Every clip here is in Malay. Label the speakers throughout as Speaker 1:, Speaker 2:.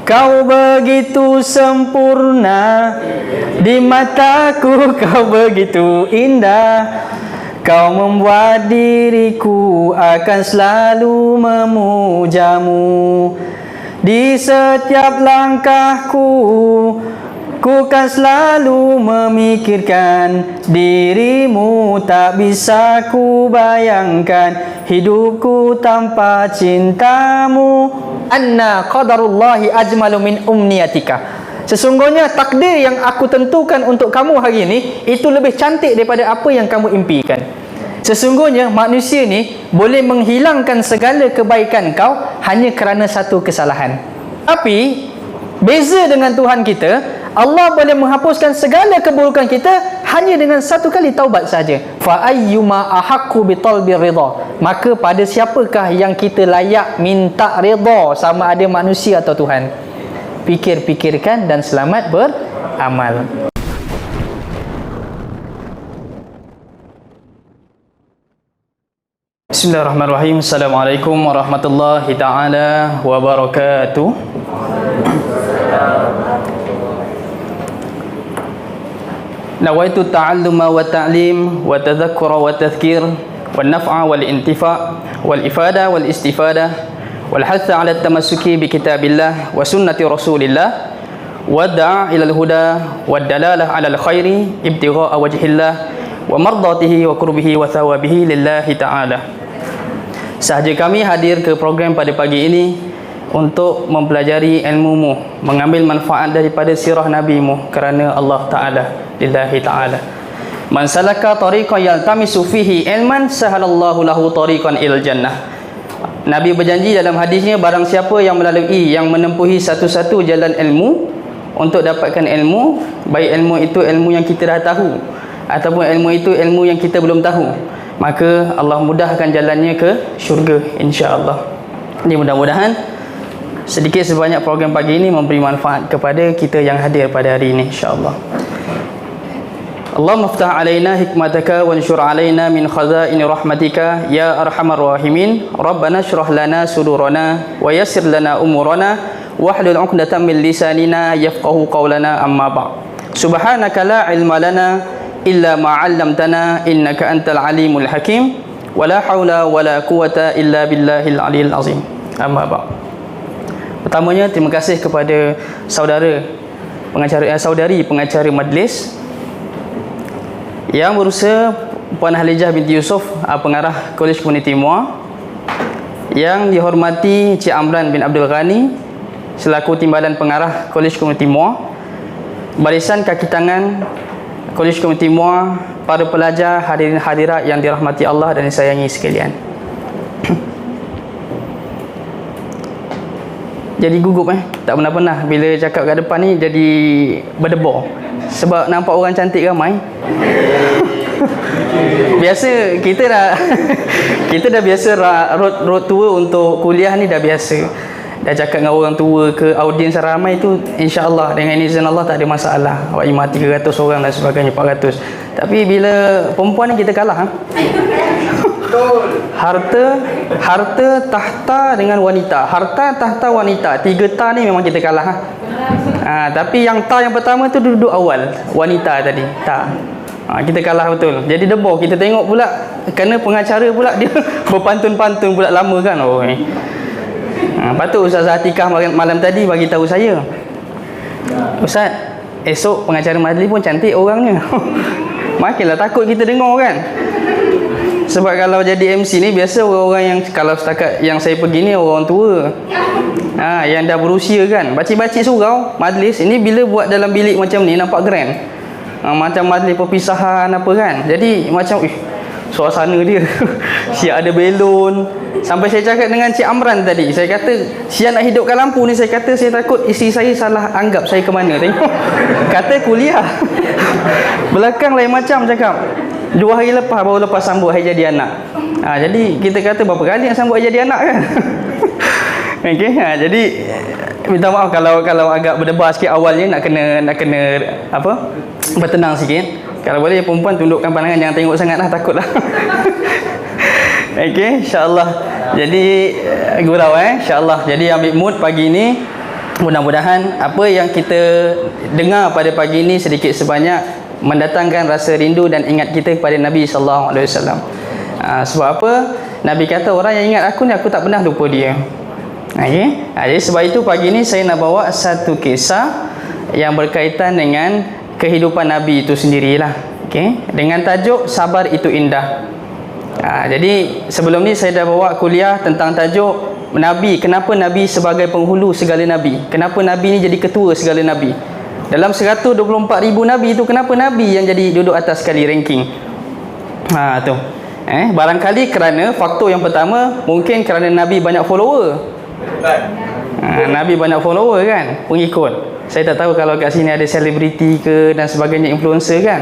Speaker 1: Kau begitu sempurna, di mataku kau begitu indah. Kau membuat diriku akan selalu memujamu. Di setiap langkahku, ku kan selalu memikirkan dirimu. Tak bisa ku bayangkan hidupku tanpa cintamu. Anna qadarullahi ajmalu min umniyatika. Sesungguhnya takdir yang aku tentukan untuk kamu hari ini itu lebih cantik daripada apa yang kamu impikan. Sesungguhnya manusia ni boleh menghilangkan segala kebaikan kau hanya kerana satu kesalahan. Tapi beza dengan Tuhan kita, Allah boleh menghapuskan segala keburukan kita hanya dengan satu kali taubat saja. Fa ayyuma ahaqqu bi talbi ridha. Maka pada siapakah yang kita layak minta redha, sama ada manusia atau Tuhan? Fikir-fikirkan dan selamat beramal. Bismillahirrahmanirrahim. Assalamualaikum warahmatullahi taala wabarakatuh. Nawaitu ta'alluma wa ta'lim wa tadhakkura wa tadhkir wa naf'a wal intifa' wal ifada wal istifada wal hatha 'ala at-tamassuki bi kitabillah wa sunnati rasulillah wa da'a ila al-huda wa dalalah 'ala al-khairi ibtigha'a wajhillah wa mardatihi wa qurbihi wa thawabihi lillahi ta'ala. Sahaja kami hadir ke program pada pagi ini untuk mempelajari ilmumu, mengambil manfaat daripada sirah nabimu kerana Allah Ta'ala, lillahi ta'ala. Man salaka tariqan yaltamisu fihi ilman sahalallahu lahu tariqan ilal jannah. Nabi berjanji dalam hadisnya, barang siapa yang melalui, yang menempuhi satu-satu jalan ilmu untuk dapatkan ilmu, baik ilmu itu ilmu yang kita dah tahu ataupun ilmu itu ilmu yang kita belum tahu, maka Allah mudahkan jalannya ke syurga, insya-Allah. Jadi mudah-mudahan sedikit sebanyak program pagi ini memberi manfaat kepada kita yang hadir pada hari ini, insya-Allah. Allahumma iftah alaina hikmataka wa anshur alaina min khazaini rahmatika ya arhamar rahimin. Rabbana shrah lana sudurana wa yassir lana umurana wahlul 'uqdatam min lisanina yafqahu qawlana, amma ba'd. Subhanaka la ilma lana illa ma 'allamtana innaka antal alimul hakim wa la haula wa la quwata illa billahil aliyil azim, amma ba'd. Pertamanya, terima kasih kepada saudari pengacara majlis yang berusaha, Puan Halijah binti Yusof, pengarah Kolej Komuniti Muar, yang dihormati Cik Amran bin Abdul Ghani selaku timbalan pengarah Kolej Komuniti Muar, barisan kaki tangan Kolej Komuniti Muar, para pelajar, hadirin hadirat yang dirahmati Allah dan disayangi sekalian. Jadi gugup tak pernah bila cakap kat depan ni jadi berdebar sebab nampak orang cantik ramai. Biasa kita dah biasa road tour untuk kuliah ni, dah biasa dah cakap dengan orang tua ke audiens ramai tu, insya-Allah dengan izin Allah tak ada masalah. Awak imam 300 orang dan sebagainya, 400. Tapi bila perempuan ni kita kalah. Harta tahta dengan wanita. Harta tahta wanita. 3 ta ni memang kita kalah. Tapi yang ta yang pertama tu duduk awal, wanita tadi. Ta. Kita kalah betul. Jadi debar kita tengok pula, kerana pengacara pula dia berpantun-pantun pula lama kan. Patut Ustazah Atikah malam tadi bagi tahu saya, Ustaz, esok pengacara majlis pun cantik orangnya. Makinlah takut kita dengar kan. Sebab kalau jadi MC ni biasa orang-orang yang, kalau setakat yang saya pergi ni orang tua, yang dah berusia kan, bacik-bacik surau majlis. Ini bila buat dalam bilik macam ni nampak grand, macam majlis perpisahan apa kan. Jadi macam suasana dia siap ada belon. Sampai saya cakap dengan Cik Amran tadi, saya kata siap nak hidupkan lampu ni, saya kata saya takut isteri saya salah anggap saya ke mana. Tengok kata kuliah. Belakang lain macam cakap. 2 hari lepas baru lepas sambut hari jadi anak. Jadi kita kata berapa kali nak sambut hari jadi anak kan. Okey, jadi minta maaf kalau agak berdebar sikit awalnya, nak kena apa? Bertenang sikit. Kalau boleh perempuan tundukkan pandangan, jangan tengok sangatlah, takutlah. Okey, insya-Allah. Jadi gurau insya-Allah. Jadi ambil mood pagi ni mudah-mudahan apa yang kita dengar pada pagi ini sedikit sebanyak mendatangkan rasa rindu dan ingat kita kepada Nabi sallallahu alaihi wasallam. Sebab apa? Nabi kata orang yang ingat aku ni aku tak pernah lupa dia. Okey. Jadi sebab itu pagi ini saya nak bawa satu kisah yang berkaitan dengan kehidupan Nabi itu sendirilah. Okey. Dengan tajuk Sabar Itu Indah. Jadi sebelum ni saya dah bawa kuliah tentang tajuk Nabi. Kenapa Nabi sebagai penghulu segala Nabi? Kenapa Nabi ni jadi ketua segala Nabi? Dalam 124,000 Nabi itu, kenapa Nabi yang jadi duduk atas sekali ranking? Tu. Barangkali kerana faktor yang pertama, mungkin kerana Nabi banyak follower. Nabi banyak follower kan, pengikut. Saya tak tahu kalau kat sini ada selebriti ke dan sebagainya, influencer kan.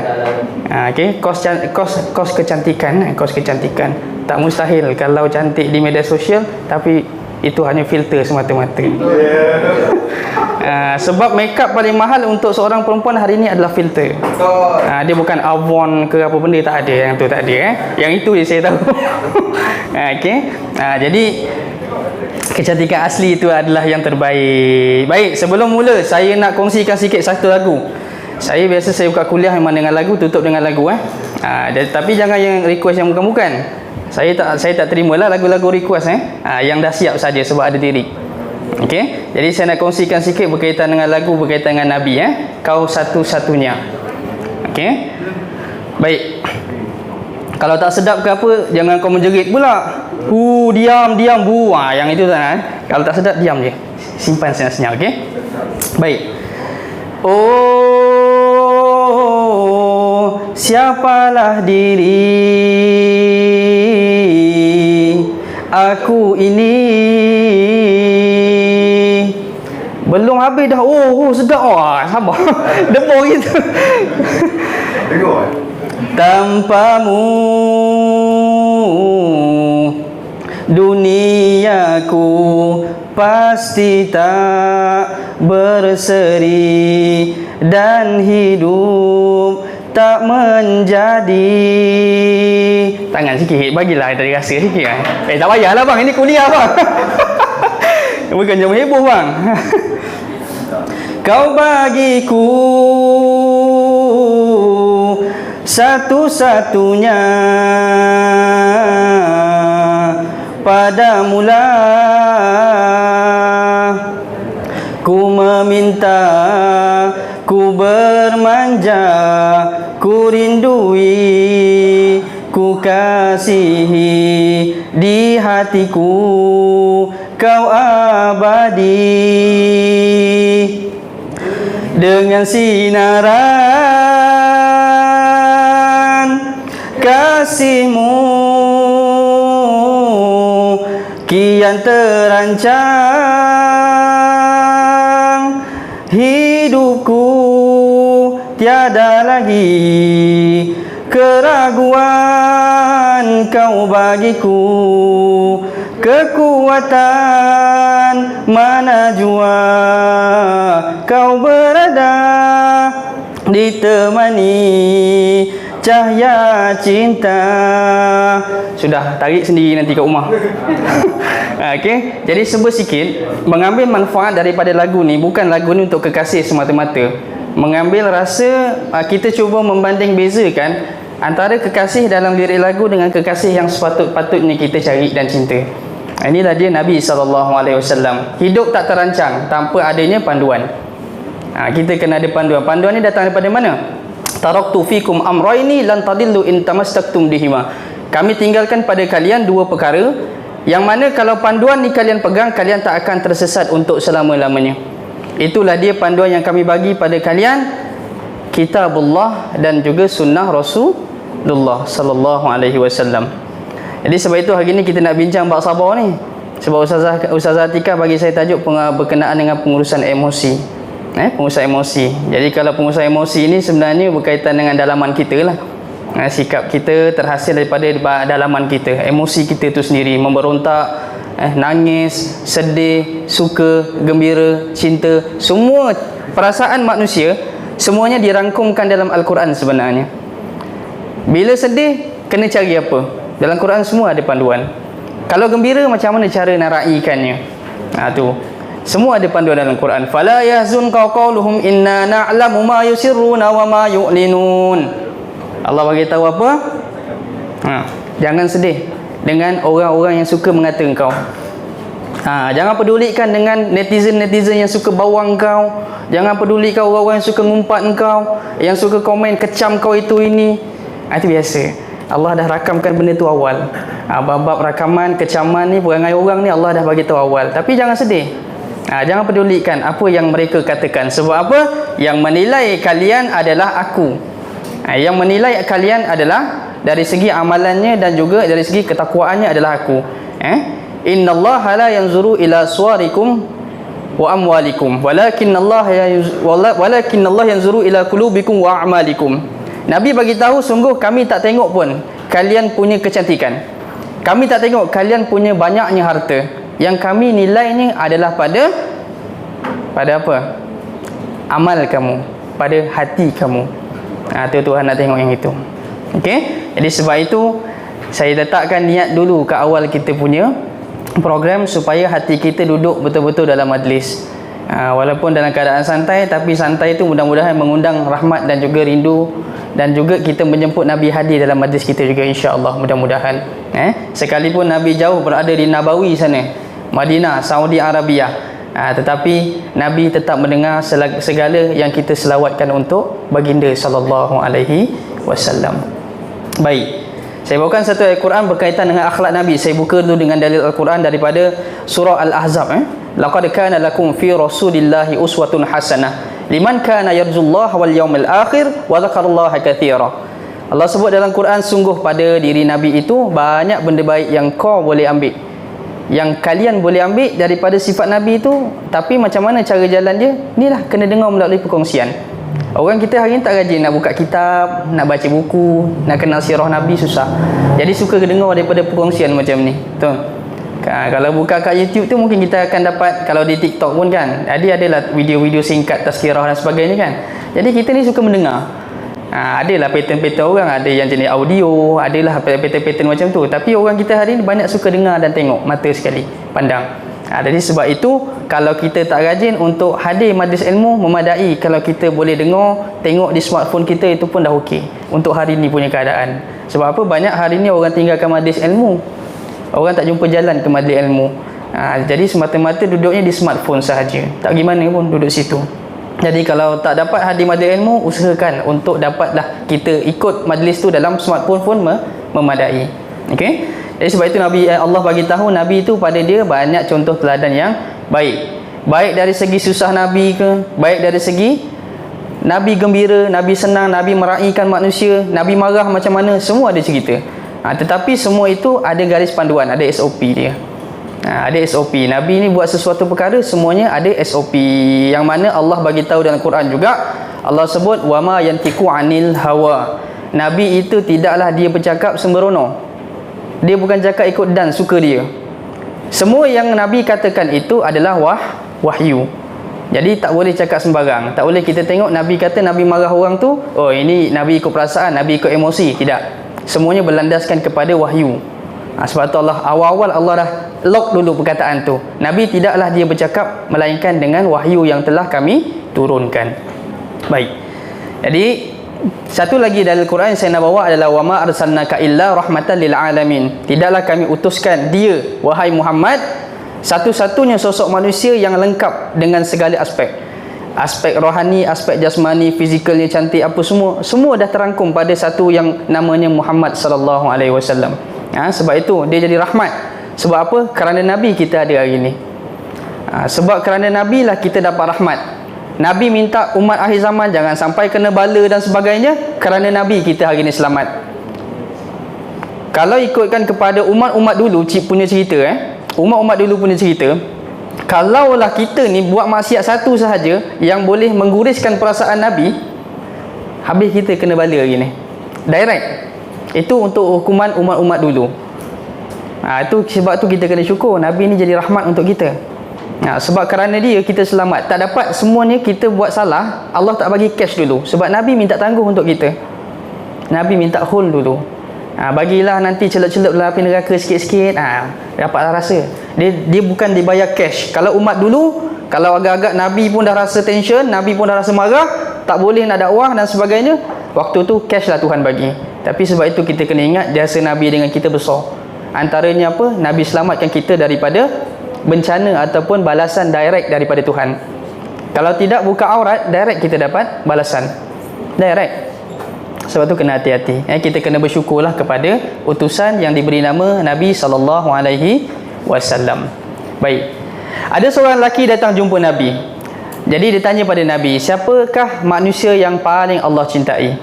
Speaker 1: Okey, kos kecantikan, kos kecantikan. Tak mustahil kalau cantik di media sosial, tapi itu hanya filter semata-mata. Sebab makeup paling mahal untuk seorang perempuan hari ini adalah filter. Dia bukan Avon ke apa benda, tak ada. Yang tu tak ada. Yang itu je saya tahu. Okey. Jadi kecantikan asli itu adalah yang terbaik. Baik, sebelum mula saya nak kongsikan sikit satu lagu. Saya biasa saya buka kuliah memang dengan lagu, tutup dengan lagu tapi jangan yang request yang bukan-bukan. Saya tak terimalah lagu-lagu request yang dah siap saja sebab ada lirik. Okey. Jadi saya nak kongsikan sikit berkaitan dengan lagu, berkaitan dengan Nabi Kau Satu-Satunya. Okey. Baik. Kalau tak sedap ke apa, jangan kau menjerit pula. Diam bu. Yang itu tak Kalau tak sedap diam je. Simpan senyap-senyap, okey? Baik. Oh, siapalah diri aku ini. Belum habis dah. Sedap. Sabar. Debur gitu. Tanpamu duniaku pasti tak berseri dan hidup tak menjadi. Tangan sikit, bagilah tadi rasa sikit tak payahlah bang, ini kuliah bang. Bukan jam heboh bang. Kau bagiku satu-satunya pada mula ku meminta, ku bermanja, ku rindui, ku kasihi di hatiku, kau abadi dengan sinaran kasihmu kian terancang hidupku, tiada lagi keraguan, kau bagiku kekuatan mana jua kau berada ditemani cahaya cinta. Sudah, tarik sendiri nanti kat rumah. Okey, jadi sebut sikit mengambil manfaat daripada lagu ni. Bukan lagu ni untuk kekasih semata-mata. Mengambil rasa kita cuba membanding bezakan antara kekasih dalam lirik lagu dengan kekasih yang sepatut-patutnya kita cari dan cinta. Inilah dia Nabi SAW. Hidup tak terancang tanpa adanya panduan. Kita kena ada panduan. Panduan ni datang daripada mana? Taraktu fikum amraini lan tadillu in tamassaktum bihima. Kami tinggalkan pada kalian dua perkara yang mana kalau panduan ni kalian pegang, kalian tak akan tersesat untuk selama-lamanya. Itulah dia panduan yang kami bagi pada kalian, kitabullah dan juga sunnah Rasulullah sallallahu alaihi wasallam. Jadi sebab itu hari ni kita nak bincang bab sabar ni. Sebab Ustazah Atikah bagi saya tajuk berkenaan dengan pengurusan emosi. Pengurusan emosi. Jadi kalau pengurusan emosi ini sebenarnya berkaitan dengan dalaman kita lah. Sikap kita terhasil daripada dalaman kita. Emosi kita tu sendiri, memberontak, nangis, sedih, suka, gembira, cinta, semua perasaan manusia semuanya dirangkumkan dalam Al-Quran sebenarnya. Bila sedih, kena cari apa? Dalam Quran semua ada panduan. Kalau gembira, macam mana cara nak raikannya? Tu. Semua ada panduan dalam Quran. Fala yahzunka qauluhum inna na'lamu ma yusirruna wa ma yu'linun. Allah bagi tahu apa? Jangan sedih dengan orang-orang yang suka mengata engkau. Jangan pedulikan dengan netizen-netizen yang suka bawang kau. Jangan pedulikan orang-orang yang suka ngumpat engkau, yang suka komen kecam kau itu ini. Itu biasa. Allah dah rakamkan benda tu awal. Bab rakaman, kecaman ni, perangai orang ni Allah dah bagi tahu awal. Tapi jangan sedih. Jangan pedulikan apa yang mereka katakan. Sebab apa? Yang menilai kalian adalah aku. Yang menilai kalian adalah dari segi amalannya dan juga dari segi ketakwaannya adalah aku. Innallaha la yanzuru ila suwarikum wa amwalikum walakinnallaha yanzuru ila qulubikum wa a'malikum. Nabi bagi tahu sungguh kami tak tengok pun kalian punya kecantikan. Kami tak tengok kalian punya banyaknya harta. Yang kami nilainya adalah pada apa? Amal kamu, pada hati kamu. Tu Tuhan nak tengok yang itu. Okey? Jadi sebab itu saya letakkan niat dulu ke awal kita punya program supaya hati kita duduk betul-betul dalam majlis. Walaupun dalam keadaan santai, tapi santai itu mudah-mudahan mengundang rahmat dan juga rindu, dan juga kita menjemput Nabi hadir dalam majlis kita juga, insya-Allah, mudah-mudahan. Sekalipun Nabi jauh berada di Nabawi sana, Madinah, Saudi Arabia, tetapi Nabi tetap mendengar segala yang kita selawatkan untuk baginda sallallahu alaihi wasallam. Baik, saya bawakan satu ayat Quran berkaitan dengan akhlak Nabi. Saya buka dulu dengan dalil Al-Quran daripada surah Al-Ahzab. Laqad kana lakum fi rasulillahi uswatun hasanah liman kana yarjullaha wal yawmil akhir wa dzakarallaha katsira. Allah sebut dalam Quran, sungguh pada diri Nabi itu banyak benda baik yang kau boleh ambil, yang kalian boleh ambil daripada sifat Nabi itu. Tapi macam mana cara jalan dia? Inilah, kena dengar melalui perkongsian. Orang kita hari ni tak rajin nak buka kitab, nak baca buku, nak kenal sirah Nabi, susah. Jadi suka dengar daripada perkongsian macam ni. Betul? Kalau buka kat YouTube tu mungkin kita akan dapat, kalau di TikTok pun kan, adalah video-video singkat tazkirah dan sebagainya kan. Jadi kita ni suka mendengar. Adalah pattern-pattern orang, ada yang jenis audio, adalah pattern-pattern macam tu. Tapi orang kita hari ni banyak suka dengar dan tengok, mata sekali, pandang. Jadi sebab itu, kalau kita tak rajin untuk hadir majlis ilmu, memadai kalau kita boleh dengar, tengok di smartphone kita, itu pun dah okey untuk hari ni punya keadaan. Sebab apa? Banyak hari ni orang tinggalkan majlis ilmu, orang tak jumpa jalan ke majlis ilmu. Jadi semata-mata duduknya di smartphone sahaja, tak gimana pun duduk situ. Jadi kalau tak dapat hadir majlis ilmu, usahakan untuk dapatlah kita ikut majlis tu dalam smartphone pun memadai. Okey? Jadi sebab itu Allah bagi tahu Nabi itu pada dia banyak contoh teladan yang baik. Baik dari segi susah Nabi ke, baik dari segi Nabi gembira, Nabi senang, Nabi meraihkan manusia, Nabi marah macam mana, semua ada cerita. Tetapi semua itu ada garis panduan, ada SOP dia. Ada SOP. Nabi ni buat sesuatu perkara, semuanya ada SOP. Yang mana Allah bagi tahu dalam Quran juga, Allah sebut wama yantiqu anil hawa. Nabi itu tidaklah dia bercakap sembrono. Dia bukan cakap ikut dan suka dia. Semua yang Nabi katakan itu adalah wahyu. Jadi tak boleh cakap sembarang. Tak boleh kita tengok Nabi kata Nabi marah orang tu, oh ini Nabi ikut perasaan, Nabi ikut emosi. Tidak. Semuanya berlandaskan kepada wahyu. Sebab tu awal-awal Allah dah lock dulu perkataan tu. Nabi tidaklah dia bercakap melainkan dengan wahyu yang telah kami turunkan. Baik. Jadi satu lagi dari Al-Quran yang saya nak bawa adalah wama arsalnaka illa rahmatan lil alamin. Tidaklah kami utuskan dia, wahai Muhammad, satu-satunya sosok manusia yang lengkap dengan segala aspek. Aspek rohani, aspek jasmani, fizikalnya cantik, apa semua dah terangkum pada satu yang namanya Muhammad sallallahu alaihi wasallam. Sebab itu dia jadi rahmat. Sebab apa? Kerana Nabi kita ada hari ini. Sebab kerana Nabi lah kita dapat rahmat. Nabi minta umat akhir zaman jangan sampai kena bala dan sebagainya, kerana Nabi kita hari ini selamat. Kalau ikutkan kepada umat-umat dulu punya cerita, umat-umat dulu punya cerita, kalaulah kita ni buat maksiat satu sahaja yang boleh mengguriskan perasaan Nabi, habis kita kena bala hari ni. Direct. Itu untuk hukuman umat-umat dulu. Itu sebab tu kita kena syukur Nabi ni jadi rahmat untuk kita. Sebab kerana dia kita selamat. Tak dapat semuanya kita buat salah, Allah tak bagi cash dulu. Sebab Nabi minta tangguh untuk kita. Nabi minta hold dulu. Bagilah nanti celup-celup dalam api neraka sikit-sikit, dapatlah rasa. Dia bukan dibayar cash. Kalau umat dulu Kalau agak-agak Nabi pun dah rasa tension, Nabi pun dah rasa marah, tak boleh nak dakwah dan sebagainya, waktu tu cash lah Tuhan bagi. Tapi sebab itu kita kena ingat jasa Nabi dengan kita besar. Antaranya apa? Nabi selamatkan kita daripada bencana ataupun balasan direct daripada Tuhan. Kalau tidak buka aurat, direct kita dapat balasan. Direct. Sebab tu kena hati-hati. Kita kena bersyukurlah kepada utusan yang diberi nama Nabi SAW. Baik. Ada seorang lelaki datang jumpa Nabi. Jadi dia tanya pada Nabi, siapakah manusia yang paling Allah cintai?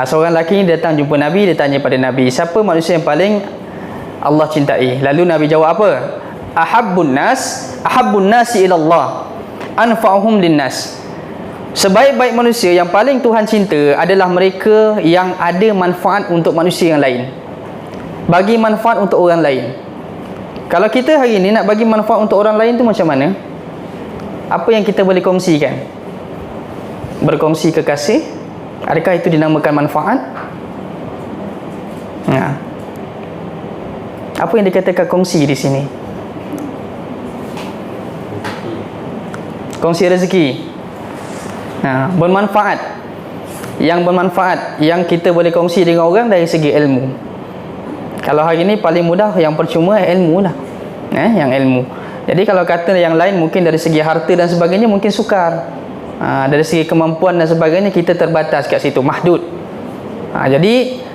Speaker 1: Seorang lelaki datang jumpa Nabi, dia tanya pada Nabi, siapa manusia yang paling Allah cintai? Lalu Nabi jawab apa? Ahabbun nasi ilallah anfa'uhum linnas. Sebaik-baik manusia yang paling Tuhan cinta adalah mereka yang ada manfaat untuk manusia yang lain. Bagi manfaat untuk orang lain. Kalau kita hari ni nak bagi manfaat untuk orang lain tu macam mana? Apa yang kita boleh kongsikan? Berkongsi kekasih? Adakah itu dinamakan manfaat? Apa yang dikatakan kongsi di sini? Kongsi rezeki. Bermanfaat. Yang bermanfaat, yang kita boleh kongsi dengan orang dari segi ilmu. Kalau hari ni paling mudah yang percuma ilmu lah. Yang ilmu. Jadi kalau kata yang lain mungkin dari segi harta dan sebagainya mungkin sukar. Dari segi kemampuan dan sebagainya kita terbatas kat situ, mahdud. Jadi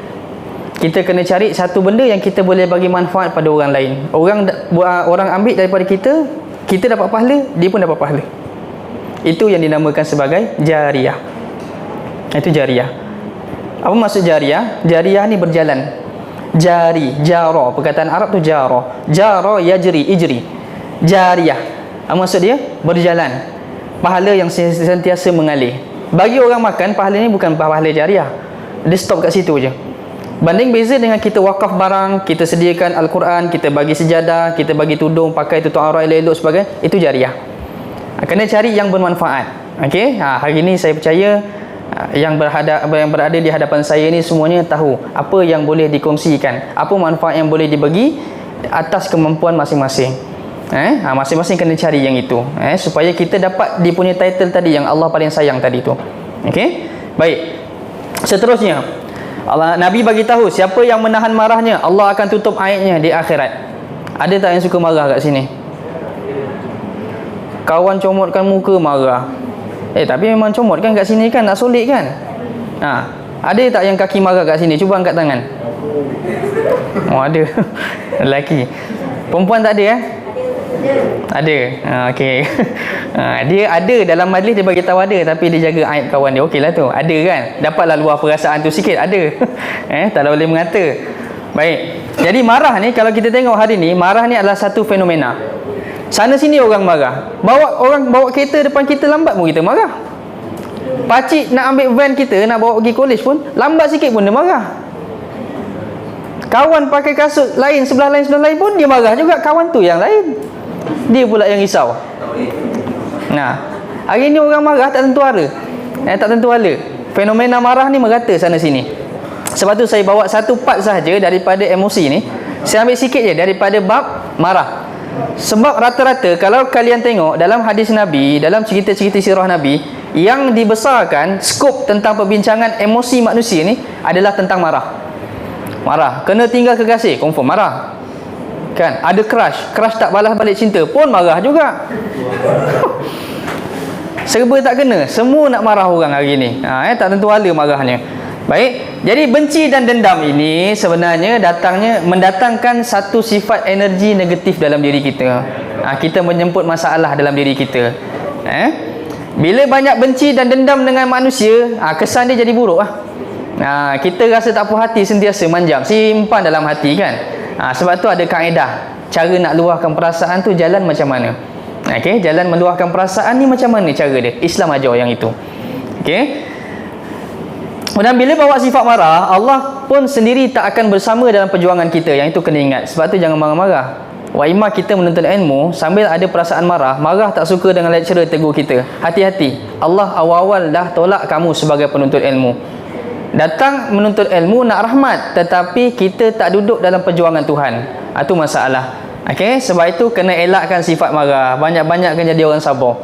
Speaker 1: kita kena cari satu benda yang kita boleh bagi manfaat pada orang lain. Orang ambil daripada kita, kita dapat pahala, dia pun dapat pahala. Itu yang dinamakan sebagai jariyah. Itu jariyah. Apa maksud jariyah? Jariyah ni berjalan. Jara, perkataan Arab tu jara. Jara yajri, ijri. Jariyah. Apa maksud dia? Berjalan. Pahala yang sentiasa mengalir. Bagi orang makan, pahala ni bukan pahala jariyah. Dia stop kat situ je. Banding beza dengan kita wakaf barang, kita sediakan Al-Quran, kita bagi sejadah, kita bagi tudung, pakai tutup aurat elok sebagainya, itu jariyah. Kena cari yang bermanfaat. Okey, hari ini saya percaya yang berada di hadapan saya ni semuanya tahu apa yang boleh dikongsikan, apa manfaat yang boleh dibagi atas kemampuan masing-masing. Masing-masing kena cari yang itu, supaya kita dapat dia punya title tadi yang Allah paling sayang tadi tu. Okey, baik. Seterusnya, Nabi bagi tahu siapa yang menahan marahnya, Allah akan tutup aibnya di akhirat. Ada tak yang suka marah kat sini? Kawan comotkan muka marah. Tapi memang comot kan kat sini kan, nak solid kan? Ada tak yang kaki marah kat sini? Cuba angkat tangan. Oh, ada. Lelaki. Perempuan tak ada Ada. Okey. Dia ada dalam majlis, dia bagi tahu ada, tapi dia jaga aib kawan dia. Okeylah tu. Ada kan? Dapatlah luar perasaan tu sikit. Ada. Tak boleh mengata. Baik. Jadi marah ni, kalau kita tengok hari ni, marah ni adalah satu fenomena. Sana sini orang marah. Orang bawa kereta depan kita lambat pun kita marah. Pakcik nak ambil van kita, nak bawa pergi college pun lambat sikit pun dia marah. Kawan pakai kasut lain sebelah lain pun dia marah juga. Kawan tu yang lain, dia pula yang risau. Hari ni orang marah tak tentu arah. Tak tentu hala. Fenomena marah ni merata sana sini. Sebab tu saya bawa satu part sahaja daripada emosi ni. Saya ambil sikit je daripada bab marah. Sebab rata-rata kalau kalian tengok dalam hadis Nabi, dalam cerita-cerita sirah Nabi, yang dibesarkan skop tentang perbincangan emosi manusia ni adalah tentang marah. Marah, kena tinggal kekasih, confirm marah. Kan, ada crush tak balas balik cinta pun marah juga. Serba tak kena, semua nak marah orang hari ni. Tak tentu hala marahnya. Baik, jadi benci dan dendam ini sebenarnya mendatangkan satu sifat energi negatif dalam diri kita. Kita menjemput masalah dalam diri kita. Bila banyak benci dan dendam dengan manusia, kesan dia jadi buruk. Kita rasa tak puas hati, sentiasa manjam, simpan dalam hati kan. Sebab tu ada kaedah, cara nak luahkan perasaan tu jalan macam mana. Jalan meluahkan perasaan ni macam mana cara dia. Islam ajar yang itu. Dan bila bawa sifat marah, Allah pun sendiri tak akan bersama dalam perjuangan kita. Yang itu kena ingat. Sebab tu jangan marah-marah. Wa imma kita menuntut ilmu sambil ada perasaan marah tak suka dengan lecturer tegur kita. Hati-hati. Allah awal-awal dah tolak kamu sebagai penuntut ilmu. Datang menuntut ilmu nak rahmat, tetapi kita tak duduk dalam perjuangan Tuhan. Itu masalah. Okey, sebab itu kena elakkan sifat marah. Banyak-banyakkan jadi orang sabar.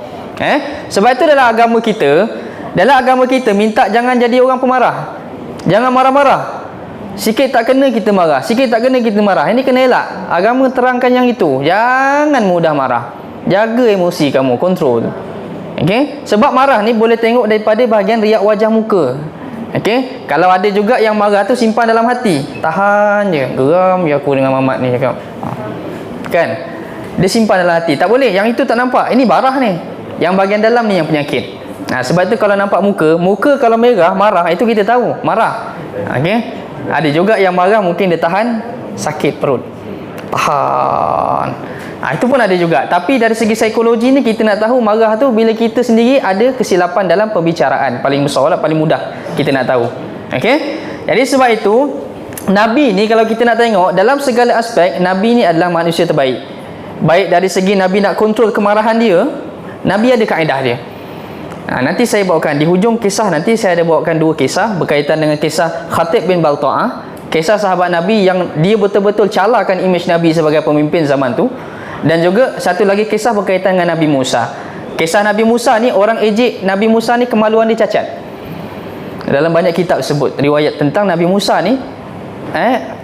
Speaker 1: Sebab itu dalam agama kita minta jangan jadi orang pemarah. Jangan marah-marah. Sikit tak kena kita marah, sikit tak kena kita marah. Ini kena elak. Agama terangkan yang itu. Jangan mudah marah. Jaga emosi kamu, kontrol. Okey? Sebab marah ni boleh tengok daripada bahagian riak wajah muka. Okey? Kalau ada juga yang marah tu simpan dalam hati. Tahan je. Geram je aku dengan mamat ni cakap. Kan? Dia simpan dalam hati. Tak boleh. Yang itu tak nampak. Ini barah ni. Yang bahagian dalam ni yang penyakit. Sebab tu kalau nampak muka kalau merah, marah, itu kita tahu. Marah. Okey? Ada juga yang marah mungkin dia tahan sakit perut. Tahan. Itu pun ada juga. Tapi dari segi psikologi ni kita nak tahu marah tu bila kita sendiri ada kesilapan dalam pembicaraan. Paling besar lah, paling mudah kita nak tahu. Okey? Jadi sebab itu Nabi ni kalau kita nak tengok dalam segala aspek, Nabi ni adalah manusia terbaik. Baik dari segi Nabi nak kontrol kemarahan dia, Nabi ada kaedah dia. Nanti saya bawakan di hujung kisah, nanti saya ada bawakan 2 kisah berkaitan dengan kisah Khatib bin Balta'ah, kisah sahabat Nabi yang dia betul-betul calahkan imej Nabi sebagai pemimpin zaman tu, dan juga satu lagi kisah berkaitan dengan Nabi Musa. Kisah Nabi Musa ni, orang ejek Nabi Musa ni kemaluan dia cacat. Dalam banyak kitab sebut riwayat tentang Nabi Musa ni,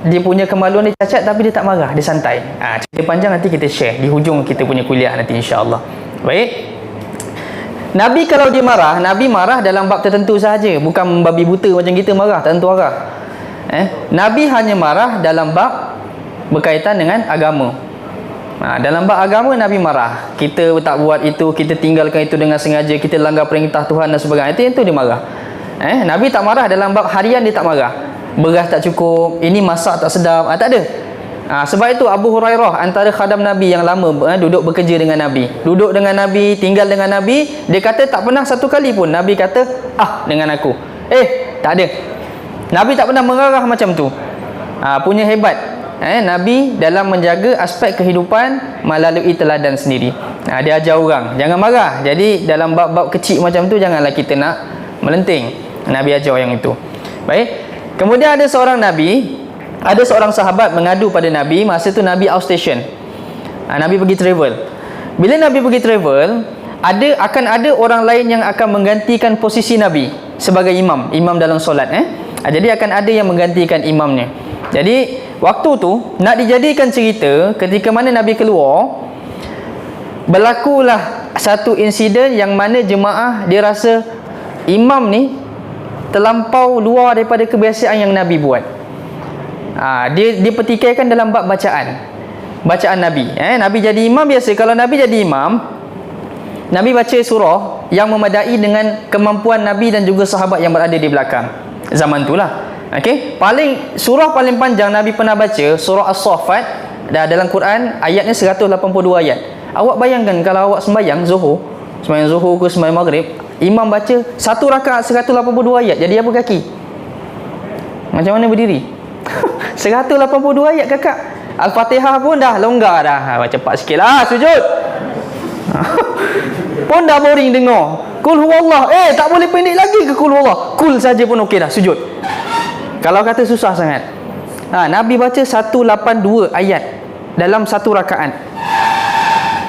Speaker 1: dia punya kemaluan dia cacat tapi dia tak marah, dia santai. Cerita panjang nanti kita share di hujung kita punya kuliah nanti insya-Allah. Baik. Nabi kalau dia marah, Nabi marah dalam bab tertentu sahaja, bukan babi buta macam kita marah tak tentu arah. Nabi hanya marah dalam bab berkaitan dengan agama. Dalam bab agama Nabi marah. Kita tak buat itu, kita tinggalkan itu dengan sengaja, kita langgar perintah Tuhan dan sebagainya. Itu dia marah. Nabi tak marah dalam bab harian, dia tak marah. Beras tak cukup, ini masak tak sedap, tak ada. Sebab itu Abu Hurairah antara khadam Nabi yang lama duduk bekerja dengan Nabi, duduk dengan Nabi, tinggal dengan Nabi, dia kata tak pernah satu kali pun Nabi kata dengan aku. Tak ada. Nabi tak pernah mengarah macam tu. Punya hebat. Nabi dalam menjaga aspek kehidupan melalui teladan sendiri. Dia ajar orang jangan marah. Jadi dalam bab-bab kecil macam tu janganlah kita nak melenting. Nabi ajar yang itu. Baik. Kemudian ada seorang Nabi, ada seorang sahabat mengadu pada Nabi. Masa tu Nabi outstation. Nabi pergi travel. Bila Nabi pergi travel, akan ada orang lain yang akan menggantikan posisi Nabi sebagai imam dalam solat. Jadi akan ada yang menggantikan imamnya. Jadi waktu tu nak dijadikan cerita, ketika mana Nabi keluar, berlakulah satu insiden yang mana jemaah dia rasa imam ni terlampau luar daripada kebiasaan yang Nabi buat. Dia petikaikan dalam bab bacaan Nabi. Nabi jadi imam biasa. Kalau Nabi jadi imam, Nabi baca surah yang memadai dengan kemampuan Nabi dan juga sahabat yang berada di belakang. Zaman itulah. Okey, surah paling panjang Nabi pernah baca surah As-Saffat. Dalam Quran ayatnya 182 ayat. Awak bayangkan kalau awak sembahyang zuhur ke sembahyang maghrib, imam baca satu rakaat 182 ayat. Jadi apa kaki? Macam mana berdiri? 182 ayat kakak. Al-Fatihah pun dah longgar dah. Cepat sikit lah sujud. Pun dah boring dengar. Kul huwallah. Tak boleh pendek lagi ke kul huwallah? Kul saja pun okey dah sujud. Kalau kata susah sangat. Nabi baca 182 ayat dalam satu rakaat.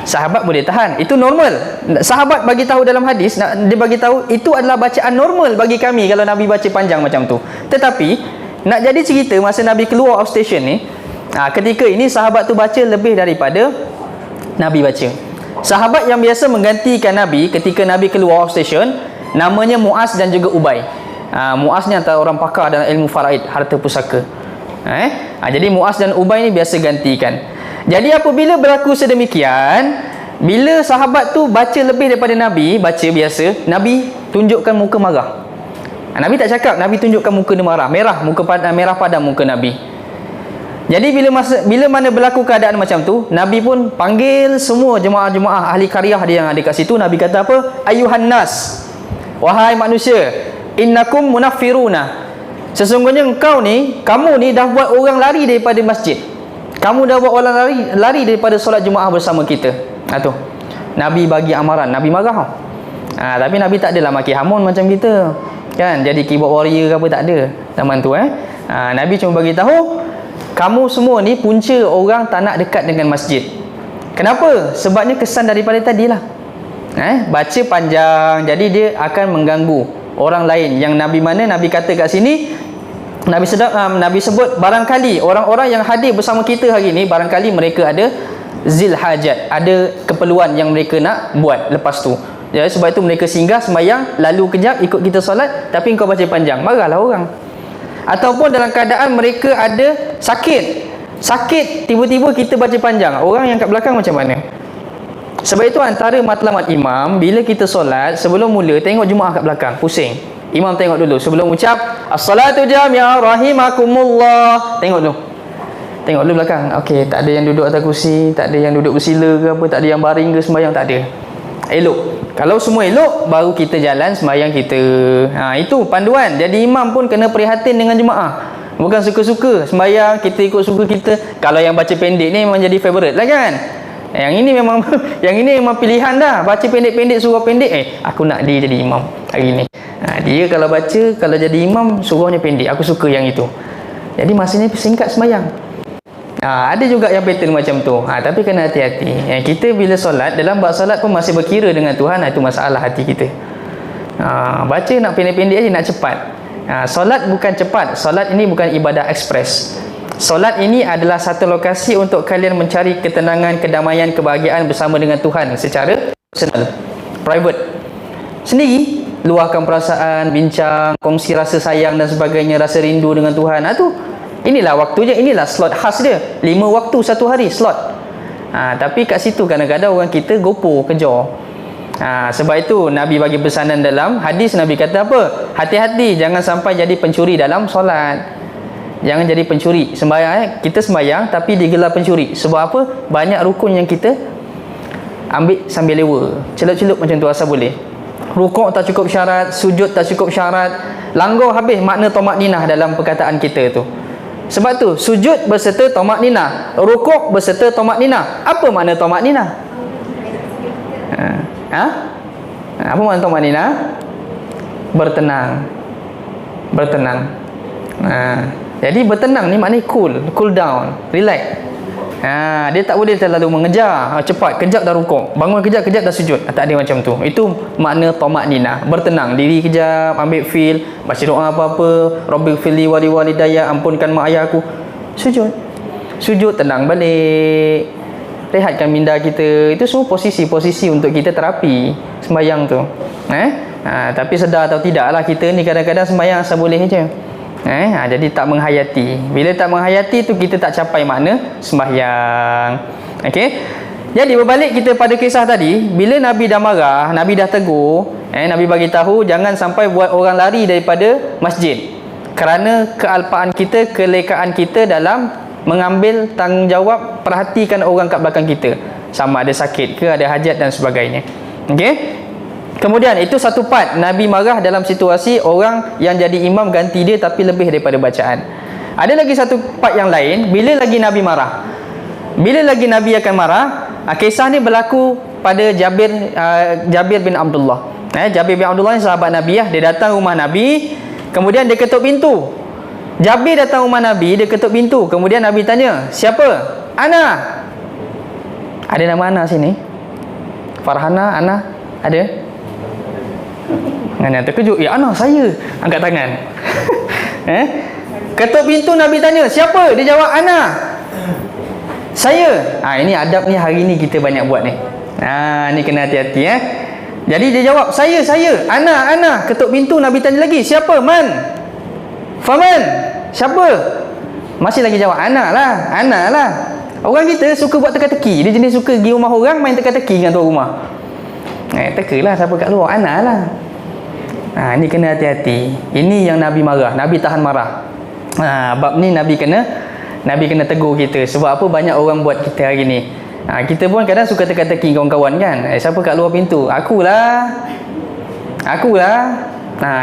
Speaker 1: Sahabat boleh tahan. Itu normal. Sahabat bagi tahu dalam hadis, dia bagi tahu itu adalah bacaan normal bagi kami kalau Nabi baca panjang macam tu. Tetapi nak jadi cerita masa Nabi keluar outstation ni, ketika ini sahabat tu baca lebih daripada Nabi baca. Sahabat yang biasa menggantikan Nabi ketika Nabi keluar outstation namanya Muaz dan juga Ubay. Muaz ni antara orang pakar dalam ilmu faraid, harta pusaka. Jadi Muaz dan Ubay ni biasa gantikan. Jadi apabila berlaku sedemikian, bila sahabat tu baca lebih daripada Nabi, baca biasa, Nabi tunjukkan muka marah. Nabi tak cakap, Nabi tunjukkan muka dia marah, merah padam muka Nabi. Jadi bila mana berlaku keadaan macam tu, Nabi pun panggil semua jemaah-jemaah ahli karyah dia yang ada kat situ. Nabi kata apa? Ayuhan nas, wahai manusia, innakum munaffiruna. Sesungguhnya kamu ni dah buat orang lari daripada masjid. Kamu dah buat orang lari daripada solat jemaah bersama kita. Tu Nabi bagi amaran. Nabi marah. Tapi Nabi tak adalah maki hamun macam kita. Kan, jadi keyboard warrior ke apa tak ada zaman tu. Nabi cuma bagi tahu kamu semua ni punca orang tak nak dekat dengan masjid. Kenapa? Sebabnya kesan daripada tadilah. Baca panjang, jadi dia akan mengganggu orang lain. Yang Nabi mana? Nabi kata kat sini, Nabi sebut barangkali orang-orang yang hadir bersama kita hari ni, barangkali mereka ada zil hajat, ada keperluan yang mereka nak buat lepas tu. Ya, sebab itu mereka singgah sembahyang, lalu kejap ikut kita solat, tapi engkau baca panjang, marahlah orang. Ataupun dalam keadaan mereka ada sakit, tiba-tiba kita baca panjang, orang yang kat belakang macam mana? Sebab itu antara matlamat imam, bila kita solat, sebelum mula tengok jemaah kat belakang, pusing. Imam tengok dulu sebelum ucap as-salatu jami'ah rahimakumullah, tengok dulu belakang. Okey, tak ada yang duduk atas kursi, tak ada yang duduk bersila ke apa, tak ada yang baring ke sembahyang, tak ada. Elok. Kalau semua elok, baru kita jalan sembahyang kita. Itu panduan. Jadi imam pun kena prihatin dengan jemaah. Bukan suka-suka sembahyang, kita ikut suka kita. Kalau yang baca pendek ni memang jadi favourite lah kan. Yang ini memang pilihan dah. Baca pendek-pendek, surah pendek. Aku nak dia jadi imam hari ni. Dia kalau baca, kalau jadi imam, surahnya pendek. Aku suka yang itu. Jadi masanya singkat sembahyang. Ada juga yang pattern macam tu. Tapi kena hati-hati. Kita bila solat, dalam bab solat pun masih berkira dengan Tuhan. Itu masalah hati kita. Baca nak pendek-pendek aja, nak cepat. Solat bukan cepat. Solat ini bukan ibadah ekspres. Solat ini adalah satu lokasi untuk kalian mencari ketenangan, kedamaian, kebahagiaan bersama dengan Tuhan secara personal, private, sendiri. Luahkan perasaan, bincang, kongsi rasa sayang dan sebagainya, rasa rindu dengan Tuhan. Inilah waktunya, inilah slot khas dia. 5 waktu satu hari slot. Tapi kat situ kadang-kadang orang kita gopoh, kejar. Sebab itu Nabi bagi pesanan dalam hadis. Nabi kata apa? Hati-hati, jangan sampai jadi pencuri dalam solat. Jangan jadi pencuri sembahyang. Kita sembahyang tapi digelar pencuri. Sebab apa? Banyak rukun yang kita ambil sambil lewa, celup-celup macam tu asal boleh. Rukuk tak cukup syarat, sujud tak cukup syarat, langgar habis makna tamakninah dalam perkataan kita tu. Sebab tu sujud berserta tamakninah, rukuk berserta tamakninah. Apa makna tamakninah? Apa makna tamakninah? Bertenang. Jadi bertenang ni maknanya cool down, relax. Dia tak boleh terlalu mengejar, cepat, kejap dah rukuk, bangun kejap dah sujud. Tak ada macam tu. Itu makna tamakninah, bertenang, diri kejap, ambil feel, baca doa apa-apa, Rabbighfirli wa liwalidayya, ampunkan mak ayah aku. Sujud, tenang balik, rehatkan minda kita. Itu semua posisi-posisi untuk kita terapi sembahyang tu. Tapi sedar atau tidaklah kita ni kadang-kadang sembahyang asal boleh je. Jadi tak menghayati. Bila tak menghayati tu kita tak capai makna sembahyang. Okey. Jadi berbalik kita pada kisah tadi, bila Nabi dah marah, Nabi dah tegur, Nabi bagi tahu jangan sampai buat orang lari daripada masjid. Kerana kealpaan kita, kelekaan kita dalam mengambil tanggungjawab perhatikan orang kat belakang kita. Sama ada sakit ke, ada hajat dan sebagainya. Okey. Kemudian itu satu part Nabi marah dalam situasi orang yang jadi imam ganti dia tapi lebih daripada bacaan. Ada lagi satu part yang lain, bila lagi Nabi marah. Bila lagi Nabi akan marah, kisah ni berlaku pada Jabir bin Abdullah. Jabir bin Abdullah ni sahabat Nabi dia datang rumah Nabi, kemudian dia ketuk pintu. Jabir datang rumah Nabi, dia ketuk pintu. Kemudian Nabi tanya, "Siapa?" "Ana." Ada nama Ana sini? Farhana, Ana, ada? Ana terkejut. "Ya Ana, saya." Angkat tangan. Ketuk pintu, Nabi tanya, "Siapa?" Dia jawab, "Ana." "Saya." Ini adab ni hari ni kita banyak buat ni. Ni kena hati-hati Jadi dia jawab, "Saya. Ana." Ketuk pintu, Nabi tanya lagi, "Siapa?" "Man." "Faman." "Siapa?" Masih lagi jawab, Ana lah. Orang kita suka buat teka-teki. Dia jenis suka pergi rumah orang main teka-teki dengan tuan rumah. Teka lah siapa kat luar. Ana lah. Ini kena hati-hati. Ini yang Nabi marah, Nabi tahan marah. Bab ni Nabi kena tegur kita. Sebab apa banyak orang buat kita hari ni. Kita pun kadang suka teka-teki kawan-kawan kan. Siapa kat luar pintu? Akulah.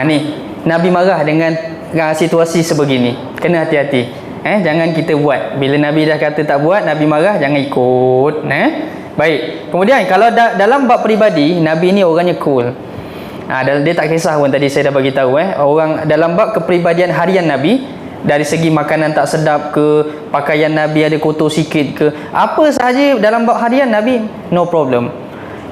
Speaker 1: Ni Nabi marah dengan situasi sebegini. Kena hati-hati. Jangan kita buat. Bila Nabi dah kata tak buat, Nabi marah, jangan ikut. Baik. Kemudian kalau dalam bab peribadi, Nabi ni orangnya cool. Dia tak kisah pun tadi saya dah bagi tahu orang dalam bab kepribadian harian Nabi Dari segi makanan tak sedap ke, pakaian Nabi ada kotor sikit ke, apa sahaja dalam bab harian Nabi, no problem.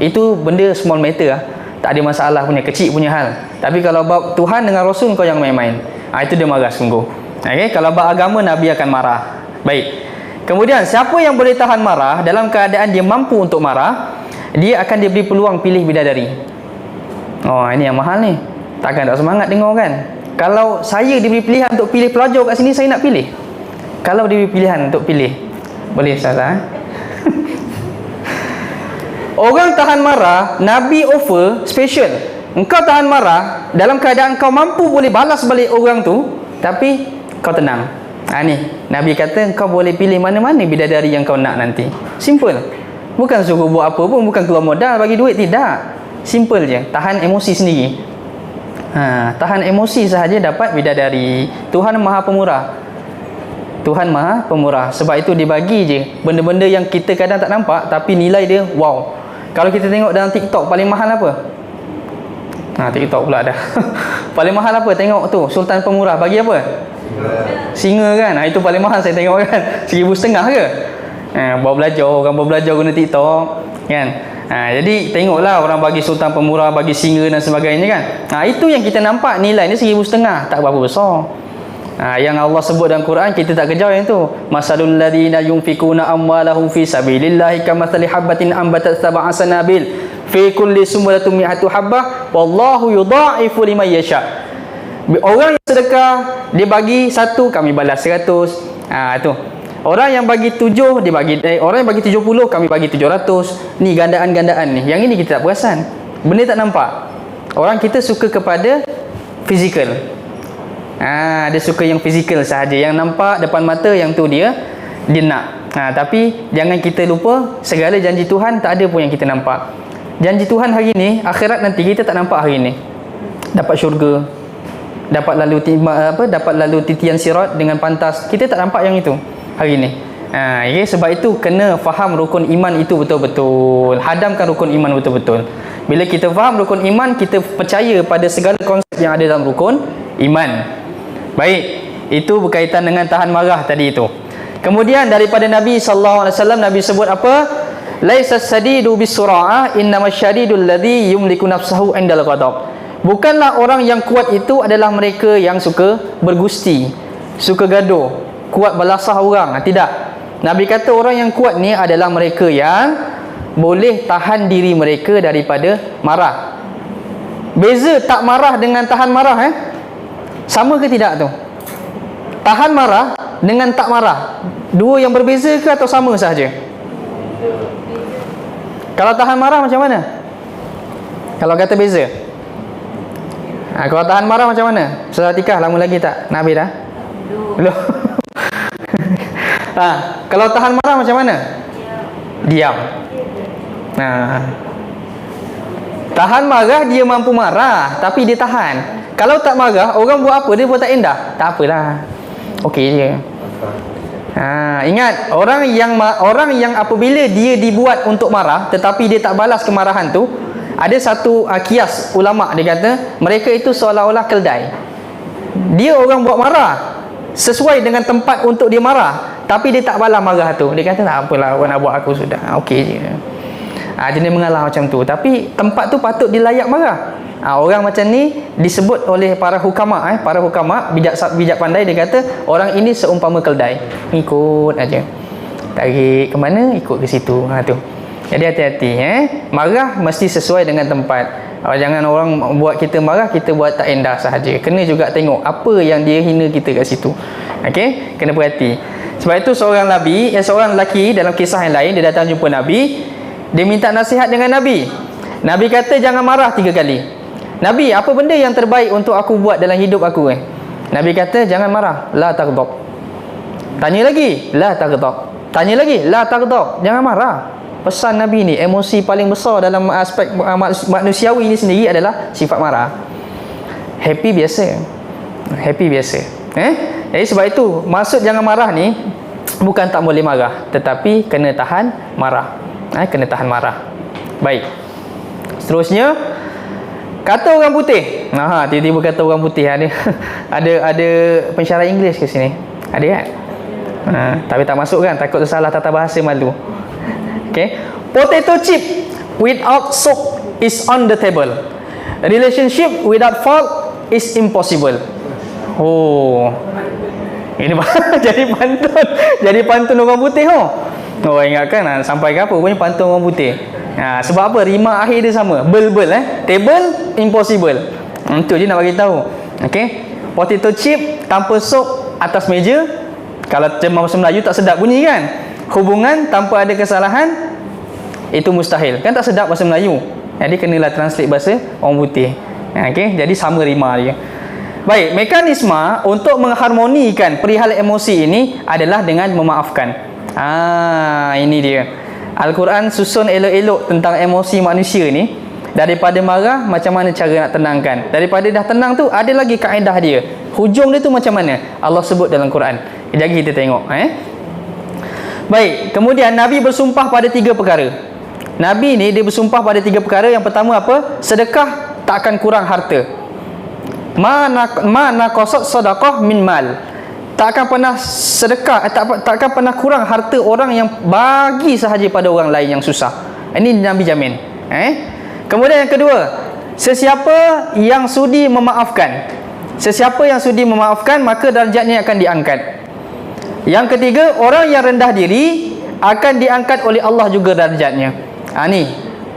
Speaker 1: Itu benda small matter lah. Tak ada masalah punya, kecil punya hal. Tapi kalau bab Tuhan dengan Rasul kau jangan main-main. Itu dia marah sungguh. Okay? Kalau bab agama, Nabi akan marah. Baik. Kemudian siapa yang boleh tahan marah dalam keadaan dia mampu untuk marah, dia akan diberi peluang pilih bidadari. Oh, ini yang mahal ni. Takkan tak semangat dengar kan? Kalau saya diberi pilihan untuk pilih pelajar kat sini, saya nak pilih. Kalau diberi pilihan untuk pilih, boleh salah. Orang tahan marah, Nabi offer special. Engkau tahan marah, dalam keadaan kau mampu boleh balas balik orang tu, tapi kau tenang. Ni Nabi kata kau boleh pilih mana-mana bidadari yang kau nak nanti. Simple. Bukan suruh buat apa pun, bukan keluar modal bagi duit, tidak. Simple je. Tahan emosi sendiri. Tahan emosi sahaja dapat bidadari. Tuhan Maha Pemurah. Tuhan Maha Pemurah. Sebab itu dibagi je benda-benda yang kita kadang tak nampak, tapi nilai dia wow. Kalau kita tengok dalam TikTok, paling mahal apa? TikTok pula dah. Paling mahal apa? Tengok tu, Sultan Pemurah bagi apa? Singa kan? Itu paling mahal saya tengok kan. RM1,500 ke? Orang belajar guna TikTok kan. Jadi tengoklah orang bagi Sultan Pemurah, bagi singa dan sebagainya kan. Itu yang kita nampak nilai ni RM1,500, tak berapa besar. Yang Allah sebut dalam Quran kita tak kejar yang tu. Masalul ladzina yunfikuna amwalahum fi sabilillahi kamathali habatin ambatat sab'a sanabil fi kulli sumulatin mi'atu habbah wallahu yudha'ifu liman yasha. Orang yang sedekah dia bagi 1, kami balas 100. Tu. Orang yang bagi 7 dia bagi orang yang bagi 70 kami bagi 700. Ni gandaan-gandaan ni. Yang ini kita tak perasan. Benda tak nampak. Orang kita suka kepada fizikal. Dia suka yang fizikal sahaja. Yang nampak depan mata yang tu dia nak. Tapi jangan kita lupa segala janji Tuhan tak ada pun yang kita nampak. Janji Tuhan hari ni, akhirat nanti kita tak nampak hari ni. Dapat syurga. Dapat lalu titian sirat dengan pantas. Kita tak nampak yang itu hari ni. Sebab itu kena faham rukun iman itu betul-betul. Hadamkan rukun iman betul-betul. Bila kita faham rukun iman, kita percaya pada segala konsep yang ada dalam rukun iman. Baik, itu berkaitan dengan tahan marah tadi itu. Kemudian daripada Nabi sallallahu alaihi wasallam, Nabi sebut apa? Laisas sadidu bisura'ah, innamasyadidul ladzi yumliku nafsahu indal ghadab. Bukanlah orang yang kuat itu adalah mereka yang suka bergusti, suka gaduh, kuat belasah orang. Tidak. Nabi kata orang yang kuat ni adalah mereka yang boleh tahan diri mereka daripada marah. Beza tak marah dengan tahan marah sama ke tidak tu? Tahan marah dengan tak marah, dua yang berbeza ke atau sama sahaja? Kalau tahan marah macam mana? Kalau kata beza, kalau tahan marah macam mana? Ustaz Atikah lama lagi tak? Nak habis dah? Belum. Kalau tahan marah macam mana? Diam. Tahan marah dia mampu marah, tapi dia tahan. Kalau tak marah, orang buat apa dia buat tak indah, tak apalah, okey je. Ingat, orang yang apabila dia dibuat untuk marah tetapi dia tak balas kemarahan tu, ada satu kias ulama, dia kata mereka itu seolah-olah keldai. Dia orang buat marah sesuai dengan tempat untuk dia marah, tapi dia tak balas marah tu. Dia kata tak apalah, orang nak buat aku sudah, okey je. Jenis mengalah macam tu, tapi tempat tu patut dilayak marah. Orang macam ni disebut oleh para hukama, para hukama bijak pandai, dia kata orang ini seumpama keldai, ikut aja, tarik ke mana ikut ke situ. Tu. Jadi hati-hati, marah mesti sesuai dengan tempat. Jangan orang buat kita marah, kita buat tak indah sahaja. Kena juga tengok apa yang dia hina kita kat situ. Okey, kena perhati. Sebab itu seorang lelaki dalam kisah yang lain, dia datang jumpa Nabi, dia minta nasihat dengan Nabi. Nabi kata jangan marah 3 kali. Nabi, apa benda yang terbaik untuk aku buat dalam hidup aku? Nabi kata jangan marah, la taghdab. Tanya lagi, la taghdab. Tanya lagi, la taghdab. Jangan marah. Pesan Nabi ni, emosi paling besar dalam aspek manusiawi ini sendiri adalah sifat marah. Happy biasa. Jadi sebab itu maksud jangan marah ni bukan tak boleh marah, tetapi kena tahan marah. Kena tahan marah. Baik. Seterusnya, Kata orang putih. Tiba-tiba kata orang putih. Ada pensyarah Inggeris ke sini? Ada kan? Tapi tak masuk kan, takut salah tata bahasa, malu. Okay. Potato chip without soap is on the table. Relationship without fault is impossible. Oh, ini jadi pantun orang putih. Ingatkan sampai ke apa punya pantun orang putih. Sebab apa? Rima akhir dia sama. Bel-bel table impossible. Itu je nak bagi tahu. Okay. Potato chip tanpa sop atas meja. Kalau terjemah bahasa Melayu tak sedap bunyi kan. Hubungan tanpa ada kesalahan itu mustahil. Kan tak sedap bahasa Melayu. Jadi kenalah translate bahasa orang putih. Okay. Jadi sama rima dia. Baik, mekanisme untuk mengharmonikan perihal emosi ini adalah dengan memaafkan. Ini dia. Al-Quran susun elok-elok tentang emosi manusia ni. Daripada marah, macam mana cara nak tenangkan. Daripada dah tenang tu, ada lagi kaedah dia. Hujung dia tu macam mana? Allah sebut dalam Quran. Jadi kita tengok. Baik, kemudian Nabi bersumpah pada 3 perkara. Nabi ni dia bersumpah pada 3 perkara. Yang pertama apa? Sedekah tak akan kurang harta. Ma naqasat sadaqah min mal. Tak akan pernah sedekah, tak akan pernah kurang harta orang yang bagi sahaja pada orang lain yang susah. Ini Nabi jamin. Kemudian yang kedua, sesiapa yang sudi memaafkan. Sesiapa yang sudi memaafkan, maka darjatnya akan diangkat. Yang ketiga, orang yang rendah diri akan diangkat oleh Allah juga darjatnya. Ni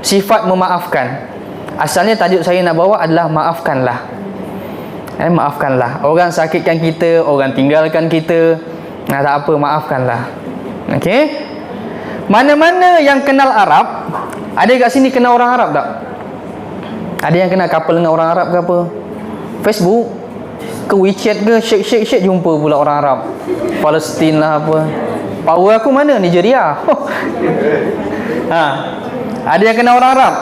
Speaker 1: sifat memaafkan. Asalnya tajuk saya nak bawa adalah maafkanlah. Maafkanlah. Orang sakitkan kita, orang tinggalkan kita, tak apa, maafkanlah. Okey. Mana-mana yang kenal Arab, ada kat sini kenal orang Arab tak? Ada yang kenal couple dengan orang Arab ke apa? Facebook ke WeChat ke, shake jumpa pula orang Arab. Palestin lah apa. Power aku mana? Nigeria. Ada yang kenal orang Arab.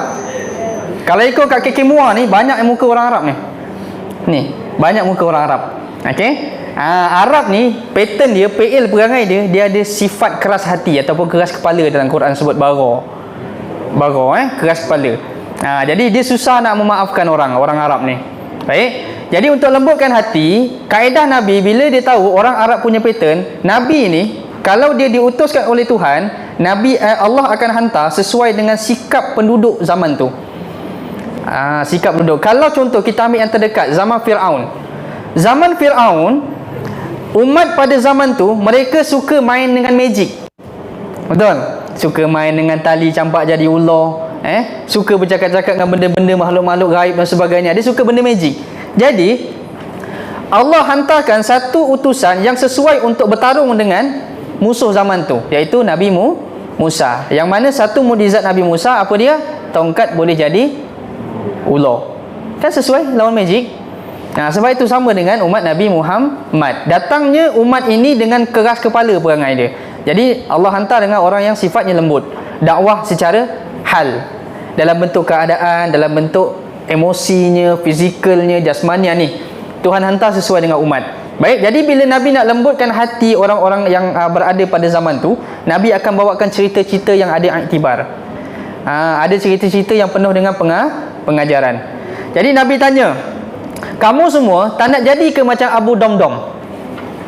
Speaker 1: Kalau ikut kat KK Mua ni, banyak yang muka orang Arab ni. Ni, banyak muka orang Arab. Okey. Arab ni, pattern dia, PL perangai dia ada sifat keras hati ataupun keras kepala. Dalam Quran sebut bara, keras kepala. Jadi dia susah nak memaafkan orang Arab ni. Baik. Jadi untuk lembutkan hati, kaedah Nabi bila dia tahu orang Arab punya pattern, Nabi ni kalau dia diutuskan oleh Tuhan, Allah akan hantar sesuai dengan sikap penduduk zaman tu. Sikap penduduk. Kalau contoh kita ambil yang terdekat, zaman Fir'aun. Zaman Fir'aun, umat pada zaman tu mereka suka main dengan magic. Betul? Suka main dengan tali campak jadi ular, suka bercakap-cakap dengan benda-benda makhluk-makhluk gaib dan sebagainya. Dia suka benda magic. Jadi Allah hantarkan satu utusan yang sesuai untuk bertarung dengan musuh zaman tu, iaitu Nabi Musa. Yang mana satu mukjizat Nabi Musa, apa dia? Tongkat boleh jadi ular. Kan sesuai lawan magic. Sebab itu sama dengan umat Nabi Muhammad. Datangnya umat ini dengan keras kepala perangai dia. Jadi Allah hantar dengan orang yang sifatnya lembut. Dakwah secara hal, dalam bentuk keadaan, dalam bentuk emosinya, fizikalnya, jasmania ni, Tuhan hantar sesuai dengan umat. Baik, jadi bila Nabi nak lembutkan hati orang-orang yang berada pada zaman tu, Nabi akan bawakan cerita-cerita yang ada iktibar. Ada cerita-cerita yang penuh dengan pengajaran. Jadi Nabi tanya, kamu semua tak nak jadi ke macam Abu Domdom?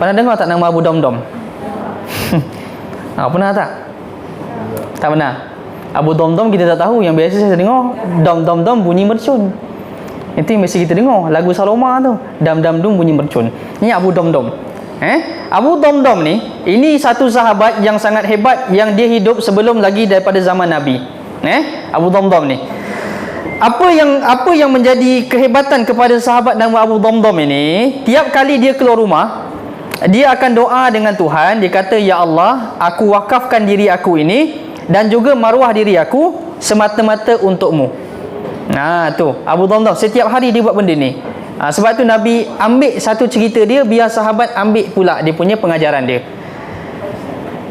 Speaker 1: Pernah dengar tak nama Abu Domdom? Pernah tak? Tak pernah. Abu Domdom kita tak tahu. Yang biasa saya dengar dom-dom-dom bunyi mercun. Itu yang biasa kita dengar. Lagu Saloma tu, dam-dam-dum bunyi mercun. Ini Abu Domdom. Abu Domdom ni, ini satu sahabat yang sangat hebat, yang dia hidup sebelum lagi daripada zaman Nabi. Abu Domdom ni, apa yang menjadi kehebatan kepada sahabat nama Abu Domdom ini, tiap kali dia keluar rumah, dia akan doa dengan Tuhan. Dia kata, ya Allah, aku wakafkan diri aku ini dan juga maruah diri aku semata-mata untukmu. Tu Abu Domdom setiap hari dia buat benda ni. Sebab tu Nabi ambil satu cerita dia, biar sahabat ambil pula dia punya pengajaran dia.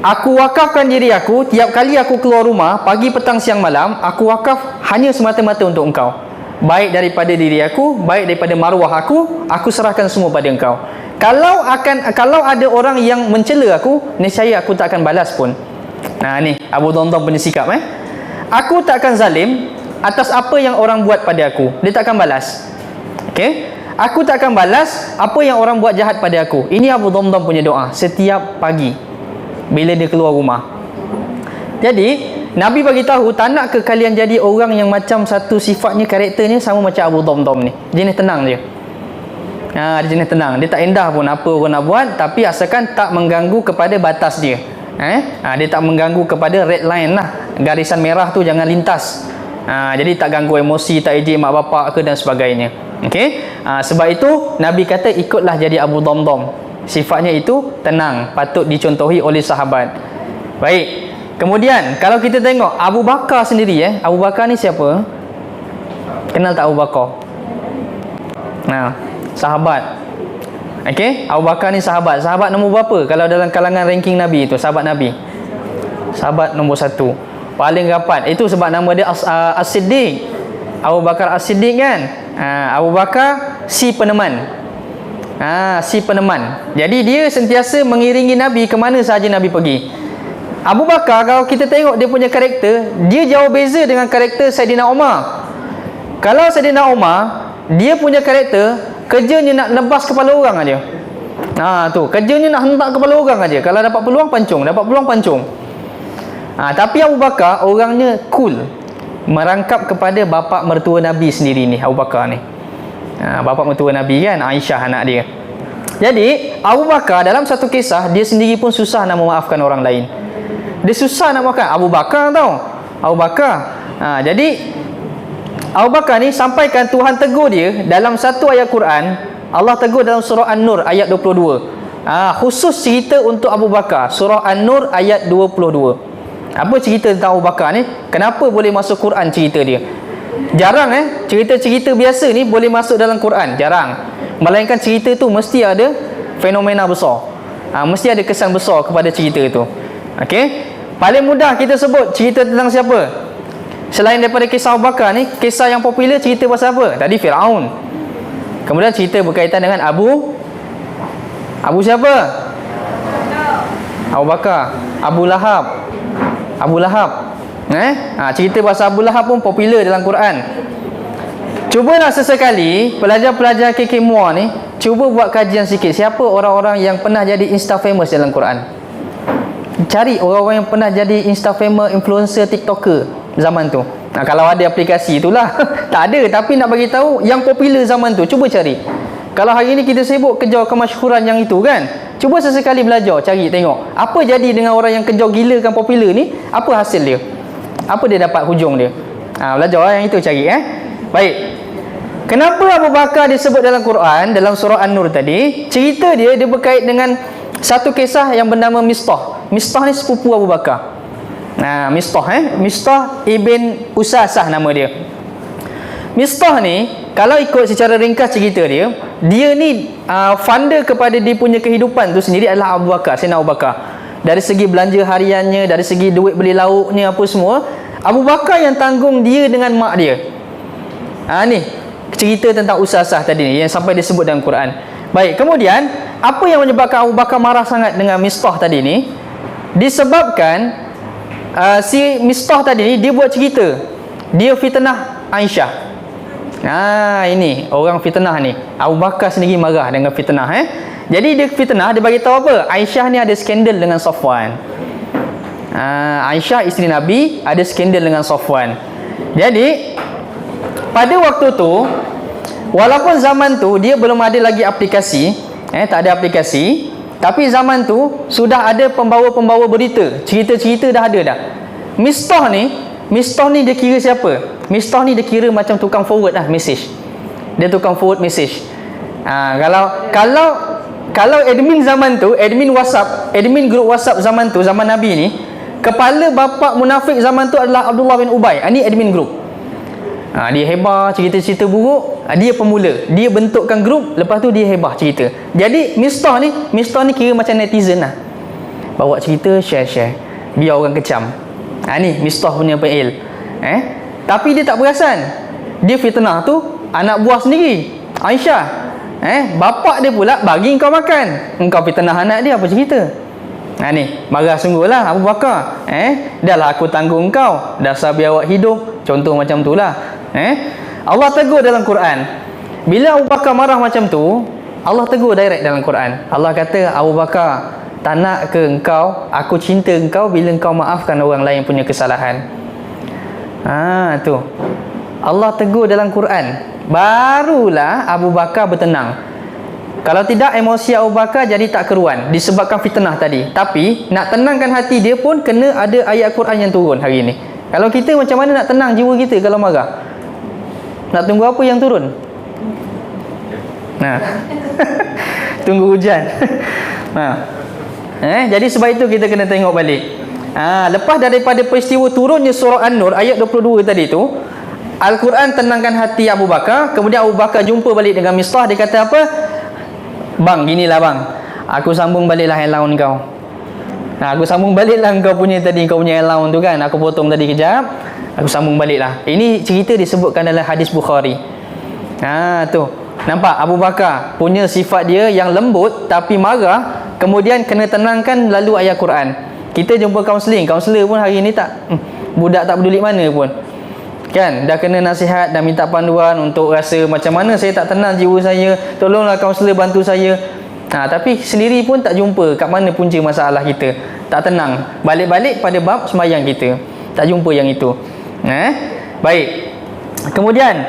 Speaker 1: Aku wakafkan diri aku, tiap kali aku keluar rumah, pagi, petang, siang, malam, aku wakaf hanya semata-mata untuk engkau. Baik daripada diri aku, baik daripada maruah aku serahkan semua pada engkau. Kalau ada orang yang mencela aku, nescaya aku tak akan balas pun. Ni Abu Domdom punya sikap. Aku tak akan zalim atas apa yang orang buat pada aku. Dia tak akan balas. Okey? Aku tak akan balas apa yang orang buat jahat pada aku. Ini Abu Dhamdam punya doa setiap pagi bila dia keluar rumah. Jadi Nabi bagi tahu, tak nak ke kalian jadi orang yang macam satu sifatnya, karakternya sama macam Abu Dhamdam ni. Jenis tenang je. Dia jenis tenang. Dia tak endah pun apa orang nak buat, tapi asalkan tak mengganggu kepada batas dia. Dia tak mengganggu kepada red line lah. Garisan merah tu jangan lintas. Jadi tak ganggu emosi, tak ejek mak bapak ke dan sebagainya. Okey? Sebab itu Nabi kata ikutlah jadi Abu Dhamdam. Sifatnya itu tenang, patut dicontohi oleh sahabat. Baik. Kemudian kalau kita tengok Abu Bakar sendiri, Abu Bakar ni siapa? Kenal tak Abu Bakar? Sahabat. Okey, Abu Bakar ni sahabat. Sahabat nombor berapa kalau dalam kalangan ranking Nabi itu? Sahabat Nabi. Sahabat nombor 1. Paling rapat. Itu sebab nama dia As-Siddiq. Abu Bakar As-Siddiq kan? Abu Bakar si peneman. Si peneman. Jadi dia sentiasa mengiringi Nabi ke mana sahaja Nabi pergi. Abu Bakar kalau kita tengok dia punya karakter, dia jauh beza dengan karakter Saidina Umar. Kalau Saidina Umar, dia punya karakter kerjanya nak lebas kepala orang aja. Tu, kerjanya nak hentak kepala orang aja. Kalau dapat peluang pancung, dapat peluang pancung. Tapi Abu Bakar orangnya cool. Merangkap kepada bapa mertua Nabi sendiri ni, Abu Bakar ni. Bapa mertua Nabi kan, Aisyah anak dia. Jadi, Abu Bakar dalam satu kisah, dia sendiri pun susah nak memaafkan orang lain. Dia susah nak makan. Abu Bakar tau. Abu Bakar. Jadi Abu Bakar ni sampaikan Tuhan tegur dia dalam satu ayat Quran. Allah tegur dalam surah An-Nur ayat 22. Khusus cerita untuk Abu Bakar. Surah An-Nur ayat 22. Apa cerita tentang Abu Bakar ni? Kenapa boleh masuk Quran cerita dia? Jarang cerita-cerita biasa ni boleh masuk dalam Quran. Jarang. Melainkan cerita tu mesti ada fenomena besar. Mesti ada kesan besar kepada cerita tu. Okey? Paling mudah kita sebut cerita tentang siapa? Selain daripada kisah Abu Bakar ni, kisah yang popular cerita pasal apa? Tadi Firaun. Kemudian cerita berkaitan dengan Abu siapa? Abu Bakar. Abu Lahab. Cerita pasal Abu Lahab pun popular dalam Quran. Cubalah sesekali pelajar-pelajar KK Muar ni cuba buat kajian sikit. Siapa orang-orang yang pernah jadi Insta famous dalam Quran? Cari orang-orang yang pernah jadi Insta famous, influencer, TikToker zaman tu. Kalau ada aplikasi itulah. Tak ada, tapi nak bagi tahu yang popular zaman tu. Cuba cari. Kalau hari ni kita sibuk kejar kemasyhuran yang itu kan, cuba sesekali belajar, cari tengok apa jadi dengan orang yang kejar gilakan popular ni. Apa hasil dia? Apa dia dapat hujung dia? Belajar yang itu cari. Baik. Kenapa Abu Bakar disebut dalam Quran, dalam surah An-Nur tadi? Cerita dia berkait dengan satu kisah yang bernama Mistah. Mistah ni sepupu Abu Bakar. Mistah ibn Usasah nama dia. Mistah ni kalau ikut secara ringkas cerita dia ni funder kepada dia punya kehidupan tu sendiri adalah Abu Bakar, Sayyidina Abu Bakar. Dari segi belanja hariannya, dari segi duit beli lauknya apa semua, Abu Bakar yang tanggung dia dengan mak dia. Ni cerita tentang Usasah tadi ni yang sampai disebut dalam Quran. Baik, kemudian apa yang menyebabkan Abu Bakar marah sangat dengan Mistah tadi ni? Disebabkan si Mistah tadi ni dia buat cerita, dia fitnah Aisyah. Ini orang fitnah ni. Abu Bakar sendiri marah dengan fitnah. Jadi dia fitnah, dia bagi tahu apa? Aisyah ni ada skandal dengan Safwan. Aisyah isteri Nabi ada skandal dengan Safwan. Jadi pada waktu tu, walaupun zaman tu dia belum ada lagi aplikasi, tak ada aplikasi, tapi zaman tu sudah ada pembawa-pembawa berita, cerita-cerita dah ada dah. Mistah ni dia kira siapa? Mistah ni dia kira macam tukang forward lah message. Dia tukang forward message. Kalau admin zaman tu, admin WhatsApp, admin grup WhatsApp zaman tu, zaman Nabi ni, kepala bapa munafik zaman tu adalah Abdullah bin Ubay. Ni admin grup. Dia hebah cerita-cerita buruk, dia pemula, dia bentukkan grup, lepas tu dia hebah cerita. Jadi Mistah ni kira macam netizen lah, bawa cerita share biar orang kecam. Ni Mistah punya PL. Tapi dia tak perasan, dia fitnah tu anak buah sendiri, Aisyah. Bapak dia pula bagi kau makan, engkau fitnah anak dia, apa cerita? Ni marah sungguh lah Abu Bakar. Dah lah aku tanggung kau, dasar biawak hidup, Contoh macam tu lah. Allah tegur dalam Quran. Bila Abu Bakar marah macam tu, Allah tegur direct dalam Quran. Allah kata, Abu Bakar, tak nak ke engkau, aku cinta engkau bila engkau maafkan orang lain punya kesalahan. Tu Allah tegur dalam Quran. Barulah Abu Bakar bertenang. Kalau tidak, emosi Abu Bakar jadi tak keruan disebabkan fitnah tadi. Tapi nak tenangkan hati dia pun kena ada ayat Quran yang turun hari ini. Kalau kita macam mana nak tenang jiwa kita kalau marah? Nak tunggu apa yang turun? Tunggu hujan. Jadi sebab itu kita kena tengok balik. Lepas daripada peristiwa turunnya surah An-Nur ayat 22 tadi tu, Al-Quran tenangkan hati Abu Bakar. Kemudian Abu Bakar jumpa balik dengan Mistah. Dia kata apa? Bang, ginilah bang, aku sambung baliklah allowance kau. Aku sambung baliklah kau punya tadi, kau punya allowance tu kan, aku potong tadi kejap, aku sambung baliklah. Ini cerita disebutkan dalam hadis Bukhari. Tu nampak Abu Bakar punya sifat dia yang lembut tapi marah, kemudian kena tenangkan lalu ayat Quran. Kita jumpa kaunseling, kaunselor pun hari ni tak budak tak peduli mana pun kan, dah kena nasihat, dah minta panduan untuk rasa macam mana saya tak tenang jiwa saya, tolonglah kaunselor bantu saya. Tapi sendiri pun tak jumpa kat mana punca masalah kita, tak tenang, balik-balik pada bab sembahyang kita, tak jumpa yang itu. Baik, kemudian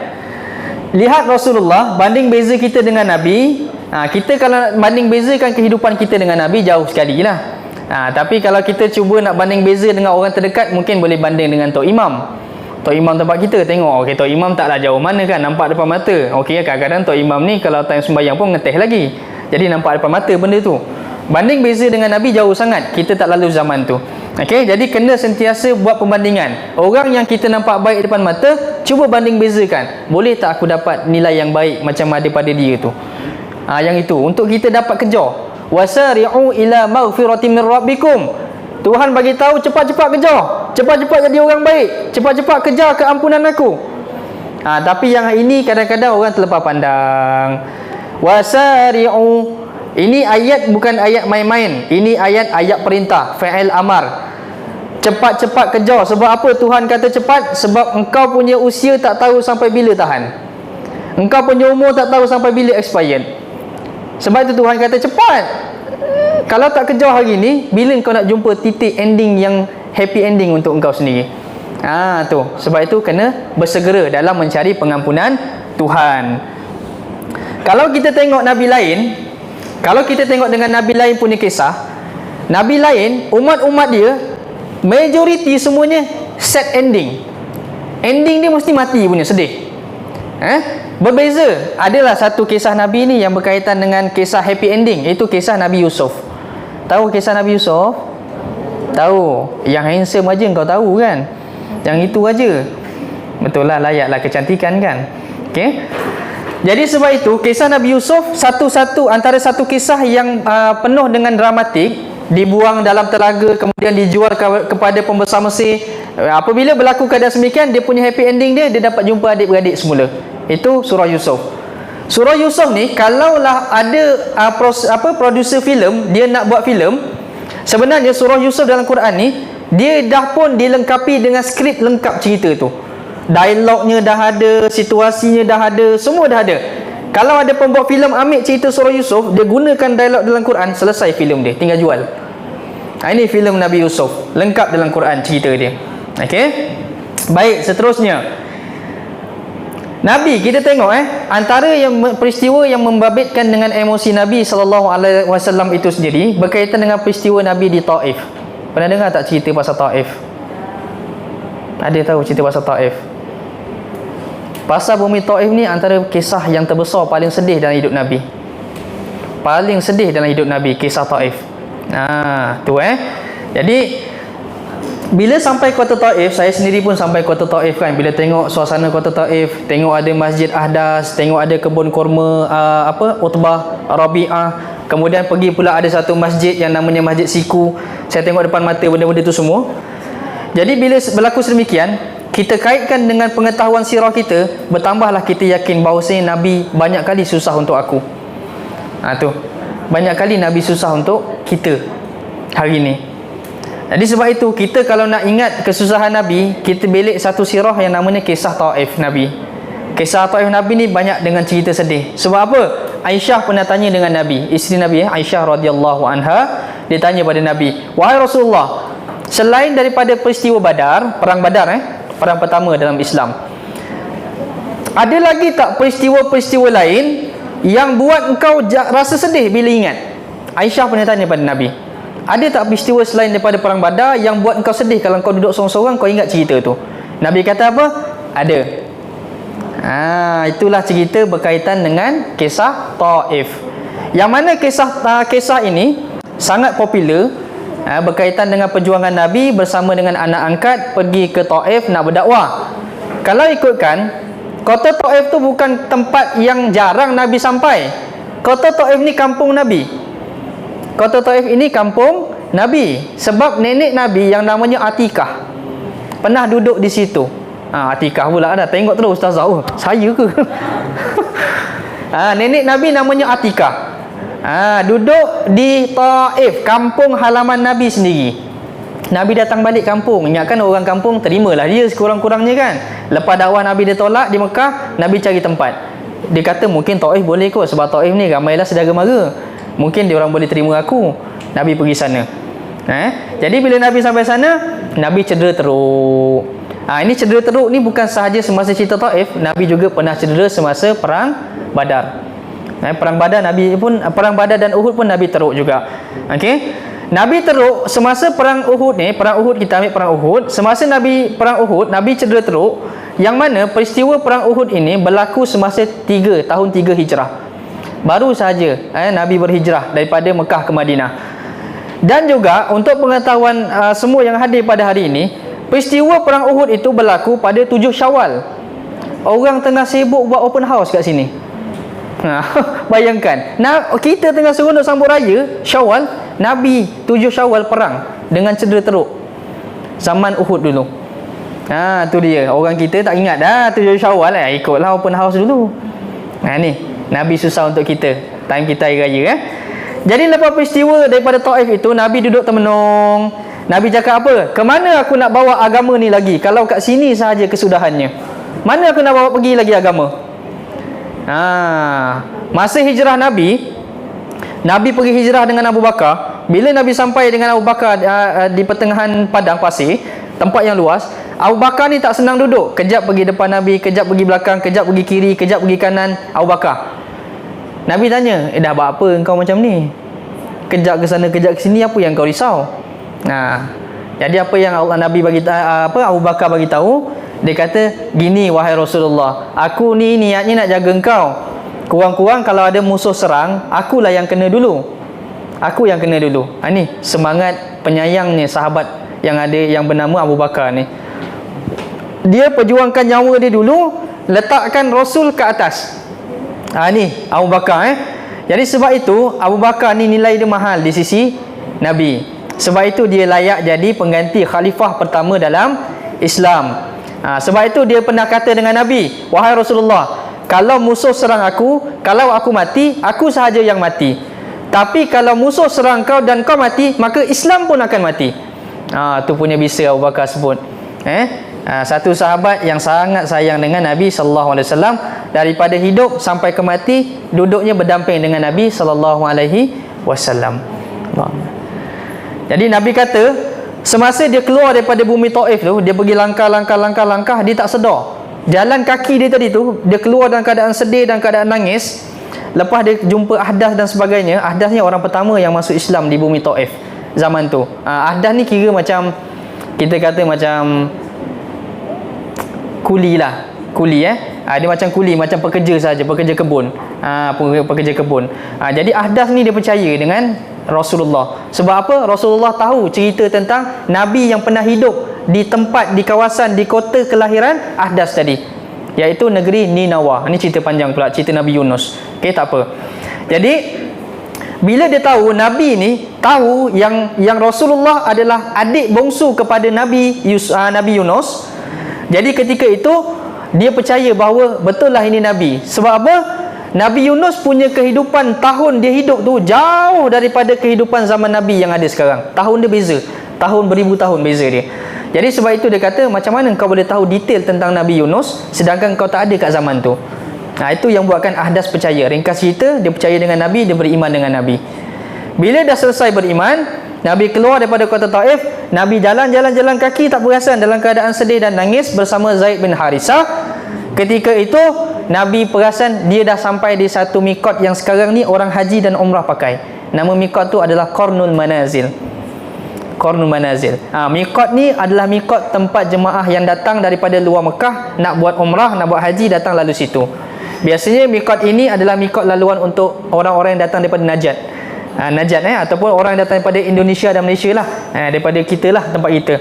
Speaker 1: lihat Rasulullah, banding beza kita dengan Nabi. Kita kalau banding bezakan kehidupan kita dengan Nabi, jauh sekali lah. Tapi kalau kita cuba nak banding beza dengan orang terdekat, mungkin boleh banding dengan Tok Imam. Tok Imam tempat kita, tengok, Tok Imam taklah jauh mana kan, nampak depan mata. Kadang-kadang Tok Imam ni kalau time sembahyang pun ngeteh lagi, jadi nampak depan mata benda tu. Banding beza dengan Nabi jauh sangat, kita tak lalu zaman tu. Jadi kena sentiasa buat pembandingan. Orang yang kita nampak baik depan mata, cuba banding bezakan, boleh tak aku dapat nilai yang baik macam ada pada dia tu. Yang itu untuk kita dapat kejar. Wasari'u ila maghfiratin min rabbikum. Tuhan bagi tahu, cepat-cepat kejar, cepat-cepat jadi orang baik, cepat-cepat kejar keampunan aku. Tapi yang ini kadang-kadang orang terlepas pandang. Wasari'u, ini ayat bukan ayat main-main, ini ayat perintah, fa'il amar. Cepat-cepat kejar. Sebab apa Tuhan kata cepat? Sebab engkau punya usia tak tahu sampai bila tahan, engkau punya umur tak tahu sampai bila expired. Sebab itu Tuhan kata cepat. Kalau tak kejar hari ni, bila kau nak jumpa titik ending yang happy ending untuk engkau sendiri? Tu. Sebab itu kena bersegera dalam mencari pengampunan Tuhan. Kalau kita tengok Nabi lain, kalau kita tengok dengan Nabi lain punya kisah, Nabi lain, umat-umat dia, majoriti semuanya sad ending. Ending dia mesti mati punya, sedih. Berbeza. Adalah satu kisah Nabi ni yang berkaitan dengan kisah happy ending, iaitu kisah Nabi Yusuf. Tahu kisah Nabi Yusuf? Tahu. Yang handsome aja kau tahu kan, yang itu aja. Betul lah, layaklah kecantikan kan. Jadi sebab itu kisah Nabi Yusuf antara satu kisah yang penuh dengan dramatik. Dibuang dalam telaga, kemudian dijual kepada pembesar Mesir. Apabila berlaku keadaan semikian, dia punya happy ending dia dapat jumpa adik-beradik semula. Itu surah Yusuf. Surah Yusuf ni, kalaulah ada producer filem, dia nak buat filem, sebenarnya surah Yusuf dalam Quran ni, dia dah pun dilengkapi dengan skrip lengkap cerita tu. Dialognya dah ada, situasinya dah ada, semua dah ada. Kalau ada pembuat filem ambil cerita surah Yusuf, dia gunakan dialog dalam Quran, selesai filem dia, tinggal jual. Ini filem Nabi Yusuf, lengkap dalam Quran cerita dia. Baik, seterusnya Nabi, kita tengok antara yang peristiwa yang membabitkan dengan emosi Nabi SAW itu sendiri berkaitan dengan peristiwa Nabi di Taif. Pernah dengar tak cerita pasal Taif? Ada tahu cerita pasal Taif? Pasal bumi Taif ni antara kisah yang terbesar, paling sedih dalam hidup Nabi. Paling sedih dalam hidup Nabi, kisah Taif. Tu Jadi bila sampai kota Taif, saya sendiri pun sampai kota Taif kan. Bila tengok suasana kota Taif, tengok ada Masjid Ahdas, tengok ada kebun kurma Utbah, Rabi'ah. Kemudian pergi pula ada satu masjid yang namanya Masjid Siku. Saya tengok depan mata benda-benda tu semua. Jadi bila berlaku sedemikian, kita kaitkan dengan pengetahuan sirah kita, bertambahlah kita yakin bahawasanya Nabi banyak kali susah untuk aku. Tu. Banyak kali Nabi susah untuk kita hari ni. Jadi sebab itu kita kalau nak ingat kesusahan Nabi, kita belik satu sirah yang namanya kisah Taif Nabi. Kisah Taif Nabi ni banyak dengan cerita sedih. Sebab apa? Aisyah pernah tanya dengan Nabi, isteri Nabi Aisyah radhiyallahu anha, dia tanya pada Nabi, "Wahai Rasulullah, selain daripada peristiwa Badar, perang Badar perang pertama dalam Islam, ada lagi tak peristiwa-peristiwa lain yang buat engkau rasa sedih bila ingat?" Aisyah pernah tanya pada Nabi, ada tak peristiwa selain daripada perang Badar yang buat engkau sedih kalau kau duduk sorang-sorang kau ingat cerita tu? Nabi kata apa? Ada. Itulah cerita berkaitan dengan kisah Taif. Yang mana kisah ini sangat popular, berkaitan dengan perjuangan Nabi bersama dengan anak angkat pergi ke Taif nak berdakwah. Kalau ikutkan, kota Taif tu bukan tempat yang jarang Nabi sampai. Kota Taif ni kampung Nabi. Kota Taif ini kampung Nabi. Sebab nenek Nabi yang namanya Atikah pernah duduk di situ. Atikah pula dah. Tengok terus ustazah. Oh, saya ke? Nenek Nabi namanya Atikah. Duduk di Taif, kampung halaman Nabi sendiri. Nabi datang balik kampung. Ingatkan orang kampung terimalah dia sekurang-kurangnya kan. Lepas dakwah Nabi dia tolak di Mekah, Nabi cari tempat. Dia kata mungkin Taif boleh kot, sebab Taif ni ramailah saudara mara. Mungkin dia orang boleh terima aku. Nabi pergi sana. Jadi bila Nabi sampai sana, Nabi cedera teruk. Ini cedera teruk ni bukan sahaja semasa cerita Taif, Nabi juga pernah cedera semasa perang Badar. Perang Badar Nabi pun, perang Badar dan Uhud pun Nabi teruk juga. Okey. Nabi teruk semasa perang Uhud ni, perang Uhud kita ambil perang Uhud. Semasa Nabi perang Uhud, Nabi cedera teruk, yang mana peristiwa perang Uhud ini berlaku semasa tahun 3 Hijrah. Baru sahaja Nabi berhijrah daripada Mekah ke Madinah. Dan juga untuk pengetahuan semua yang hadir pada hari ini, peristiwa perang Uhud itu berlaku pada 7 Syawal. Orang tengah sibuk buat open house kat sini. Bayangkan, kita tengah seronok sambut raya Syawal, Nabi 7 Syawal perang dengan cedera teruk. Zaman Uhud dulu. Tu dia. Orang kita tak ingat dah 7 Syawal ikutlah open house dulu. Ni Nabi susah untuk kita. Time kita hari raya Jadi lepas peristiwa daripada Taif itu, Nabi duduk termenung. Nabi cakap apa? Kemana aku nak bawa agama ni lagi kalau kat sini sahaja kesudahannya? Mana aku nak bawa pergi lagi agama? Masa hijrah Nabi pergi hijrah dengan Abu Bakar. Bila Nabi sampai dengan Abu Bakar di pertengahan padang pasir, tempat yang luas, Abu Bakar ni tak senang duduk. Kejap pergi depan Nabi, kejap pergi belakang, kejap pergi kiri, kejap pergi kanan. Abu Bakar, Nabi tanya, dah buat apa engkau macam ni? Kejap ke sana, kejap ke sini, apa yang kau risau? Jadi apa yang Nabi bagi Abu Bakar bagi tahu, dia kata, gini wahai Rasulullah, aku ni niatnya nak jaga engkau. Kurang-kurang kalau ada musuh serang, akulah yang kena dulu. Aku yang kena dulu. Ni semangat penyayangnya sahabat yang ada yang bernama Abu Bakar ni. Dia perjuangkan nyawa dia dulu, letakkan Rasul ke atas. Ni Abu Bakar Jadi sebab itu Abu Bakar ni nilai dia mahal di sisi Nabi. Sebab itu dia layak jadi pengganti khalifah pertama dalam Islam. Sebab itu dia pernah kata dengan Nabi, wahai Rasulullah, kalau musuh serang aku, kalau aku mati, aku sahaja yang mati. Tapi kalau musuh serang kau dan kau mati, maka Islam pun akan mati. Tu punya bisa Abu Bakar sebut. Satu sahabat yang sangat sayang dengan Nabi sallallahu alaihi wasallam, daripada hidup sampai ke mati duduknya berdamping dengan Nabi sallallahu alaihi wasallam. Jadi Nabi kata, semasa dia keluar daripada bumi Taif tu, dia pergi langkah, dia tak sedar. Jalan kaki dia tadi tu, dia keluar dalam keadaan sedih dan keadaan nangis. Lepas dia jumpa Ahdas dan sebagainya. Ahdas ni orang pertama yang masuk Islam di bumi Taif zaman tu. Ahdas ni kira macam, kita kata macam kuli lah. Kuli dia macam kuli, macam pekerja saja, pekerja kebun. Pekerja kebun. Jadi Ahdas ni dia percaya dengan Rasulullah. Sebab apa? Rasulullah tahu cerita tentang Nabi yang pernah hidup di tempat, di kawasan, di kota kelahiran Ahdas tadi, iaitu negeri Ninawa. Ini cerita panjang pula, cerita Nabi Yunus. Okey, tak apa. Jadi bila dia tahu, Nabi ni tahu yang Rasulullah adalah adik bongsu kepada Nabi Yunus. Jadi ketika itu dia percaya bahawa betul lah ini Nabi. Sebab apa? Nabi Yunus punya kehidupan, tahun dia hidup tu jauh daripada kehidupan zaman Nabi yang ada sekarang. Tahun dia beza. Tahun beribu tahun beza dia. Jadi sebab itu dia kata, macam mana kau boleh tahu detail tentang Nabi Yunus sedangkan kau tak ada kat zaman tu. Itu yang buatkan Ahdas percaya. Ringkas cerita, dia percaya dengan Nabi, dia beriman dengan Nabi. Bila dah selesai beriman, Nabi keluar daripada kota Taif. Nabi jalan kaki tak perasan, dalam keadaan sedih dan nangis bersama Zaid bin Harisah. Ketika itu Nabi perasan dia dah sampai di satu mikot yang sekarang ni orang haji dan umrah pakai. Nama mikot tu adalah Qarnul Manazil. Qarnul Manazil. Mikot ni adalah mikot tempat jemaah yang datang daripada luar Mekah nak buat umrah, nak buat haji, datang lalu situ. Biasanya mikot ini adalah mikot laluan untuk orang-orang yang datang daripada Najat. Najat ataupun orang yang datang daripada Indonesia dan Malaysia lah. Daripada kita lah, tempat kita.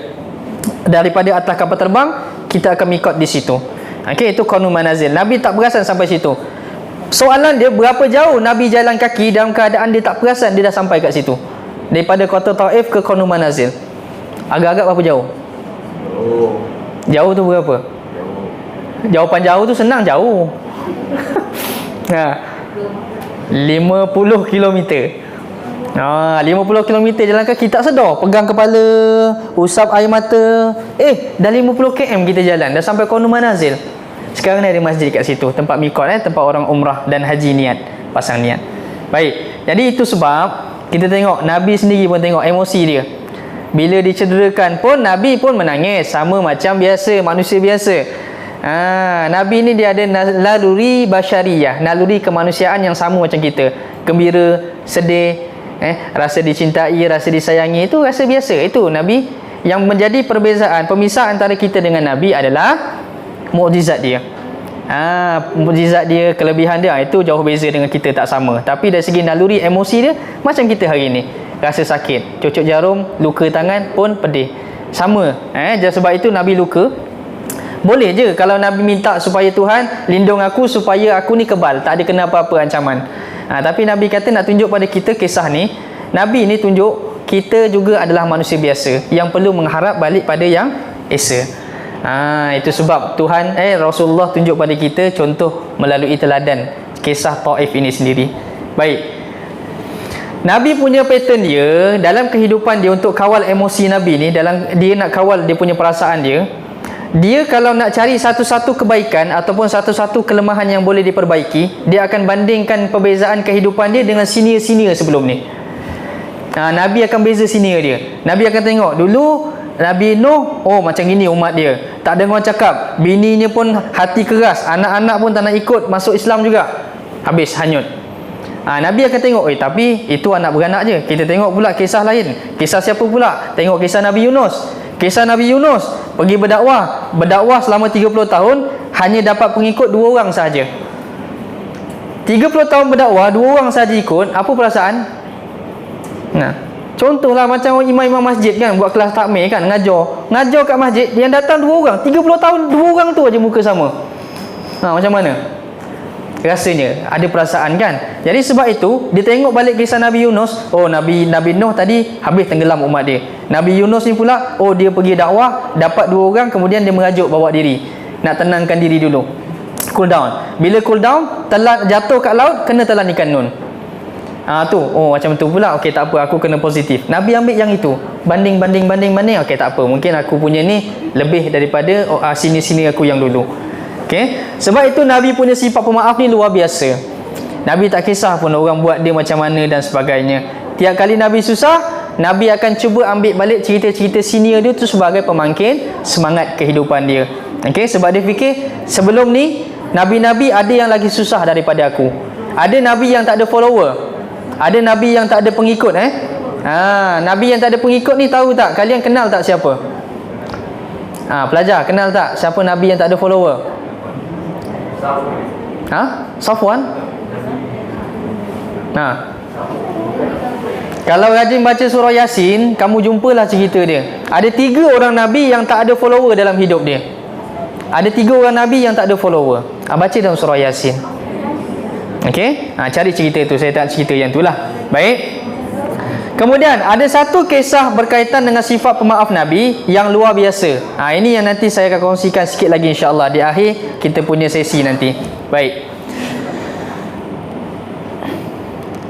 Speaker 1: Daripada atas kapal terbang, kita akan mikot di situ. Okey, itu Qarnul Manazil. Nabi tak perasan sampai situ. Soalan dia, berapa jauh Nabi jalan kaki dalam keadaan dia tak perasan dia dah sampai kat situ? Daripada kota Taif ke Qarnul Manazil. Agak-agak berapa jauh? Jauh tu berapa? Jawapan jauh tu senang, jauh. 50 km. 50 km jalan kaki tak sedar, pegang kepala, usap air mata. Dah 50 km kita jalan, dah sampai Qarnul Manazil. Sekarang ni ada masjid kat situ, tempat mikot, tempat orang umrah dan haji niat, pasang niat. Baik, jadi itu sebab kita tengok Nabi sendiri pun tengok emosi dia. Bila dicederakan pun Nabi pun menangis, sama macam biasa, manusia biasa. Nabi ni dia ada naluri basyariyah, naluri kemanusiaan yang sama macam kita. Gembira, sedih, rasa dicintai, rasa disayangi, itu rasa biasa. Itu Nabi. Yang menjadi perbezaan, pemisah antara kita dengan Nabi adalah mukjizat dia. Mukjizat dia, kelebihan dia, itu jauh beza dengan kita, tak sama. Tapi dari segi naluri emosi dia macam kita hari ni. Rasa sakit, cucuk jarum, luka tangan pun pedih. Sama. Sebab itu Nabi luka. Boleh je kalau Nabi minta supaya Tuhan lindung aku supaya aku ni kebal, tak ada kena apa-apa ancaman. Tapi Nabi kata nak tunjuk pada kita kisah ni, Nabi ni tunjuk kita juga adalah manusia biasa yang perlu mengharap balik pada yang esa. Itu sebab Tuhan Rasulullah tunjuk pada kita contoh melalui teladan kisah Taif ini sendiri. Baik, Nabi punya pattern dia dalam kehidupan dia untuk kawal emosi Nabi ni, dalam dia nak kawal dia punya perasaan dia. Dia kalau nak cari satu-satu kebaikan ataupun satu-satu kelemahan yang boleh diperbaiki, dia akan bandingkan perbezaan kehidupan dia dengan senior-senior sebelum ni. Nabi akan beza senior dia. Nabi akan tengok dulu Nabi Nuh, macam gini umat dia, tak dengar cakap, bininya pun hati keras, anak-anak pun tak nak ikut masuk Islam juga, habis hanyut. Nabi akan tengok, tapi itu anak beranak je. Kita tengok pula kisah lain. Kisah siapa pula? Tengok kisah Nabi Yunus. Kisah Nabi Yunus pergi berdakwah selama 30 tahun, hanya dapat pengikut 2 orang sahaja. 30 tahun berdakwah, 2 orang sahaja ikut. Apa perasaan? Contohlah macam imam-imam masjid kan, buat kelas takmir kan, ngajar kat masjid, yang datang 2 orang, 30 tahun 2 orang tu aja muka sama. Macam mana rasanya? Ada perasaan kan? Jadi sebab itu dia tengok balik kisah Nabi Yunus. Nabi Nuh tadi habis tenggelam umat dia. Nabi Yunus ni pula, dia pergi dakwah, dapat 2 orang, kemudian dia merajuk bawa diri, nak tenangkan diri dulu, cool down. Bila cool down, jatuh kat laut, kena telan ikan nun. Macam tu pula. Okey, tak apa, aku kena positif. Nabi ambil yang itu, banding. Okey, tak apa, mungkin aku punya ni lebih daripada sini aku yang dulu. Okey, sebab itu Nabi punya sifat pemaaf ni luar biasa. Nabi tak kisah pun orang buat dia macam mana dan sebagainya. Tiap kali Nabi susah, Nabi akan cuba ambil balik cerita-cerita senior dia tu sebagai pemangkin semangat kehidupan dia. Okey, sebab dia fikir sebelum ni Nabi-Nabi ada yang lagi susah daripada aku. Ada Nabi yang tak ada follower, ada Nabi yang tak ada pengikut. Nabi yang tak ada pengikut ni tahu tak? Kalian kenal tak siapa? Pelajar, kenal tak siapa Nabi yang tak ada follower? Safwan? Kalau rajin baca surah Yasin, kamu jumpalah cerita dia. Ada 3 orang Nabi yang tak ada follower dalam hidup dia. Ada 3 orang Nabi yang tak ada follower. Baca dalam surah Yasin. Okey, cari cerita tu. Saya tak cerita yang tu lah. Baik. Kemudian ada satu kisah berkaitan dengan sifat pemaaf Nabi yang luar biasa. Ini yang nanti saya akan kongsikan sikit lagi insya-Allah di akhir kita punya sesi nanti. Baik.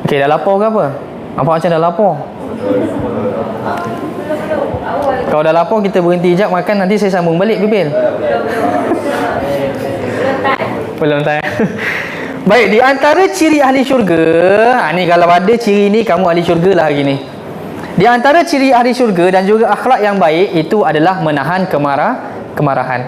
Speaker 1: Okey, dah lapar ke apa? Apa macam dah lapar? Kalau dah lapar kita berhenti sekejap makan, nanti saya sambung balik Bibil. Belum tak. Baik, di antara ciri ahli syurga, ni kalau ada ciri ni kamu ahli syurga lah hari ni. Di antara ciri ahli syurga dan juga akhlak yang baik itu adalah menahan kemarahan.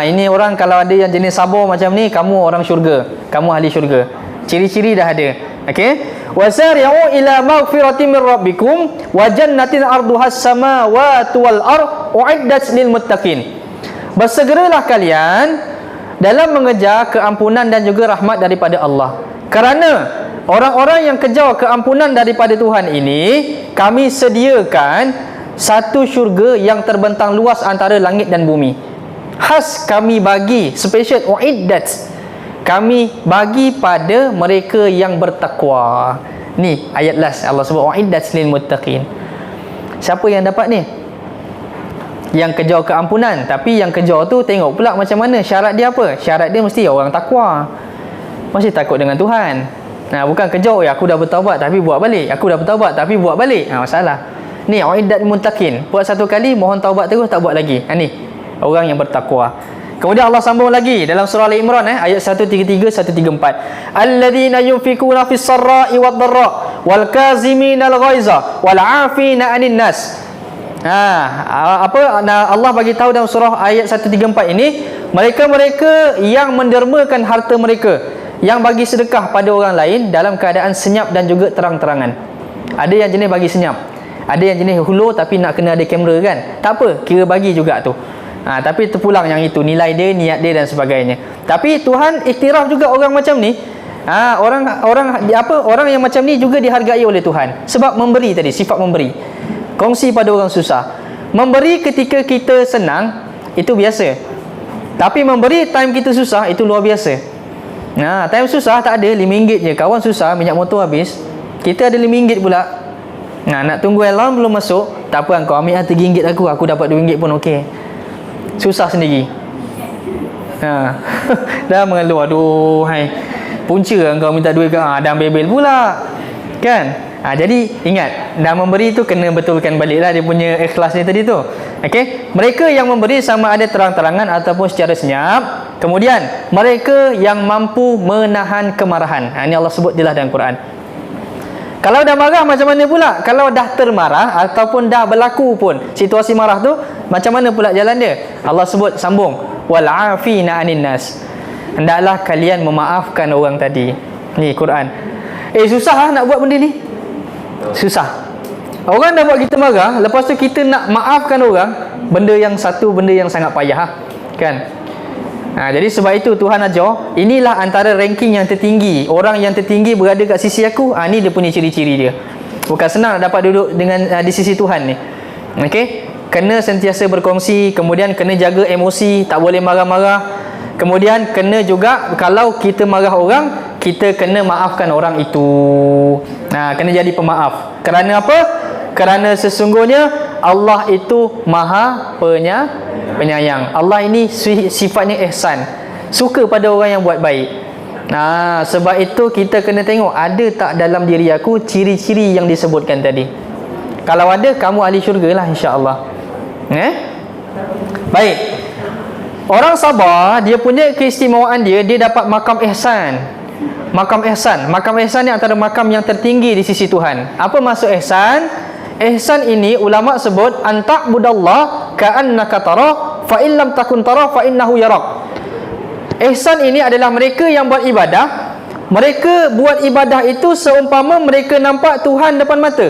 Speaker 1: Ini orang kalau ada yang jenis sabar macam ni, kamu orang syurga, kamu ahli syurga. Ciri-ciri dah ada. Okey? Wasari'u ila maghfiratin min rabbikum wa jannatin 'arduhas samawati wal ard u'iddat lil muttaqin. Bersegeralah kalian dalam mengejar keampunan dan juga rahmat daripada Allah. Kerana orang-orang yang kejar keampunan daripada Tuhan ini, kami sediakan satu syurga yang terbentang luas antara langit dan bumi. Khas kami bagi, special uiddat, kami bagi pada mereka yang bertakwa. Ni ayat last Allah sebut uiddat lil muttaqin. Siapa yang dapat ni? Yang kejar keampunan. Tapi yang kejar tu tengok pula macam mana syarat dia apa. Syarat dia mesti orang takwa, mesti takut dengan Tuhan. Bukan kejar, aku dah bertaubat tapi buat balik, aku dah bertaubat tapi buat balik. Masalah. Ni uiddat lil muttaqin. Buat satu kali, mohon taubat terus, tak buat lagi. Ni orang yang bertakwa. Kemudian Allah sambung lagi dalam surah Al-Imran ayat 133 134. Alladzina yunfikuna fis sarra'i wad dharra wal kaziminal ghaiza wal 'afina 'anil nas. Allah bagi tahu dalam surah ayat 134 ini, mereka-mereka yang mendermakan harta mereka, yang bagi sedekah pada orang lain dalam keadaan senyap dan juga terang-terangan. Ada yang jenis bagi senyap, ada yang jenis hulur tapi nak kena ada kamera kan. Tak apa, kira bagi juga tu. Tapi terpulang yang itu, nilai dia, niat dia dan sebagainya. Tapi Tuhan iktiraf juga orang macam ni. Orang yang macam ni juga dihargai oleh Tuhan sebab memberi tadi, sifat memberi. Kongsi pada orang susah. Memberi ketika kita senang itu biasa. Tapi memberi time kita susah itu luar biasa. Time susah tak ada, RM5 je. Kawan susah, minyak motor habis, kita ada RM5 pula. Nak tunggu alarm belum masuk, tak apa, kau ambil RM3 aku dapat RM2 pun okey. Susah sendiri. Dah mengeluh, aduh hai, punca kau minta duit dah bebel pula kan. Jadi ingat, dah memberi tu kena betulkan baliklah dia punya ikhlas ni tadi tu. Okey, mereka yang memberi sama ada terang-terangan ataupun secara senyap. Kemudian mereka yang mampu menahan kemarahan. Ini Allah sebut jelas dalam Quran. Kalau dah marah macam mana pula? Kalau dah termarah ataupun dah berlaku pun situasi marah tu, macam mana pula jalan dia? Allah sebut sambung, wal 'afina 'anil nas. Hendaklah kalian memaafkan orang tadi. Ni Quran. Susah nak buat benda ni. Susah. Orang dah buat kita marah, lepas tu kita nak maafkan orang, benda yang sangat payah kan. Jadi sebab itu Tuhan ajar, inilah antara ranking yang tertinggi. Orang yang tertinggi berada kat sisi aku. Ni dia punya ciri-ciri dia. Bukan senang nak dapat duduk dengan di sisi Tuhan ni. Okey, kena sentiasa berkongsi, kemudian kena jaga emosi, tak boleh marah-marah. Kemudian kena juga kalau kita marah orang, kita kena maafkan orang itu. Kena jadi pemaaf. Kerana apa? Kerana sesungguhnya Allah itu Maha penyayang. Allah ini sifatnya ihsan, suka pada orang yang buat baik. Sebab itu kita kena tengok ada tak dalam diri aku ciri-ciri yang disebutkan tadi. Kalau ada, kamu ahli syurga lah insya-Allah. Baik. Orang sabar, dia punya keistimewaan dia dapat makam ihsan. Makam ihsan ni antara makam yang tertinggi di sisi Tuhan. Apa maksud ihsan? Ihsan ini ulama sebut anta'budallah ka'annaka tarah fa in lam takun tarah fa innahu yarak. Ihsan ini adalah mereka yang buat ibadah, mereka buat ibadah itu seumpama mereka nampak Tuhan depan mata.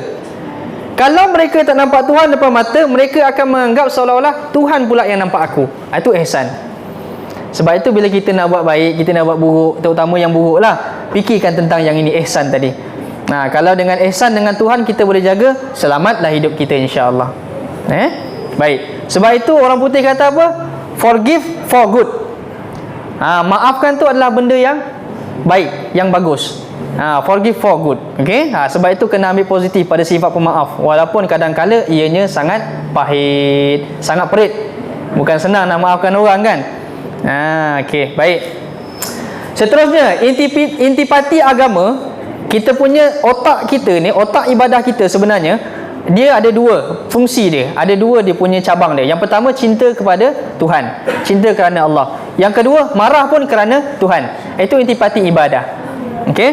Speaker 1: Kalau mereka tak nampak Tuhan depan mata, mereka akan menganggap seolah-olah Tuhan pula yang nampak aku. Itu ihsan. Sebab itu bila kita nak buat baik, kita nak buat buruk, terutama yang buruk lah, fikirkan tentang yang ini, ihsan tadi. Kalau dengan ihsan dengan Tuhan kita boleh jaga, selamatlah hidup kita insya-Allah. Baik. Sebab itu orang putih kata apa? Forgive for good. Maafkan tu adalah benda yang baik, yang bagus. Forgive for good. Okey? Sebab itu kena ambil positif pada sifat pemaaf. Walaupun kadang-kala ianya sangat pahit, sangat perit. Bukan senang nak maafkan orang kan? Okey, baik. Seterusnya, intipati agama. Kita punya otak kita ni, otak ibadah kita sebenarnya dia ada dua fungsi dia. Ada dua dia punya cabang dia. Yang pertama, cinta kepada Tuhan. Cinta kerana Allah. Yang kedua, marah pun kerana Tuhan. Itu intipati ibadah. Okey.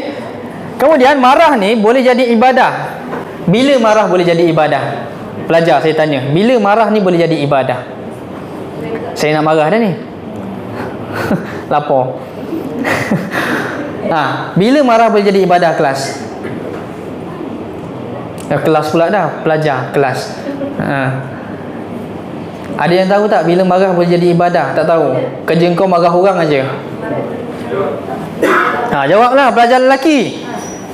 Speaker 1: Kemudian marah ni boleh jadi ibadah. Bila marah boleh jadi ibadah? Pelajar saya tanya, bila marah ni boleh jadi ibadah? Saya nak marah dah ni. Lapor. Bila marah boleh jadi ibadah kelas? Kelas pula dah, pelajar kelas. Ada yang tahu tak bila marah boleh jadi ibadah? Tak tahu. Kerja kau marah orang aja. Jawablah pelajar lelaki.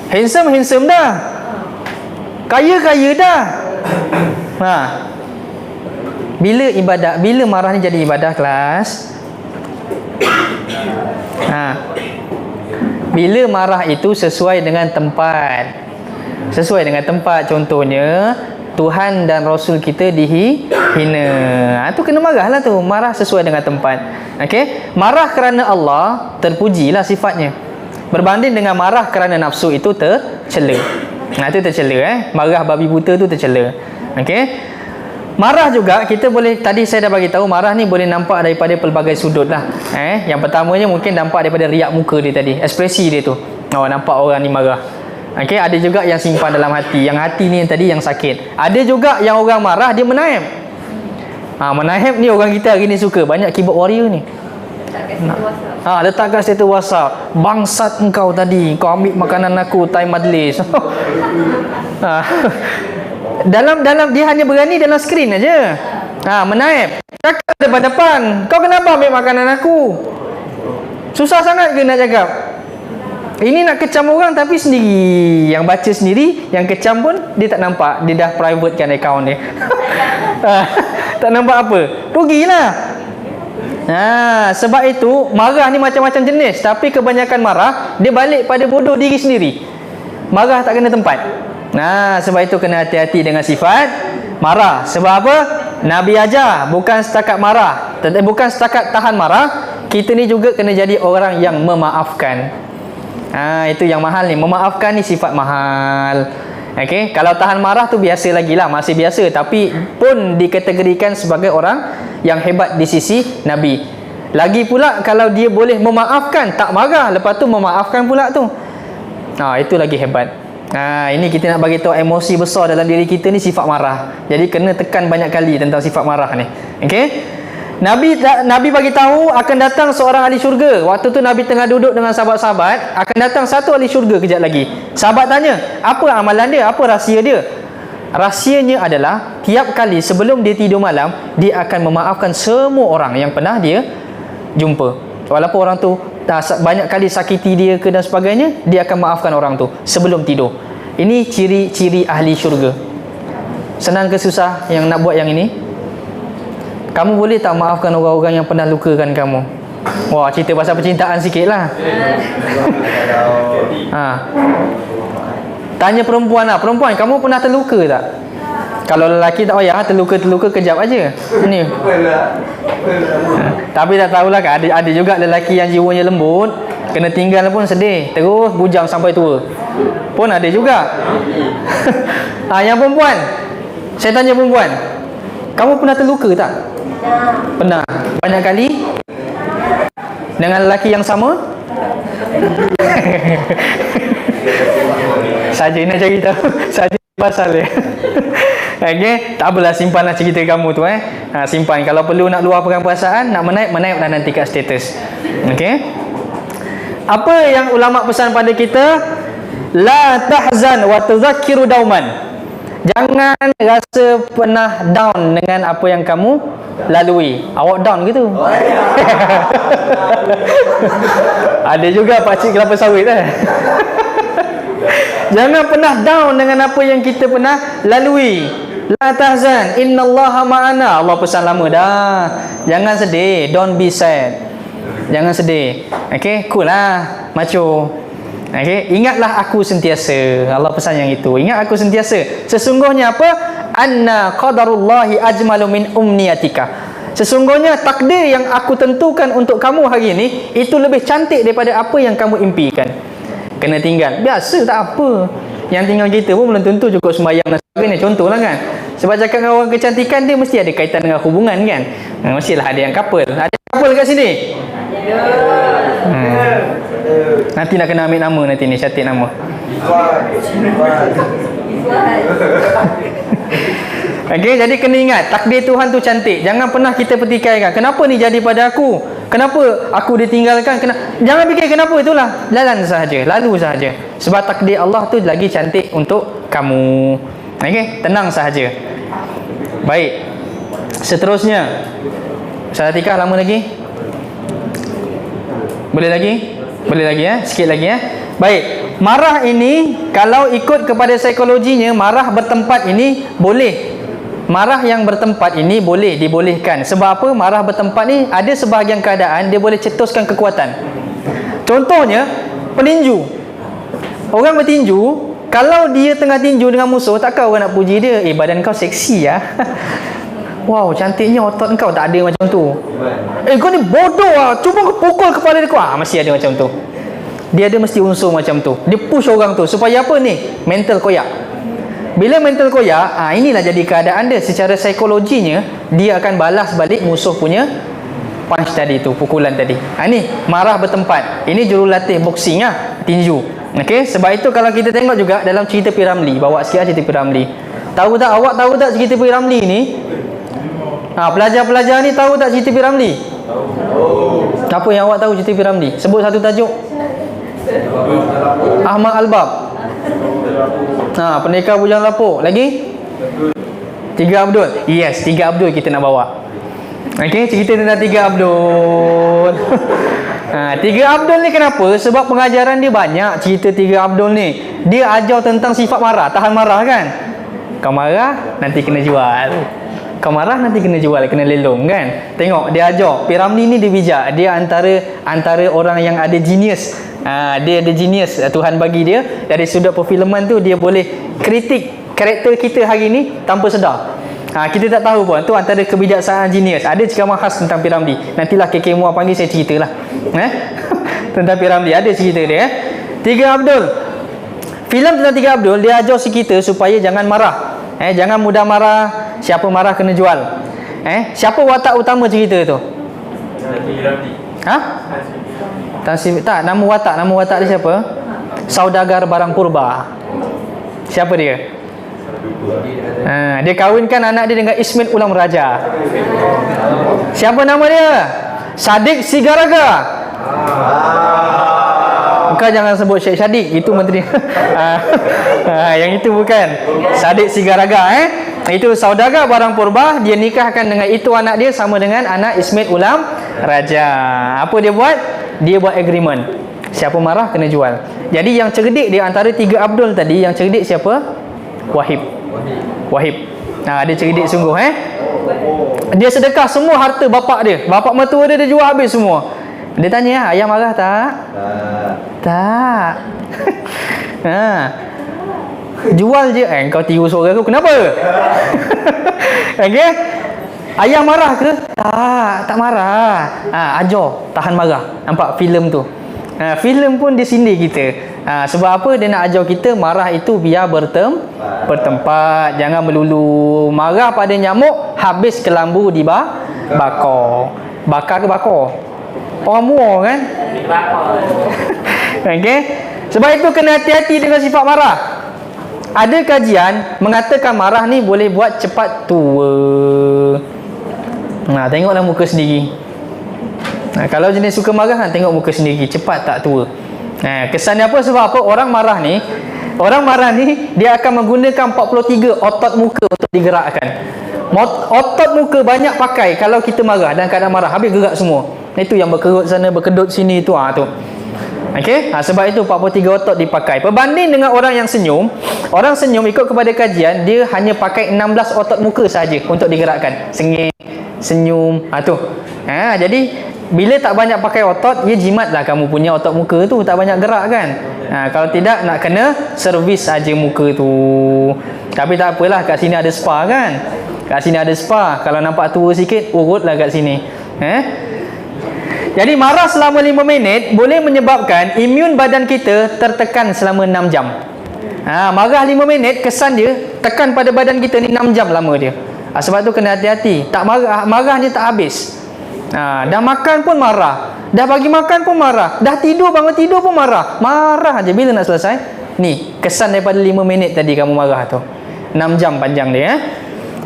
Speaker 1: Handsome dah. Kaya dah. Bila ibadah, bila marah ni jadi ibadah kelas? Bila marah itu sesuai dengan tempat. Sesuai dengan tempat. Contohnya Tuhan dan Rasul kita dihina, tu kena marah lah tu. Marah sesuai dengan tempat. Okey. Marah kerana Allah, terpujilah sifatnya. Berbanding dengan marah kerana nafsu, itu tercela. Itu tercela. Marah babi buta tu tercela. Okey. Marah juga kita boleh, tadi saya dah bagi tahu, marah ni boleh nampak daripada pelbagai sudut lah. Yang pertamanya mungkin nampak daripada riak muka dia tadi, ekspresi dia tu. Nampak orang ni marah. Okey, ada juga yang simpan dalam hati. Yang hati ni yang tadi yang sakit. Ada juga yang orang marah dia menaip. Menaip ni orang kita hari ni suka. Banyak keyboard warrior ni. Letak kat status WhatsApp. Bangsat engkau tadi, kau ambil makanan aku time majlis. Dalam dia hanya berani dalam skrin aja. Menaip. Cakap depan-depan, kau kenapa ambil makanan aku? Susah sangat ke nak cakap? Ini nak kecam orang tapi sendiri. Yang baca sendiri, yang kecam pun dia tak nampak. Dia dah privatekan akaun dia. Tak nampak apa. Rugilah. Sebab itu marah ni macam-macam jenis. Tapi kebanyakan marah dia balik pada bodoh diri sendiri. Marah tak kena tempat. Sebab itu kena hati-hati dengan sifat marah. Sebab apa? Nabi ajar bukan setakat marah, bukan setakat tahan marah. Kita ni juga kena jadi orang yang memaafkan. Itu yang mahal ni. Memaafkan ni sifat mahal. Okey, kalau tahan marah tu biasa lagi lah, masih biasa, tapi pun dikategorikan sebagai orang yang hebat di sisi Nabi. Lagi pula kalau dia boleh memaafkan, tak marah, lepas tu memaafkan pula tu. Itu lagi hebat. Ini kita nak bagi tahu emosi besar dalam diri kita ni sifat marah. Jadi kena tekan banyak kali tentang sifat marah ni. Okey? Nabi bagi tahu akan datang seorang ahli syurga. Waktu tu Nabi tengah duduk dengan sahabat-sahabat, akan datang satu ahli syurga kejap lagi. Sahabat tanya, apa amalan dia? Apa rahsia dia? Rahsianya adalah tiap kali sebelum dia tidur malam, dia akan memaafkan semua orang yang pernah dia jumpa. Walaupun orang tu banyak kali sakiti dia ke dan sebagainya, dia akan maafkan orang tu sebelum tidur. Ini ciri-ciri ahli syurga. Senang ke susah yang nak buat yang ini? Kamu boleh tak maafkan orang-orang yang pernah lukakan kamu? Wah, cerita pasal percintaan sikit lah. Tanya perempuan lah. Perempuan, kamu pernah terluka tak? Kalau lelaki tak payah, terluka-terluka kejap aja. Ni. Tapi tak tahulah kan, ada juga lelaki yang jiwanya lembut, kena tinggal pun sedih, terus bujang sampai tua. Pun ada juga. Yang perempuan, saya tanya perempuan, kamu pernah terluka tak? Pernah. Banyak kali? Dengan lelaki yang sama? Saja nak cari tahu. Saja pasal dia. Okay? Tak apalah, simpanlah cerita kamu tu. Simpan. Kalau perlu nak luahkan perasaan, nak menaiplah nanti kat status. Okay? Apa yang ulama pesan pada kita? La tahzan wa tudzakiru dauman. Jangan rasa pernah down dengan apa yang kamu lalui. Awak down gitu? Ada juga pakcik kelapa sawit Jangan pernah down dengan apa yang kita pernah lalui. La tahzan, innallaha ma'ana. Allah pesan lama dah. Jangan sedih, don't be sad. Jangan sedih. Okay, cool lah, macho. Okay, ingatlah aku sentiasa. Allah pesan yang itu. Ingat aku sentiasa. Sesungguhnya apa? Anna qadarullahi ajmalu min umniyatika. Sesungguhnya takdir yang aku tentukan untuk kamu hari ini, itu lebih cantik daripada apa yang kamu impikan. Kena tinggal. Biasa, tak apa. Yang tinggal kita pun belum tentu cukup sembahyang dan sebagainya. Contohlah kan. Sebab cakap dengan orang kecantikan dia mesti ada kaitan dengan hubungan kan. Mestilah ada yang couple. Ada couple kat sini? Nanti nak kena ambil nama nanti ni, catat nama. Okey, jadi kena ingat takdir Tuhan tu cantik. Jangan pernah kita pertikaikan. Kenapa ni jadi pada aku? Kenapa aku ditinggalkan? Jangan fikir kenapa, itulah. Jalan sahaja, lalu sahaja. Sebab takdir Allah tu lagi cantik untuk kamu. Okey, tenang sahaja. Baik. Seterusnya. Ustaz Atikah lama lagi? Boleh lagi? Boleh lagi ya? Sikit lagi ya. Baik. Marah ini kalau ikut kepada psikologinya, marah bertempat ini boleh. Marah yang bertempat ini boleh dibolehkan. Sebab apa? Marah bertempat ni ada sebahagian keadaan dia boleh cetuskan kekuatan. Contohnya peninju. Orang bertinju, kalau dia tengah tinju dengan musuh, takkan orang nak puji dia, badan kau seksi ya. Wow, cantiknya otot kau. Tak ada macam tu. Kau ni bodoh lah, cuba kau pukul kepala dia kau. Mesti ada macam tu. Dia ada mesti unsur macam tu. Dia push orang tu supaya apa ni? Mental koyak. Bila mental koyak, inilah jadi keadaan dia. Secara psikologinya, dia akan balas balik musuh punya punch tadi tu, pukulan tadi. Ini marah bertempat. Ini jurulatih boxing lah, tinju. Okey, sebab itu kalau kita tengok juga dalam cerita P. Ramlee, bawa sikit cerita P. Ramlee. Tahu tak, awak tahu tak cerita P. Ramlee ni? Pelajar-pelajar ni tahu tak cerita P. Ramlee? Tahu. Apa yang awak tahu cerita P. Ramlee? Sebut satu tajuk. Ahmad Albab. Pendekar Bujang Lapuk. Lagi? Tiga Abdul. Yes, Tiga Abdul kita nak bawa. Okey, cerita tentang Tiga Abdul. Tiga Abdul ni kenapa? Sebab pengajaran dia banyak. Cerita Tiga Abdul ni, dia ajar tentang sifat marah. Tahan marah kan? Kau marah, nanti kena jual. Kau marah, nanti kena jual, kena lelong kan? Tengok, dia ajar. P. Ramlee ni dia bijak. Dia antara orang yang ada genius. Dia ada genius, Tuhan bagi dia. Dari sudut perfilman tu, dia boleh kritik karakter kita hari ni tanpa sedar. Kita tak tahu pun. Tu antara kebijaksanaan genius. Ada ceramah khas tentang P. Ramlee. Nantilah KK Muar panggil, saya ceritalah tentang P. Ramlee. Ada cerita dia. Tiga Abdul. Filem tentang Tiga Abdul, dia ajar si kita supaya jangan marah. Jangan mudah marah. Siapa marah kena jual. Siapa watak utama cerita tu? Tak, nama watak dia siapa? Saudagar barang purba. Siapa dia? Dia kahwinkan anak dia dengan Ismail Ulam Raja. Siapa nama dia? Sadiq Sigaraga. Kau jangan sebut Syekh Sadiq, itu menteri. Yang itu bukan. Sadiq Sigaraga. Itu saudagar barang purba. Dia nikahkan dengan itu anak dia sama dengan anak Ismail Ulam Raja. Apa dia buat? Dia buat agreement. Siapa marah kena jual. Jadi yang cerdik dia antara Tiga Abdul tadi, yang cerdik siapa? Wahib. Dia cerdik sungguh. Dia sedekah semua harta bapak dia. Bapak mertua dia jual habis semua. Dia tanya, ayah marah tak? Tak. Jual je. Kau tiru suara aku, kenapa? Okey. Ayah marah ke? Tak marah. Ajar tahan marah. Nampak filem tu? Filem pun dia sindir kita. Sebab apa? Dia nak ajar kita marah itu biar bertempat. Jangan melulu. Marah pada nyamuk, habis kelambu di bakar. Bakar ke bakar? Orang muar kan? Okey. Sebab itu kena hati-hati dengan sifat marah. Ada kajian mengatakan marah ni boleh buat cepat tua. Tengoklah muka sendiri. Kalau jenis suka marah, tengok muka sendiri, cepat tak tua. Kesannya apa? Sebab apa? Orang marah ni dia akan menggunakan 43 otot muka untuk digerakkan. Otot muka banyak pakai kalau kita marah, dan keadaan marah habis gerak semua. Itu yang berkerut sana, berkedut sini tu. Okey, sebab itu 43 otot dipakai. Berbanding dengan orang yang senyum, orang senyum ikut kepada kajian, dia hanya pakai 16 otot muka saja untuk digerakkan. Sengit, senyum, tu. Jadi bila tak banyak pakai otot, ya jimatlah kamu punya otot muka tu, tak banyak gerak kan. Kalau tidak, nak kena servis saja muka tu. Tapi tak apalah, kat sini ada spa kan. Kat sini ada spa. Kalau nampak tua sikit, urutlah kat sini. Jadi marah selama 5 minit boleh menyebabkan imun badan kita tertekan selama 6 jam. Marah 5 minit, kesan dia tekan pada badan kita ni 6 jam lama dia. Sebab tu kena hati-hati. Tak marah ni tak habis. Dah makan pun marah, dah bagi makan pun marah, dah tidur, bangun tidur pun marah. Marah je. Bila nak selesai? Ni kesan daripada 5 minit tadi kamu marah tu. 6 jam panjang dia.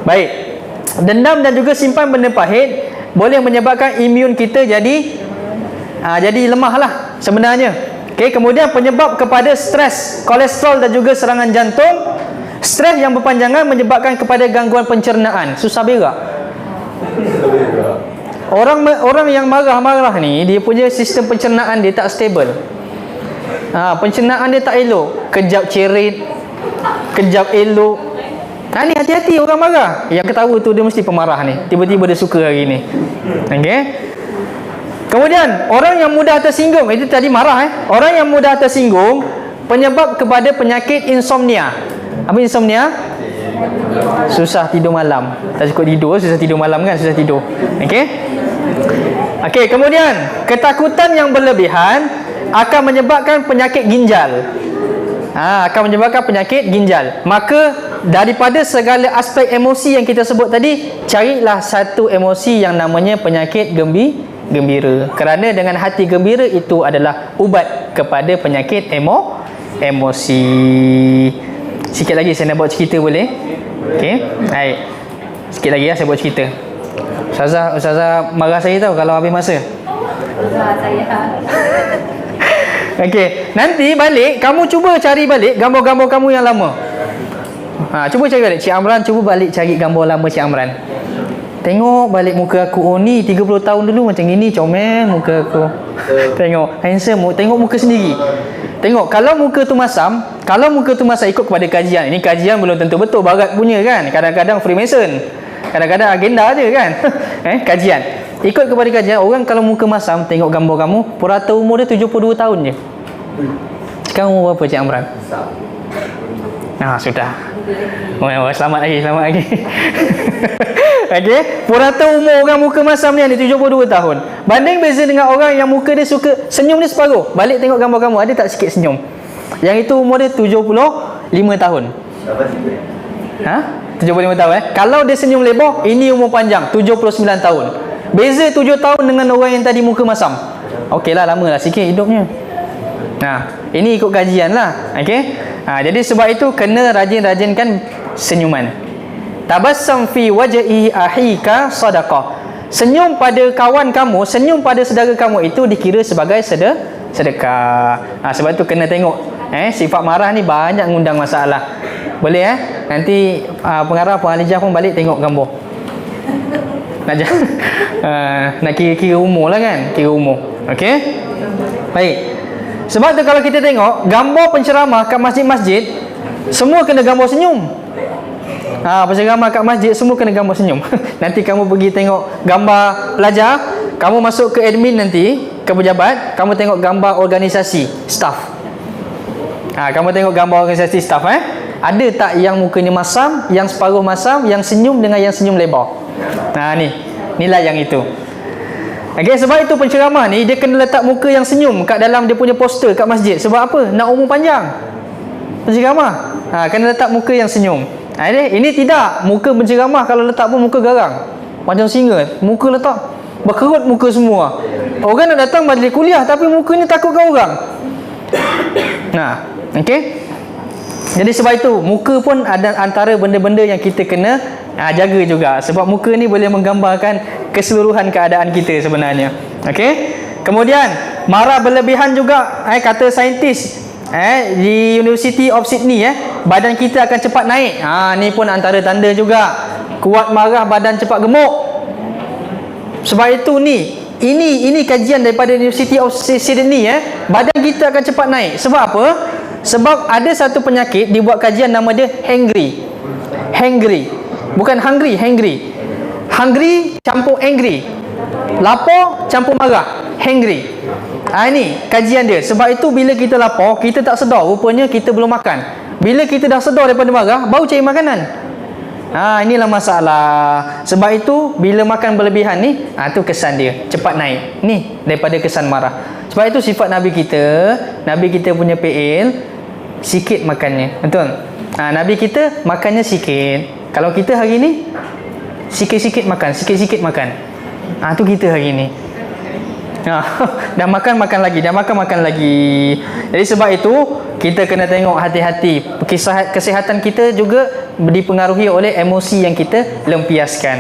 Speaker 1: Baik. Dendam dan juga simpan benda pahit boleh menyebabkan imun kita jadi lemah lah sebenarnya. Kemudian penyebab kepada stres, kolesterol dan juga serangan jantung. Stres yang berpanjangan menyebabkan kepada gangguan pencernaan. Susah berak. Orang yang marah-marah ni, dia punya sistem pencernaan dia tak stable. Pencernaan dia tak elok. Kejap cerit, kejap elok. Ni hati-hati orang marah. Yang ketawa tu dia mesti pemarah ni. Tiba-tiba dia suka hari ni. Kemudian orang yang mudah tersinggung, itu tadi marah. Orang yang mudah tersinggung penyebab kepada penyakit insomnia. Apa insomnia? Susah tidur malam. Tak cukup tidur, susah tidur malam kan, susah tidur. Kemudian ketakutan yang berlebihan akan menyebabkan penyakit ginjal. Akan menyebabkan penyakit ginjal. Maka daripada segala aspek emosi yang kita sebut tadi, carilah satu emosi yang namanya penyakit gembira. Kerana dengan hati gembira itu adalah ubat kepada penyakit emosi. Sikit lagi saya nak buat cerita, boleh? Baik. Sikit lagi saya buat cerita. Ustazah marah saya tahu kalau habis masa. Nanti balik kamu cuba cari balik gambar-gambar kamu yang lama. Cuba cari balik. Cik Amran, cuba balik cari gambar lama Cik Amran. Tengok balik muka aku. Ni 30 tahun dulu macam gini, comel muka aku. Tengok handsome, tengok muka sendiri. Tengok kalau muka tu masam, ikut kepada kajian. Ini kajian belum tentu betul, barat punya kan. Kadang-kadang Freemason, kadang-kadang agenda je kan. Kajian. Ikut kepada kajian, orang kalau muka masam, tengok gambar kamu, purata umur dia 72 tahun je. Sekarang umur berapa Cik Amran? Sudah. Selamat lagi. Purata umur orang muka masam ni 72 tahun. Banding beza dengan orang yang muka dia suka senyum dia separuh. Balik tengok gambar kamu, ada tak sikit senyum? Yang itu umur dia 75 tahun. 75 tahun. Kalau dia senyum lebar, ini umur panjang, 79 tahun. Beza 7 tahun dengan orang yang tadi muka masam. Okeylah, lama lah sikit hidupnya. Ini ikut kajian lah. Jadi sebab itu kena rajin-rajinkan senyuman. Tabassam fi wajhi ahika sadaqah. Senyum pada kawan kamu, senyum pada saudara kamu itu dikira sebagai sedekah. Sebab itu kena tengok. Sifat marah ni banyak ngundang masalah. Boleh nanti pengarah Puan Alijah pun balik tengok gambar. Nak kira-kira umur lah kan, kira umur. Baik. Sebab tu kalau kita tengok gambar penceramah kat masjid-masjid, semua kena gambar senyum. Penceramah kat masjid semua kena gambar senyum. Nanti kamu pergi tengok gambar pelajar, kamu masuk ke admin nanti, ke pejabat, kamu tengok gambar organisasi staff. Kamu tengok gambar organisasi staff. Ada tak yang mukanya masam, yang separuh masam, yang senyum dengan yang senyum lebar? Inilah yang itu. Sebab itu penceramah ni dia kena letak muka yang senyum kat dalam dia punya poster kat masjid. Sebab apa? Nak umur panjang. Penceramah kena letak muka yang senyum. Ini tidak. Muka penceramah kalau letak pun muka garang, macam singa. Muka letak berkerut muka semua. Orang nak datang majlis kuliah tapi muka ni takutkan orang. Jadi sebab itu muka pun ada antara benda-benda yang kita kena jaga juga. Sebab muka ni boleh menggambarkan keseluruhan keadaan kita sebenarnya. Kemudian marah berlebihan juga, kata saintis di University of Sydney, badan kita akan cepat naik. Ni pun antara tanda juga. Kuat marah badan cepat gemuk. Sebab itu ini kajian daripada University of Sydney, badan kita akan cepat naik. Sebab apa? Sebab ada satu penyakit dibuat kajian, nama dia hangry. Bukan hungry, hangry. Hungry campur angry. Lapar campur marah, hangry. Ini kajian dia. Sebab itu bila kita lapar, kita tak sedar rupanya kita belum makan. Bila kita dah sedar daripada marah, baru cari makanan. Inilah masalah. Sebab itu bila makan berlebihan ni, tu kesan dia cepat naik. Ni daripada kesan marah. Sebab itu sifat Nabi kita punya PL, sikit makannya. Betul? Nabi kita makannya sikit. Kalau kita hari ni sikit-sikit makan, sikit-sikit makan. Tu kita hari ni. Dah makan lagi, dah makan lagi. Jadi sebab itu kita kena tengok hati-hati. Kesihatan kita juga dipengaruhi oleh emosi yang kita lempiaskan.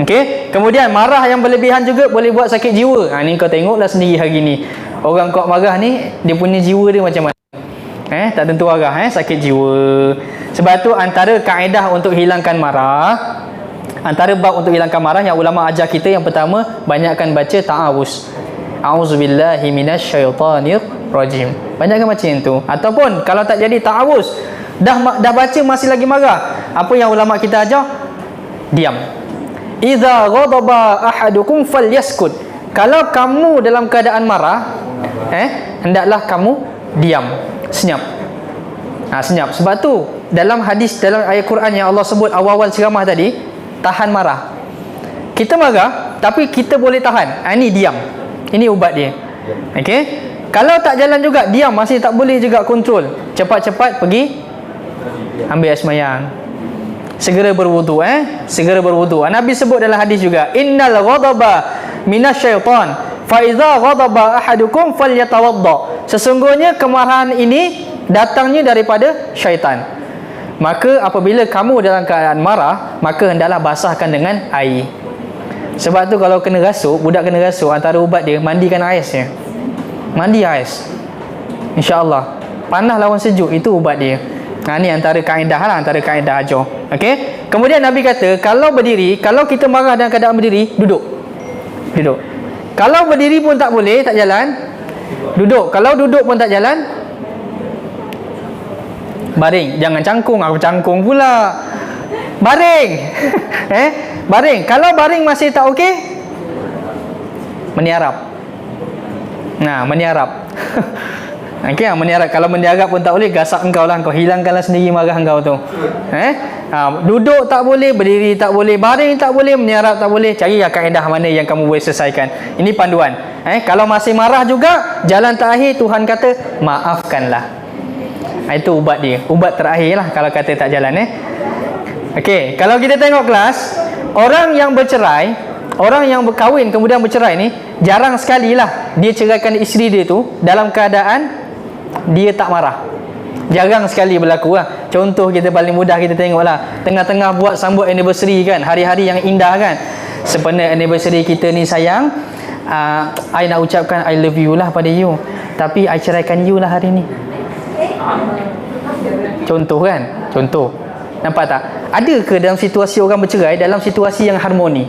Speaker 1: Okey. Kemudian marah yang berlebihan juga boleh buat sakit jiwa. Ni kau tengoklah sendiri hari ni. Orang kuat marah ni, dia punya jiwa dia macam mana? Tak tentu arah, sakit jiwa. Sebab tu antara kaedah untuk hilangkan marah, antara bab untuk hilangkan marah yang ulama ajar kita, yang pertama, banyakkan baca ta'awuz. A'udzubillahi minasyaitanir rajim. Banyakkan baca itu. Ataupun kalau tak jadi ta'awuz, dah baca masih lagi marah, apa yang ulama kita ajar? Diam. Idza ghadaba ahadukum falyaskut. Kalau kamu dalam keadaan marah, hendaklah kamu diam, senyap. Senyap. Sebab tu dalam hadis, dalam ayat Quran yang Allah sebut awal-awal ceramah tadi, tahan marah. Kita marah tapi kita boleh tahan. Ini diam. Ini ubat dia. Okey. Kalau tak jalan juga, diam, masih tak boleh juga kontrol, cepat-cepat pergi ambil air sembahyang. Segera berwudu. Segera berwudu. Nabi sebut dalam hadis juga, innal ghadaba minasyaitan fa idza ghadaba ahadukum falyatawadda. Sesungguhnya kemarahan ini datangnya daripada syaitan. Maka apabila kamu dalam keadaan marah, maka hendaklah basahkan dengan air. Sebab tu kalau kena rasuk, budak kena rasuk, antara ubat dia mandikan ais dia. Mandi ais. InsyaAllah. Panas lawan sejuk, itu ubat dia. Ni antara kaedah lah, antara kaedah ajar. Okey. Kemudian Nabi kata, kalau berdiri, kalau kita marah dalam keadaan berdiri, duduk. Duduk. Kalau berdiri pun tak boleh, tak jalan, duduk. Kalau duduk pun tak jalan, baring. Jangan cangkung. Aku cangkung pula. Baring. Baring. Kalau baring masih tak okey, meniarap. Meniarap. Okey, meniarap. Kalau meniarap pun tak boleh, gasak engkau lah. Engkau hilangkanlah sendiri marah engkau tu. Duduk tak boleh, berdiri tak boleh, baring tak boleh, meniarap tak boleh. Carilah kaedah mana yang kamu boleh selesaikan. Ini panduan. Kalau masih marah juga, jalan terakhir Tuhan kata, maafkanlah. Itu ubat dia. Ubat terakhir lah kalau kata tak jalan. Okey, kalau kita tengok kelas, orang yang bercerai, orang yang berkahwin kemudian bercerai ni, jarang sekali lah dia ceraikan isteri dia tu dalam keadaan dia tak marah. Jarang sekali berlaku lah. Contoh kita paling mudah kita tengok lah, tengah-tengah buat sambut anniversary kan, hari-hari yang indah kan, sebenarnya anniversary kita ni sayang, I nak ucapkan I love you lah pada you, tapi I ceraikan you lah hari ni. Contoh kan, contoh. Nampak tak? Ada ke dalam situasi orang bercerai, dalam situasi yang harmoni,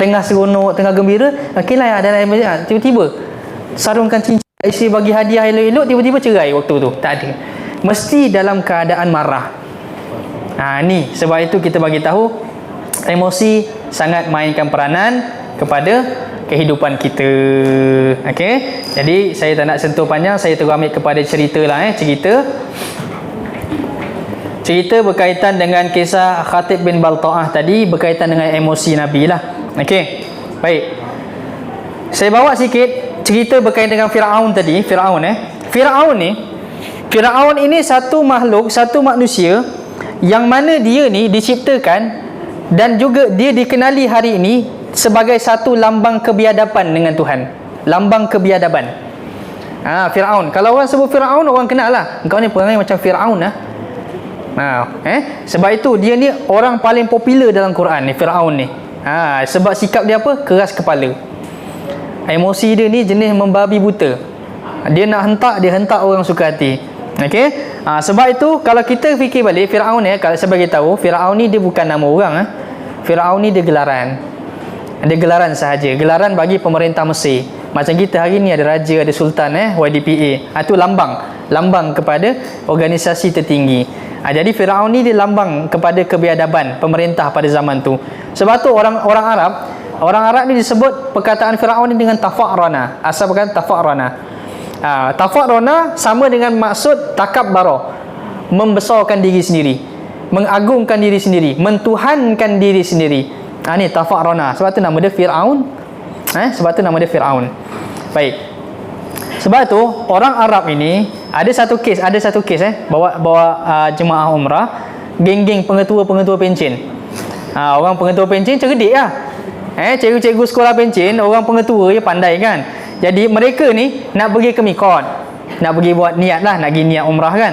Speaker 1: tengah seronok, tengah gembira, okeylah dalam tiba-tiba sarungkan cincin, isteri bagi hadiah elok-elok, tiba-tiba cerai waktu tu? Tak ada. Mesti dalam keadaan marah. Ni sebab itu kita bagi tahu, emosi sangat mainkan peranan kepada kehidupan kita. Okey. Jadi saya tak nak sentuh panjang, saya terus ambil kepada cerita lah. Cerita berkaitan dengan kisah Khatib bin Balta'ah tadi, berkaitan dengan emosi Nabi lah. Okey. Baik. Saya bawa sikit cerita berkaitan dengan Firaun tadi. Firaun ini satu makhluk, satu manusia yang mana dia ni diciptakan dan juga dia dikenali hari ini sebagai satu lambang kebiadaban dengan Tuhan. Lambang kebiadaban. Firaun. Kalau orang sebut Firaun, orang kenal lah. Engkau ni perangai macam Firaun lah. Sebab itu dia ni orang paling popular dalam Quran ni, Firaun ni. Sebab sikap dia apa? Keras kepala. Emosi dia ni jenis membabi buta. Dia nak hentak, dia hentak orang suka hati. Okey. Sebab itu kalau kita fikir balik, Firaun ni, kalau saya bagi tahu, Firaun ni dia bukan nama orang. Firaun ni dia gelaran. Dia gelaran sahaja. Gelaran bagi pemerintah Mesir. Macam kita hari ni ada raja, ada sultan, YDPA. Itu lambang kepada organisasi tertinggi. Jadi Firaun ni dia lambang kepada kebiadaban pemerintah pada zaman tu. Sebab tu orang Arab ni disebut perkataan Firaun ni dengan tafa'rana. Asal perkataan tafa'rana. Tafa'rana sama dengan maksud takabbara, membesarkan diri sendiri, mengagungkan diri sendiri, mentuhankan diri sendiri. Ni tafa'rana. Sebab tu nama dia Firaun. Sebab tu nama dia Firaun. Baik.
Speaker 2: Sebab tu orang Arab ini ada satu kes bawa jemaah umrah, geng-geng pengetua pencen. Orang pengetua pencen cerdik lah. Cikgu-cikgu sekolah pencen, orang pengetua je pandai kan. Jadi mereka ni nak pergi ke mikot, nak pergi buat niat lah, nak pergi niat umrah kan.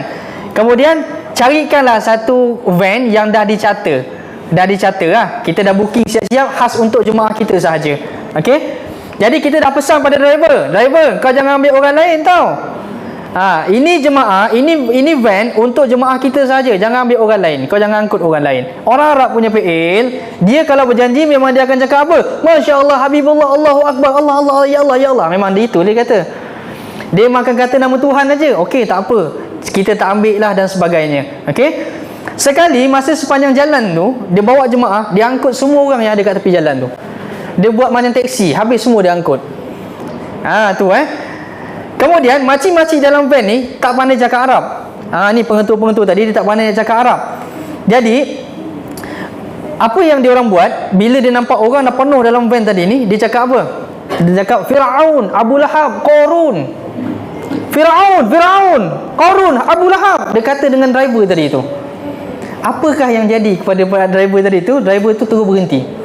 Speaker 2: Kemudian carikanlah satu van yang dah dicarter lah. Kita dah booking siap-siap khas untuk jemaah kita sahaja. Okey. Jadi kita dah pesan pada driver, kau jangan ambil orang lain tau. Ini jemaah, ini van untuk jemaah kita saja, jangan ambil orang lain, kau jangan angkut orang lain. Orang Arab punya PL, dia kalau berjanji memang dia akan cakap apa? Masya Allah, Habibullah, Allahu Akbar, Allah, ya Allah, ya Allah. Memang dia itu dia kata. Dia makan kata nama Tuhan aja. Okey, tak apa, kita tak ambil lah dan sebagainya. Okey. Sekali masa sepanjang jalan tu, dia bawa jemaah, dia angkut semua orang yang ada kat tepi jalan tu. Dia buat macam teksi, habis semua dia angkut. Tu Kemudian makcik-makcik dalam van ni tak pandai cakap Arab. Ni pengetua-pengetua tadi, dia tak pandai cakap Arab. Jadi apa yang dia orang buat, bila dia nampak orang dah penuh dalam van tadi ni, dia cakap apa? Dia cakap Firaun, Abu Lahab, Qarun. Firaun, Qarun, Abu Lahab. Dia kata dengan driver tadi tu. Apakah yang jadi kepada driver tadi tu? Driver tu terus berhenti.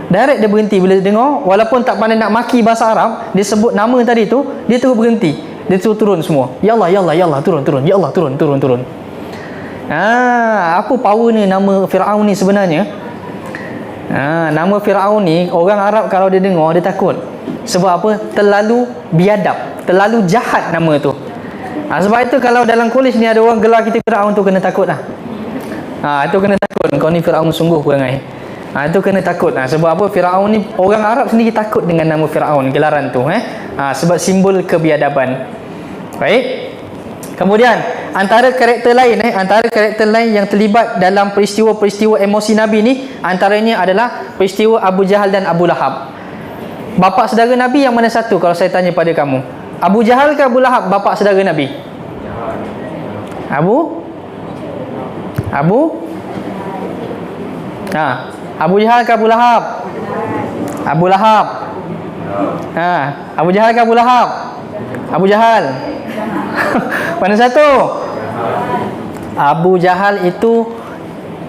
Speaker 2: Direct dia berhenti bila dia dengar, walaupun tak pandai nak maki bahasa Arab, dia sebut nama tadi tu, dia terus berhenti. Dia terus turun semua. Ya Allah, ya Allah, ya Allah, turun. Ya Allah, turun. Apa power ni nama Firaun ni sebenarnya? Nama Firaun ni orang Arab kalau dia dengar dia takut. Sebab apa? Terlalu biadab, terlalu jahat nama tu. Sebab itu kalau dalam kolej ni ada orang gelar kita Firaun tu, kena takut lah. Itu kena takut. Kau ni Firaun sungguh perangai. Itu kena takut. Sebab apa? Firaun ni orang Arab sendiri takut dengan nama Firaun, gelaran tu. Sebab simbol kebiadaban. Baik. Kemudian antara karakter lain yang terlibat dalam peristiwa-peristiwa emosi Nabi ni, antaranya adalah peristiwa Abu Jahal dan Abu Lahab. Bapa saudara Nabi yang mana satu kalau saya tanya pada kamu? Abu Jahal ke Abu Lahab bapa saudara Nabi? Abu Jahal ke Abu Lahab? Abu Lahab. Abu Jahal ke Abu Lahab? Abu Jahal. Mana satu? Abu Jahal itu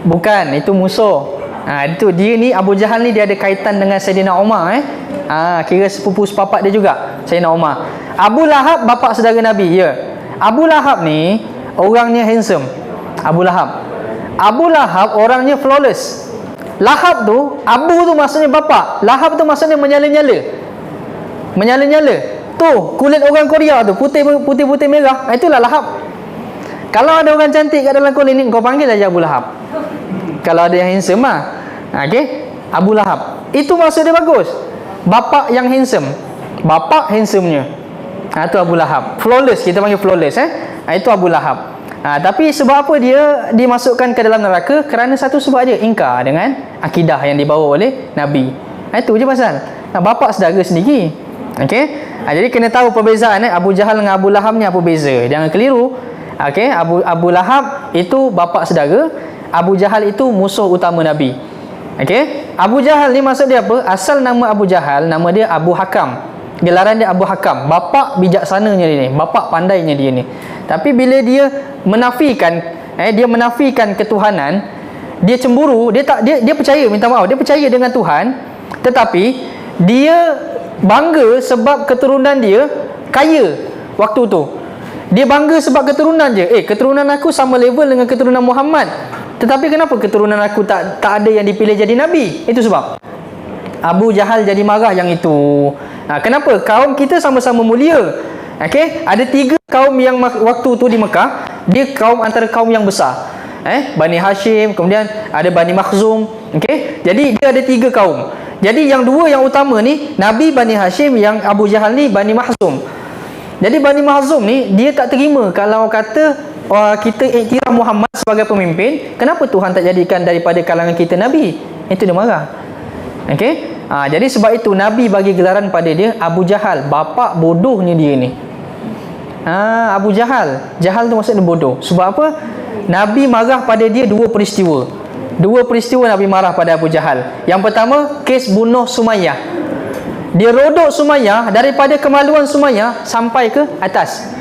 Speaker 2: bukan, itu musuh. Itu dia ni, Abu Jahal ni dia ada kaitan dengan Sayyidina Umar. Kira sepupu sepapak dia juga, Sayyidina Umar. Abu Lahab bapa saudara Nabi, ya. Abu Lahab ni orangnya handsome. Abu Lahab orangnya flawless. Lahab tu, Abu tu maksudnya bapa, Lahab tu maksudnya menyala-nyala. Tu kulit orang Korea tu putih merah, itulah Lahab. Kalau ada orang cantik kat dalam kulit ni, kau panggil aja Abu Lahab. Kalau ada yang handsome okey, Abu Lahab. Itu maksud dia bagus. Bapa yang handsome, bapa handsomenya. Itu Abu Lahab. Flawless, kita panggil flawless. Itu Abu Lahab. Tapi sebab apa dia dimasukkan ke dalam neraka? Kerana satu sebab je, ingkar dengan akidah yang dibawa oleh Nabi. Itu je pasal. Bapa saudara sendiri. Okey. Jadi kena tahu perbezaan Abu Jahal dengan Abu Lahab ni apa beza. Jangan keliru. Okey, Abu Lahab itu bapa saudara, Abu Jahal itu musuh utama Nabi. Okey. Abu Jahal ni maksud dia apa? Asal nama Abu Jahal, nama dia Abu Hakam. Gelaran dia Abu Hakam. Bapa bijaksananya dia ni, bapa pandainya dia ni. Tapi bila dia menafikan ketuhanan, dia cemburu, dia percaya, minta maaf, dia percaya dengan Tuhan, tetapi dia bangga sebab keturunan dia kaya waktu tu. Dia bangga sebab keturunan je. Keturunan aku sama level dengan keturunan Muhammad. Tetapi kenapa keturunan aku tak ada yang dipilih jadi nabi? Itu sebab Abu Jahal jadi marah yang itu. Kenapa? Kaum kita sama-sama mulia. Okey, ada 3 kaum yang waktu tu di Mekah, dia kaum antara kaum yang besar. Bani Hashim, kemudian ada Bani Makhzum. Okey, jadi dia ada 3 kaum. Jadi yang 2 yang utama ni Nabi Bani Hashim, yang Abu Jahal ni Bani Makhzum. Jadi Bani Makhzum ni dia tak terima kalau kata kita iktiraf Muhammad sebagai pemimpin, kenapa Tuhan tak jadikan daripada kalangan kita Nabi? Itu dia marah. Okey. Jadi sebab itu Nabi bagi gelaran pada dia Abu Jahal, bapa bodohnya dia ni. Abu Jahal tu maksudnya bodoh. Sebab apa? Nabi marah pada dia 2 peristiwa. 2 peristiwa Nabi marah pada Abu Jahal. Yang pertama, kes bunuh Sumayyah. Dia rodok Sumayyah, daripada kemaluan Sumayyah sampai ke atas.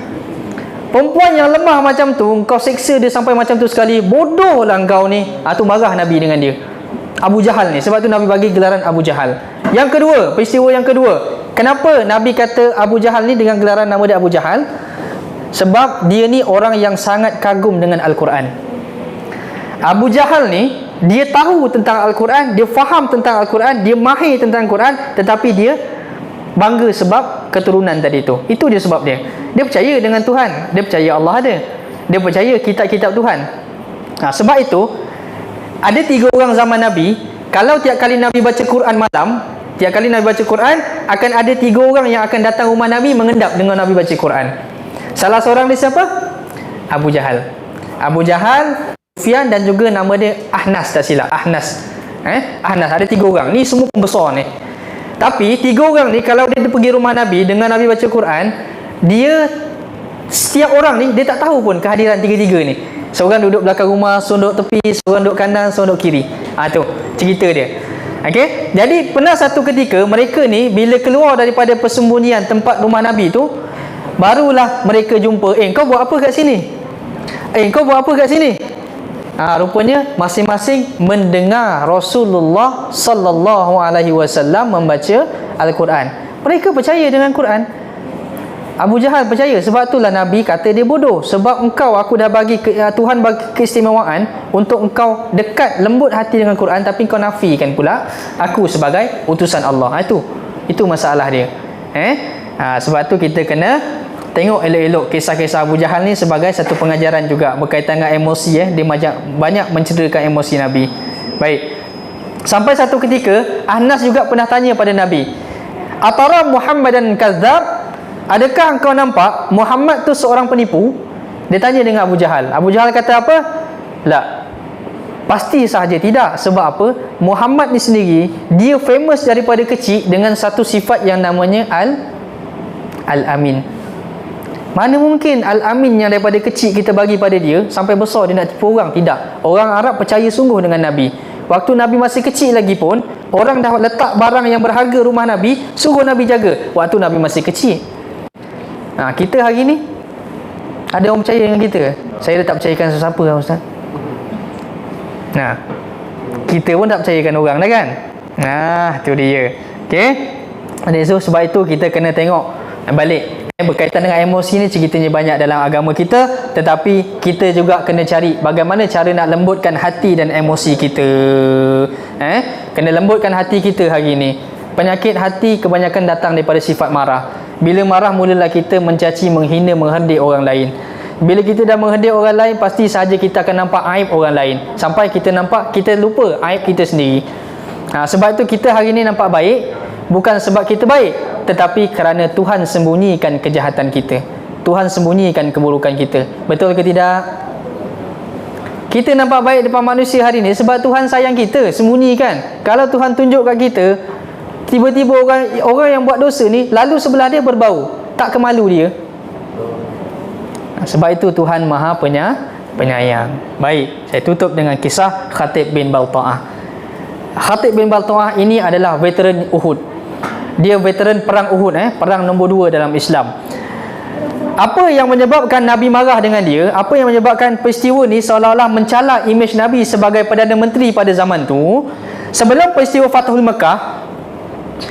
Speaker 2: Perempuan yang lemah macam tu, kau seksa dia sampai macam tu sekali, bodohlah engkau ni. Tu marah Nabi dengan dia, Abu Jahal ni. Sebab tu Nabi bagi gelaran Abu Jahal. Yang kedua, peristiwa yang kedua, kenapa Nabi kata Abu Jahal ni dengan gelaran nama dia Abu Jahal? Sebab dia ni orang yang sangat kagum dengan Al-Quran. Abu Jahal ni, dia tahu tentang Al-Quran, dia faham tentang Al-Quran, dia mahir tentang Al-Quran, tetapi dia bangga sebab keturunan tadi tu. Itu dia sebab dia. Dia percaya dengan Tuhan, dia percaya Allah ada, dia percaya kitab-kitab Tuhan. Sebab itu ada 3 orang zaman Nabi, kalau tiap kali Nabi baca Quran malam, tiap kali Nabi baca Quran, akan ada 3 orang yang akan datang rumah Nabi mengendap dengan Nabi baca Quran. Salah seorang dia siapa? Abu Jahal. Abu Jahal, Sufyan, dan juga nama dia Ahnas, tak silap, Ahnas. Ahnas, ada 3 orang. Ni semua pembesar ni. Tapi 3 orang ni kalau dia pergi rumah Nabi dengan Nabi baca Quran, dia, setiap orang ni dia tak tahu pun kehadiran 3-3 ni. Seorang duduk belakang rumah, seorang duduk tepi, seorang duduk kanan, seorang duduk kiri. Tu cerita dia. Okey, jadi pernah satu ketika mereka ni bila keluar daripada persembunyian tempat rumah Nabi tu, barulah mereka jumpa, kau buat apa kat sini? Kau buat apa kat sini? Rupanya masing-masing mendengar Rasulullah sallallahu alaihi wasallam membaca Al-Quran. Mereka percaya dengan Quran. Abu Jahal percaya. Sebab itulah Nabi kata dia bodoh. Sebab engkau, aku dah bagi Tuhan bagi keistimewaan untuk engkau dekat, lembut hati dengan Quran, tapi kau nafikan pula aku sebagai utusan Allah. Itu masalah dia. Sebab tu kita kena tengok elok-elok kisah-kisah Abu Jahal ni sebagai satu pengajaran juga berkaitan dengan emosi. Dia banyak mencederakan emosi Nabi. Baik. Sampai satu ketika Ahnas juga pernah tanya pada Nabi, "Atara Muhammadan kadzdzab?" Adakah engkau nampak Muhammad tu seorang penipu? Dia tanya dengan Abu Jahal. Abu Jahal kata apa? La. Pasti sahaja tidak. Sebab apa? Muhammad ni sendiri, dia famous daripada kecil dengan satu sifat yang namanya Al-Amin. Mana mungkin Al-Amin yang daripada kecil kita bagi pada dia, sampai besar dia nak tipu orang? Tidak. Orang Arab percaya sungguh dengan Nabi. Waktu Nabi masih kecil lagi pun, orang dah letak barang yang berharga rumah Nabi, suruh Nabi jaga. Waktu Nabi masih kecil. Kita hari ni, ada orang percaya dengan kita? Saya dah tak percayakan sesiapa lah, Ustaz. Kita pun tak percayakan orang dah kan? Tu dia. Okay. So, sebab itu kita kena tengok balik. Berkaitan dengan emosi ni, ceritanya banyak dalam agama kita, tetapi kita juga kena cari bagaimana cara nak lembutkan hati dan emosi kita. Kena lembutkan hati kita hari ni. Penyakit hati kebanyakan datang daripada sifat marah. Bila marah, mulalah kita mencaci, menghina, mengherdik orang lain. Bila kita dah mengherdik orang lain, pasti sahaja kita akan nampak aib orang lain, sampai kita nampak, kita lupa aib kita sendiri. Sebab itu kita hari ni nampak baik, bukan sebab kita baik, tetapi kerana Tuhan sembunyikan kejahatan kita, Tuhan sembunyikan keburukan kita. Betul ke tidak? Kita nampak baik depan manusia hari ni sebab Tuhan sayang kita, sembunyikan. Kalau Tuhan tunjuk kat kita, tiba-tiba orang yang buat dosa ni lalu sebelah dia berbau, tak kemalu dia. Sebab itu Tuhan Maha penyayang. Baik, saya tutup dengan kisah Khatib bin Balta'ah. Khatib bin Balta'ah ini adalah veteran Uhud. Dia veteran perang Uhud, perang nombor 2 dalam Islam. Apa yang menyebabkan Nabi marah dengan dia? Apa yang menyebabkan peristiwa ni seolah-olah mencalak imej Nabi sebagai Perdana Menteri pada zaman tu? Sebelum peristiwa Fathul Mekah,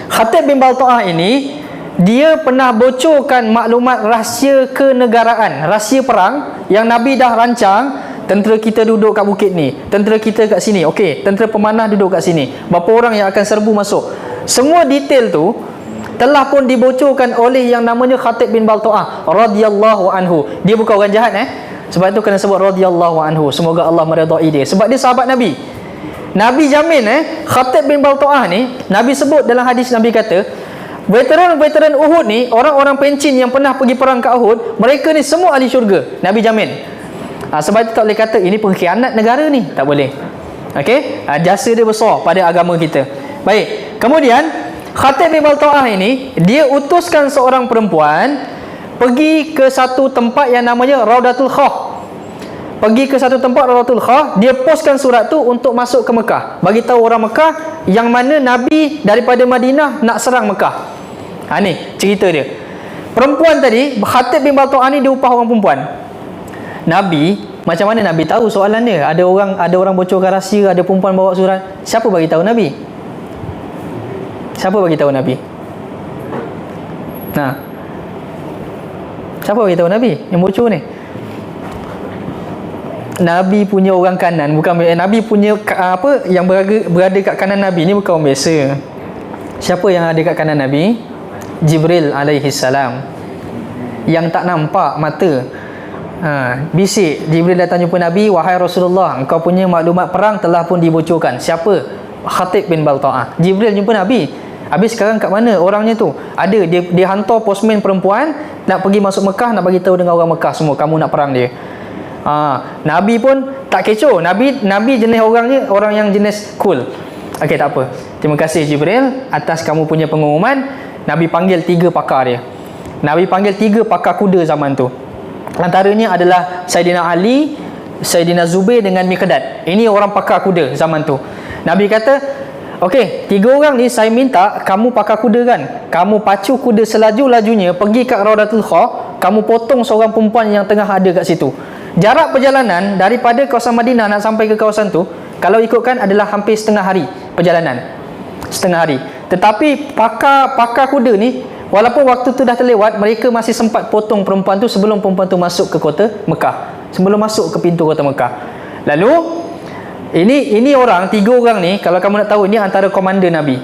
Speaker 2: Khatib bin Balta'ah ini, dia pernah bocorkan maklumat rahsia kenegaraan, rahsia perang yang Nabi dah rancang. Tentera kita duduk kat bukit ni, tentera kita kat sini, okey, tentera pemanah duduk kat sini, berapa orang yang akan serbu masuk. Semua detail tu telah pun dibocorkan oleh yang namanya Khatib bin Balta'ah radhiyallahu anhu. Dia bukan orang jahat, sebab itu kena sebut radhiyallahu anhu. Semoga Allah meridai dia, sebab dia sahabat Nabi. Nabi jamin Khatib bin Balta'ah ni, Nabi sebut dalam hadis, Nabi kata veteran-veteran Uhud ni, orang-orang pencin yang pernah pergi perang kat Uhud, mereka ni semua ahli syurga. Nabi jamin. Sebab itu tak boleh kata ini pengkhianat negara ni, tak boleh. Okey, jasa dia besar pada agama kita. Baik, kemudian Khatib bin Balta'ah ini, dia utuskan seorang perempuan pergi ke satu tempat yang namanya Raudatul Khah. Pergi ke satu tempat Raudatul Khah, dia postkan surat tu untuk masuk ke Mekah, bagi tahu orang Mekah yang mana Nabi daripada Madinah nak serang Mekah. Ni cerita dia. Perempuan tadi, Khatib bin Balta'ah ni dia upah orang perempuan. Nabi, macam mana Nabi tahu soalan dia? Ada orang bocorkan rahsia, ada perempuan bawa surat. Siapa bagi tahu Nabi? Siapa bagi tahu Nabi? Siapa bagi tahu Nabi yang bocor ni? Nabi punya orang kanan, bukan Nabi punya yang berada kat kanan Nabi ni bukan orang biasa. Siapa yang ada kat kanan Nabi? Jibril alaihi salam, yang tak nampak mata. Bisik Jibril datang jumpa Nabi, wahai Rasulullah, engkau punya maklumat perang telah pun dibocorkan. Siapa? Khatib bin Balta'ah. Jibril jumpa Nabi. Habis sekarang kat mana orangnya tu? Ada, dia hantar postman perempuan nak pergi masuk Mekah, nak bagi tahu dengan orang Mekah semua kamu nak perang dia. Nabi pun tak kecoh. Nabi jenis orangnya orang yang jenis cool. Okey, tak apa. Terima kasih Jibril atas kamu punya pengumuman. Nabi panggil 3 pakar dia. Nabi panggil 3 pakar kuda zaman tu. Antaranya adalah Saidina Ali, Saidina Zubair dengan Miqdad. Ini orang pakar kuda zaman tu. Nabi kata, okey, 3 orang ni saya minta kamu pakar kuda kan. Kamu pacu kuda selaju-lajunya pergi kat Raudatul Kha, kamu potong seorang perempuan yang tengah ada kat situ. Jarak perjalanan daripada kawasan Madinah nak sampai ke kawasan tu, kalau ikutkan adalah hampir setengah hari perjalanan. Setengah hari. Tetapi pakar kuda ni, walaupun waktu tu dah terlewat, mereka masih sempat potong perempuan tu sebelum perempuan tu masuk ke kota Mekah. Sebelum masuk ke pintu kota Mekah. Lalu ini orang, 3 orang ni, kalau kamu nak tahu, ni antara komander Nabi.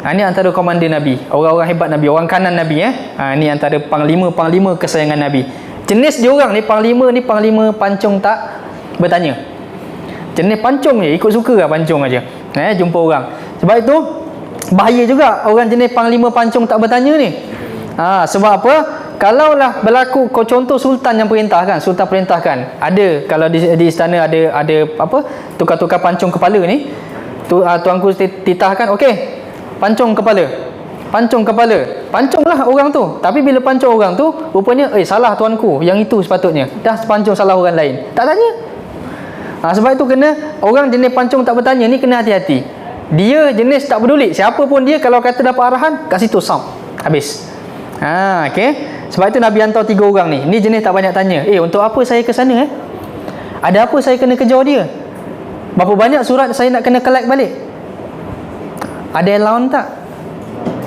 Speaker 2: Ini antara komander Nabi, orang-orang hebat Nabi, orang kanan Nabi. Ni antara panglima kesayangan Nabi. Jenis dia orang ni, panglima pancung tak bertanya. Jenis pancung je, ikut suka lah pancung aja. Jumpa orang. Sebab itu bahaya juga orang jenis panglima pancung tak bertanya ni. Sebab apa? Kalaulah berlaku, contoh sultan yang perintahkan, sultan perintahkan. Ada, kalau di istana ada apa? Tukar-tukar pancung kepala ni. Tuanku titahkan, okey, pancung kepala. Pancunglah orang tu. Tapi bila pancung orang tu, rupanya salah tuanku, yang itu sepatutnya. Dah pancung salah orang lain. Tak tanya. Sebab itu kena, orang jenis pancung tak bertanya ni kena hati-hati. Dia jenis tak peduli siapa pun dia, kalau kata dapat arahan kat situ sam. Habis. Okey. Sebab itu Nabi hantar 3 orang ni. Ni jenis tak banyak tanya. Untuk apa saya ke sana? Ada apa saya kena kejar dia? Berapa banyak surat saya nak kena collect balik? Ada allowance tak?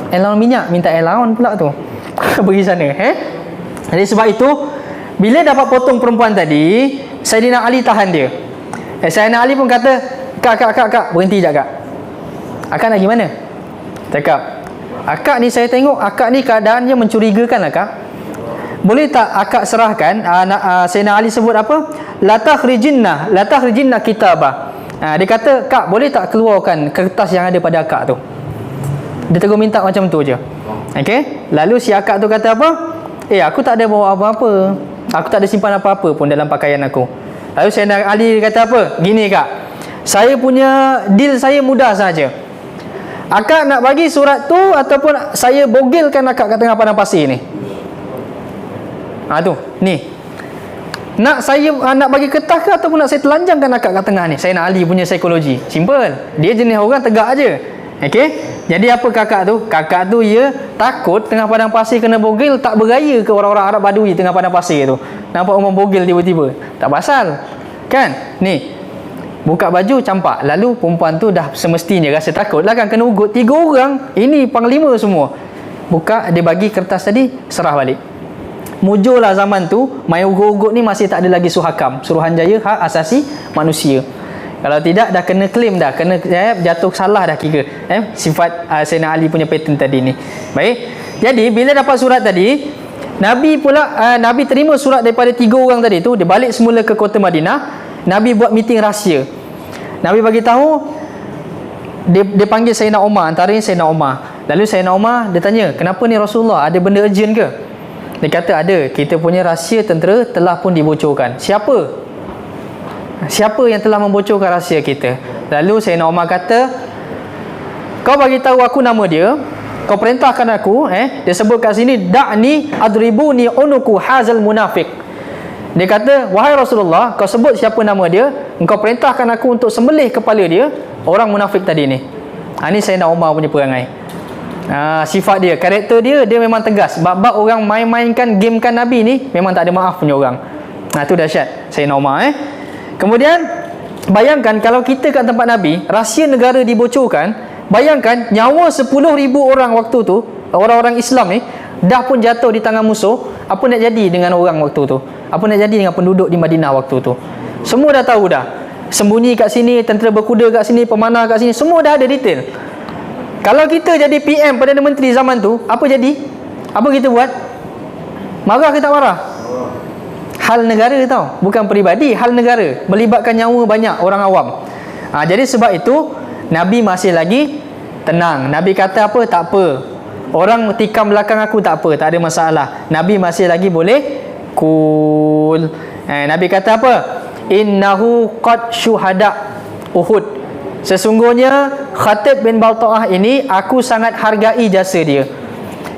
Speaker 2: Allowance minyak, minta allowance pula tu. Pergi sana. Jadi sebab itu, bila dapat potong perempuan tadi, Saidina Ali tahan dia. Saidina Ali pun kata, Kak, berhenti sekejap, Kak. Akak nak pergi mana? Cakap, akak ni saya tengok, akak ni keadaannya mencurigakan lah, Kak. Boleh tak akak serahkan, Saidina Ali sebut apa? La takhrijinna kitabah. Dia kata, Kak, boleh tak keluarkan kertas yang ada pada akak tu? Dia tegur minta macam tu je. Okey. Lalu si akak tu kata apa? Aku tak ada bawa apa-apa. Aku tak ada simpan apa-apa pun dalam pakaian aku. Lalu Saidina Ali kata apa? Gini, Kak. Saya punya deal saya mudah saja. Akak nak bagi surat tu ataupun saya bogilkan akak kat tengah padang pasir ni. Tu. Ni. Nak bagi kertas ke ataupun nak saya telanjangkan akak kat tengah ni? Saidina Ali punya psikologi. Simple. Dia jenis orang tegak aja. Okey. Jadi apa kakak tu? Kakak tu ia takut tengah padang pasir kena bogil, tak bergaya ke orang-orang Arab Badui tengah padang pasir tu. Nampak orang bogil tiba-tiba. Tak pasal. Kan? Ni. Buka baju, campak. Lalu perempuan tu dah semestinya rasa takut lah kan, kena ugut. 3 orang. Ini panglima semua. Buka, dia bagi kertas tadi, serah balik. Mujurlah zaman tu, main ugut-ugut ni masih tak ada lagi Suhakam, Suruhanjaya Hak Asasi Manusia. Kalau tidak dah kena claim dah, kena jatuh salah dah kira sifat Sayyidina Ali punya pattern tadi ni. Baik. Jadi bila dapat surat tadi, Nabi Nabi terima surat daripada 3 orang tadi tu, dia balik semula ke kota Madinah. Nabi buat meeting rahsia. Nabi bagi tahu, dia panggil Sayyidina Umar, antaranya Sayyidina Umar. Lalu Sayyidina Umar dia tanya, "Kenapa ni Rasulullah? Ada benda urgent ke?" Dia kata, "Ada. Kita punya rahsia tentera telah pun dibocorkan." Siapa yang telah membocorkan rahsia kita? Lalu Sayyidina Umar kata, "Kau bagi tahu aku nama dia, kau perintahkan aku." Dia sebut kat sini, "Da'ni adribuni unuku hazal munafiq." Dia kata, "Wahai Rasulullah, kau sebut siapa nama dia, engkau perintahkan aku untuk sembelih kepala dia, orang munafik tadi ni." Ini Sayyidina Umar punya perangai. Sifat dia, karakter dia, dia memang tegas. Bab-bab orang main-mainkan, gamekan Nabi ni, memang tak ada maaf punya orang. Tu dahsyat Sayyidina Umar. Kemudian bayangkan kalau kita kat tempat Nabi, rahsia negara dibocorkan, bayangkan nyawa 10,000 orang waktu tu, orang-orang Islam ni dah pun jatuh di tangan musuh. Apa nak jadi dengan orang waktu tu? Apa nak jadi dengan penduduk di Madinah waktu tu? Semua dah tahu dah. Sembunyi kat sini, tentera berkuda kat sini, pemanah kat sini, semua dah ada detail. Kalau kita jadi PM, Perdana Menteri zaman tu, apa jadi? Apa kita buat? Marah ke tak marah? Hal negara tau, bukan peribadi, hal negara, melibatkan nyawa banyak orang awam. Jadi sebab itu Nabi masih lagi tenang. Nabi kata apa? Tak apa. Orang tikam belakang aku tak apa, tak ada masalah. Nabi masih lagi boleh cool. Nabi kata apa? Innahu qad syuhada Uhud. Sesungguhnya Khatib bin Balta'ah ini aku sangat hargai jasa dia.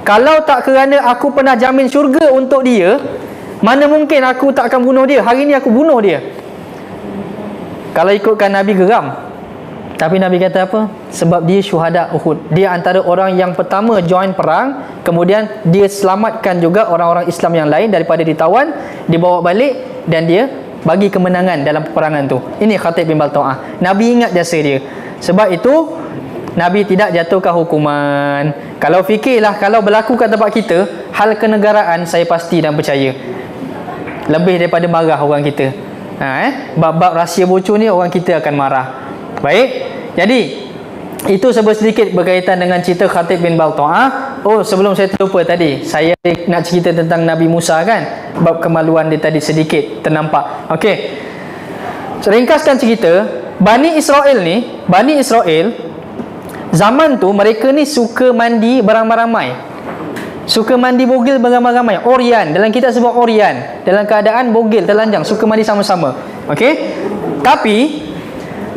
Speaker 2: Kalau tak kerana aku pernah jamin syurga untuk dia, mana mungkin aku tak akan bunuh dia. Hari ni aku bunuh dia. Kalau ikutkan Nabi geram. Tapi Nabi kata apa? Sebab dia syuhada Uhud. Dia antara orang yang pertama join perang. Kemudian dia selamatkan juga orang-orang Islam yang lain daripada ditawan, dibawa balik, dan dia bagi kemenangan dalam peperangan tu. Ini Khatib bin Balta'ah. Nabi ingat jasa dia. Sebab itu Nabi tidak jatuhkan hukuman. Kalau fikirlah, kalau berlaku kat tempat kita, hal kenegaraan, saya pasti dan percaya lebih daripada marah orang kita. Bab-bab rahsia bocor ni orang kita akan marah. Baik, jadi itu sedikit berkaitan dengan cerita Khatib bin Balta'ah. Sebelum saya terlupa tadi, saya nak cerita tentang Nabi Musa kan. Bab kemaluan dia tadi sedikit ternampak. Okey, ringkaskan cerita. Bani Israel zaman tu mereka ni suka mandi beramai-ramai, suka mandi bogil beramai-ramai. Oryan, dalam kitab sebut oryan, dalam keadaan bogil, telanjang, suka mandi sama-sama. Okey, tapi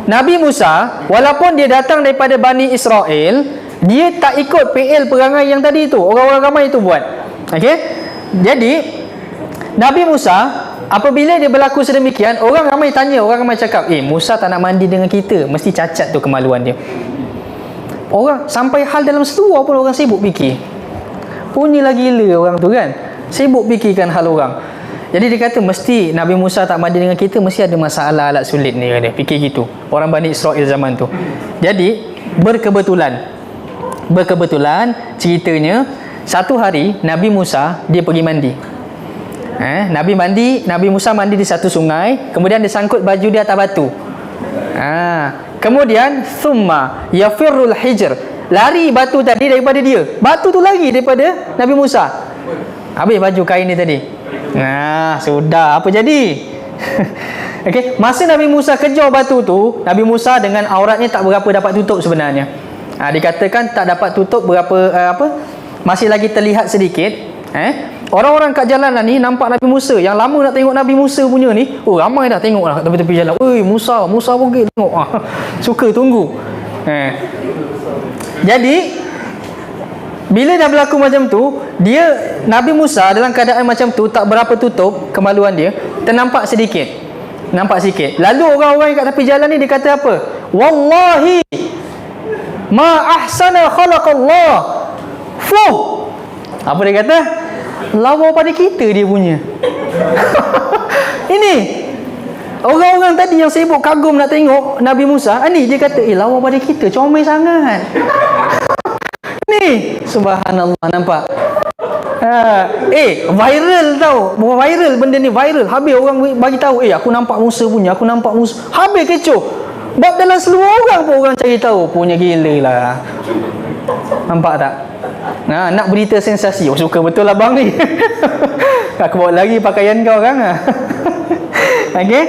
Speaker 2: Nabi Musa, walaupun dia datang daripada Bani Israel, dia tak ikut PL perangai yang tadi tu, orang-orang ramai itu buat. Okey, jadi Nabi Musa, apabila dia berlaku sedemikian, orang ramai tanya, orang ramai cakap, Musa tak nak mandi dengan kita, mesti cacat tu kemaluan dia. Orang sampai hal dalam setua pun orang sibuk fikir. Punyalah gila orang tu kan, sibuk fikirkan hal orang. Jadi dia kata mesti Nabi Musa tak mandi dengan kita, mesti ada masalah alat sulit ni, dia fikir gitu. Orang Bani Israel zaman tu. Jadi berkebetulan ceritanya, satu hari Nabi Musa dia pergi mandi. Nabi Musa mandi di satu sungai, kemudian dia sangkut baju dia atas batu. Kemudian thumma yafirrul hijr, lari batu tadi daripada dia. Batu tu lari daripada Nabi Musa. Habis baju kain dia tadi. Sudah, apa jadi? Okey, masa Nabi Musa kejar batu tu, Nabi Musa dengan auratnya tak berapa dapat tutup sebenarnya. Dikatakan tak dapat tutup berapa masih lagi terlihat sedikit. Orang-orang kat jalan ni nampak Nabi Musa. Yang lama nak tengok Nabi Musa punya ni, ramai dah tengok lah kat tepi-tepi jalan. Musa pergi tengok. Suka tunggu. Jadi bila dah berlaku macam tu, Nabi Musa dalam keadaan macam tu, tak berapa tutup kemaluan dia, ternampak sedikit. Nampak sikit. Lalu orang-orang kat tepi jalan ni dia kata apa? Wallahi ma ahsana khalaqallah. Apa dia kata? Lawa pada kita dia punya. Ini orang-orang tadi yang sibuk kagum nak tengok Nabi Musa, ni dia kata lawa pada kita, comel sangat. Ni subhanallah, nampak? Viral tau. Viral benda ni, viral. Habis orang bagi tahu, aku nampak Musa punya, aku nampak Musa. Habis kecoh. Bab dalam seluruh orang pun orang cari tahu. Punya gila lah. Nampak tak? Nak berita sensasi. Suka betul lah bang ni. Aku bawa lagi pakaian kau kan. Okey.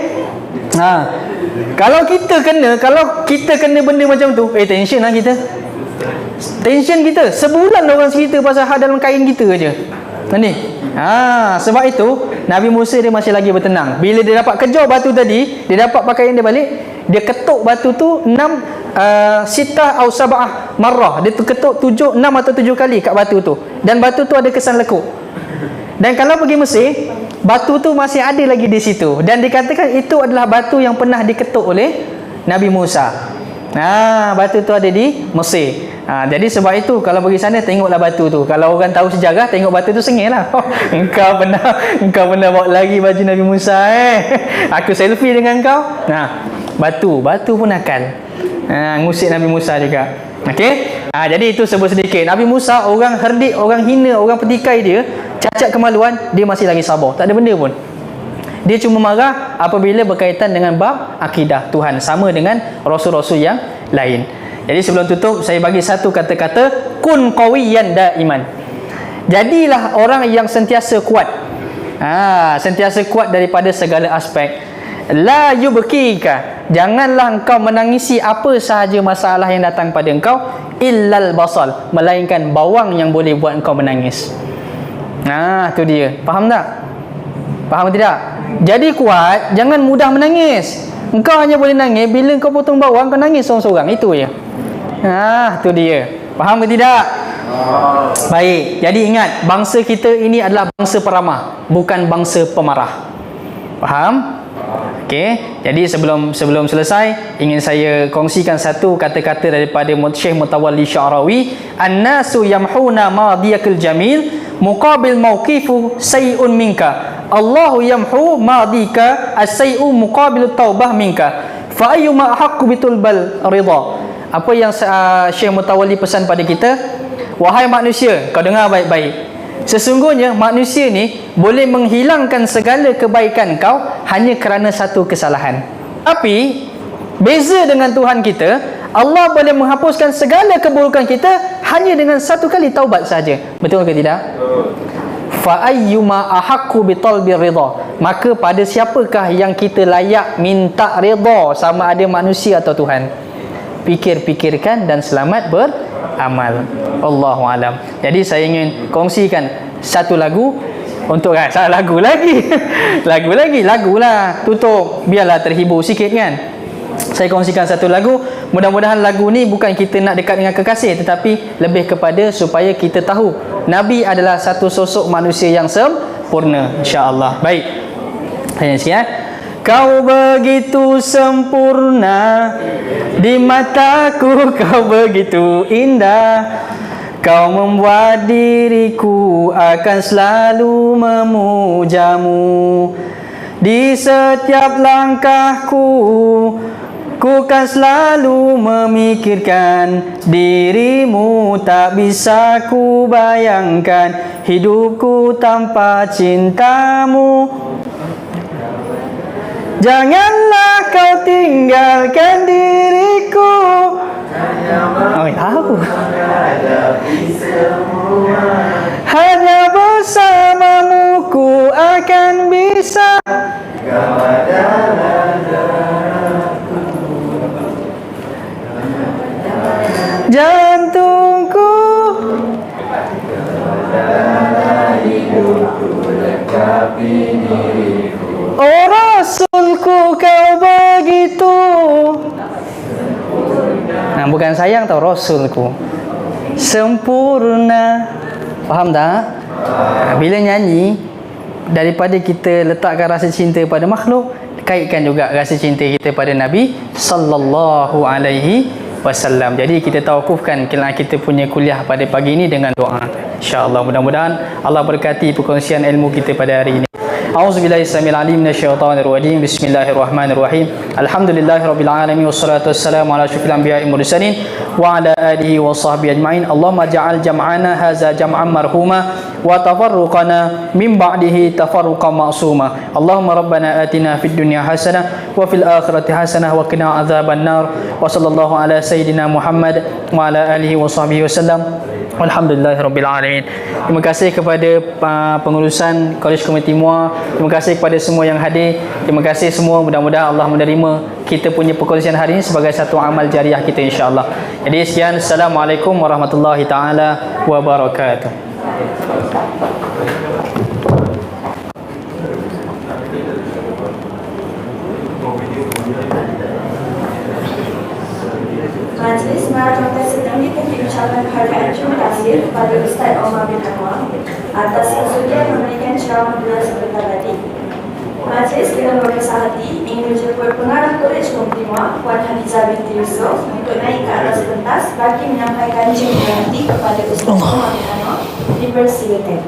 Speaker 2: Kalau kita kena benda macam tu, tension lah kita. Tension kita. Sebulan orang cerita pasal hal dalam kain kita aja. Ni. Sebab itu Nabi Musa dia masih lagi bertenang. Bila dia dapat kejar batu tadi, dia dapat pakaian dia balik, dia ketuk batu tu 6 sitah atau sab'ah marrah. Dia ketuk 6 atau 7 kali kat batu tu. Dan batu tu ada kesan lekuk. Dan kalau pergi Mesir, batu tu masih ada lagi di situ. Dan dikatakan itu adalah batu yang pernah diketuk oleh Nabi Musa. Batu tu ada di Mesir. Jadi sebab itu kalau pergi sana tengoklah batu tu. Kalau orang tahu sejarah, tengok batu tu sengih lah. Engkau pernah bawa lagi baju Nabi Musa Aku selfie dengan kau. Batu pun akal. Ngusik Nabi Musa juga. Okey. Jadi itu sebut sedikit. Nabi Musa orang herdik, orang hina, orang petikai dia, cacat kemaluan, dia masih lagi sabar. Tak ada benda pun. Dia cuma marah apabila berkaitan dengan bab akidah Tuhan, sama dengan rasul-rasul yang lain. Jadi sebelum tutup, saya bagi satu kata-kata, kun qawiyan daiman. Jadilah orang yang sentiasa kuat. Sentiasa kuat daripada segala aspek. La yubkika, janganlah engkau menangisi apa sahaja masalah yang datang pada engkau, illal basal, melainkan bawang yang boleh buat engkau menangis. Tu dia. Faham tak? Faham tidak? Jadi kuat, jangan mudah menangis. Engkau hanya boleh nangis bila kau potong bawang, kau nangis seorang-seorang. Itu je. Tu dia. Faham ke tidak? Baik. Jadi ingat, bangsa kita ini adalah bangsa peramah, bukan bangsa pemarah. Faham? Okey. Jadi sebelum selesai, ingin saya kongsikan satu kata-kata daripada Syekh Mutawalli Sya'rawi, an-nasu yamhuna madiyakal jamil muqabil mawqifu say'un minka. Allahu yamhu madika as-say'u muqabil taubah minka. Fa ayyuma ahaqqu bitulbal ridha. Apa yang Syekh Mutawalli pesan pada kita? Wahai manusia, kau dengar baik-baik. Sesungguhnya manusia ni boleh menghilangkan segala kebaikan kau hanya kerana satu kesalahan. Tapi beza dengan Tuhan kita, Allah boleh menghapuskan segala keburukan kita hanya dengan satu kali taubat saja. Betul ke tidak? Fa ayyuma ahaqqu bitalbir ridha. Maka pada siapakah yang kita layak minta ridha, sama ada manusia atau Tuhan? Fikir-fikirkan dan selamat beramal. Allahu alam. Jadi saya ingin kongsikan satu lagu untuk salah lagu lagi. lagu lah tutup, biarlah terhibur sikit kan. Saya kongsikan satu lagu. Mudah-mudahan lagu ni bukan kita nak dekat dengan kekasih, tetapi lebih kepada supaya kita tahu Nabi adalah satu sosok manusia yang sempurna, insya-Allah. Baik. Hanya sekian. Kau begitu sempurna, di mataku kau begitu indah. Kau membuat diriku akan selalu memujamu. Di setiap langkahku, ku kan selalu memikirkan dirimu. Tak bisa ku bayangkan hidupku tanpa cintamu. Janganlah kau tinggalkan diriku. Tahu. Hanya bersamamu ku akan bisa. Jantungku, oh Rasulku kau begitu. Bukan sayang tau, Rasulku sempurna. Faham tak? Bila nyanyi, daripada kita letakkan rasa cinta pada makhluk, kaitkan juga rasa cinta kita pada Nabi sallallahu alaihi wasallam. Jadi kita tawakufkan kita punya kuliah pada pagi ini dengan doa. InsyaAllah, mudah-mudahan Allah berkati perkongsian ilmu kita pada hari ini. A'udzubillahi samil alim minasyaitonir rajim. Bismillahirrahmanirrahim. Alhamdulillahirabbil alamin wassalatu wassalamu ala asyrofil anbiya'i wal mursalin wa ala alihi wa sahbihi ajma'in. Allahumma ja'al jam'ana hadza jam'an marhuma wa tafarruqana min ba'dihi tafarruqan ma'suma. Allahumma rabbana atina fid dunya hasanah wa fil akhirati hasanah wa qina adzaban nar. Wa sallallahu ala sayyidina Muhammad wa ala alihi wa sahbihi wasallam. Alhamdulillahirabbil alamin. Terima kasih kepada pengurusan College Committee MUA. Terima kasih kepada semua yang hadir. Terima kasih semua. Mudah-mudahan Allah menerima kita punya perkongsian hari ini sebagai satu amal jariah kita, insya-Allah. Jadi sekian. Assalamualaikum warahmatullahi taala wabarakatuh.
Speaker 3: Majlis merakamkan sedang diikuti ucapan hargaan terima kasih kepada Ustaz Omar bin Anwar atas kesudian memberikan ceramah beliau sebentar tadi. Majelis dengan berbesar hati ingin menjemput pengarah Kolej Pemerintah Puan Hafizah binti Yusof untuk naik ke atas pentas bagi menyampaikan jemputan hati kepada Ustaz Muhammad Anwar. Dipersilakan.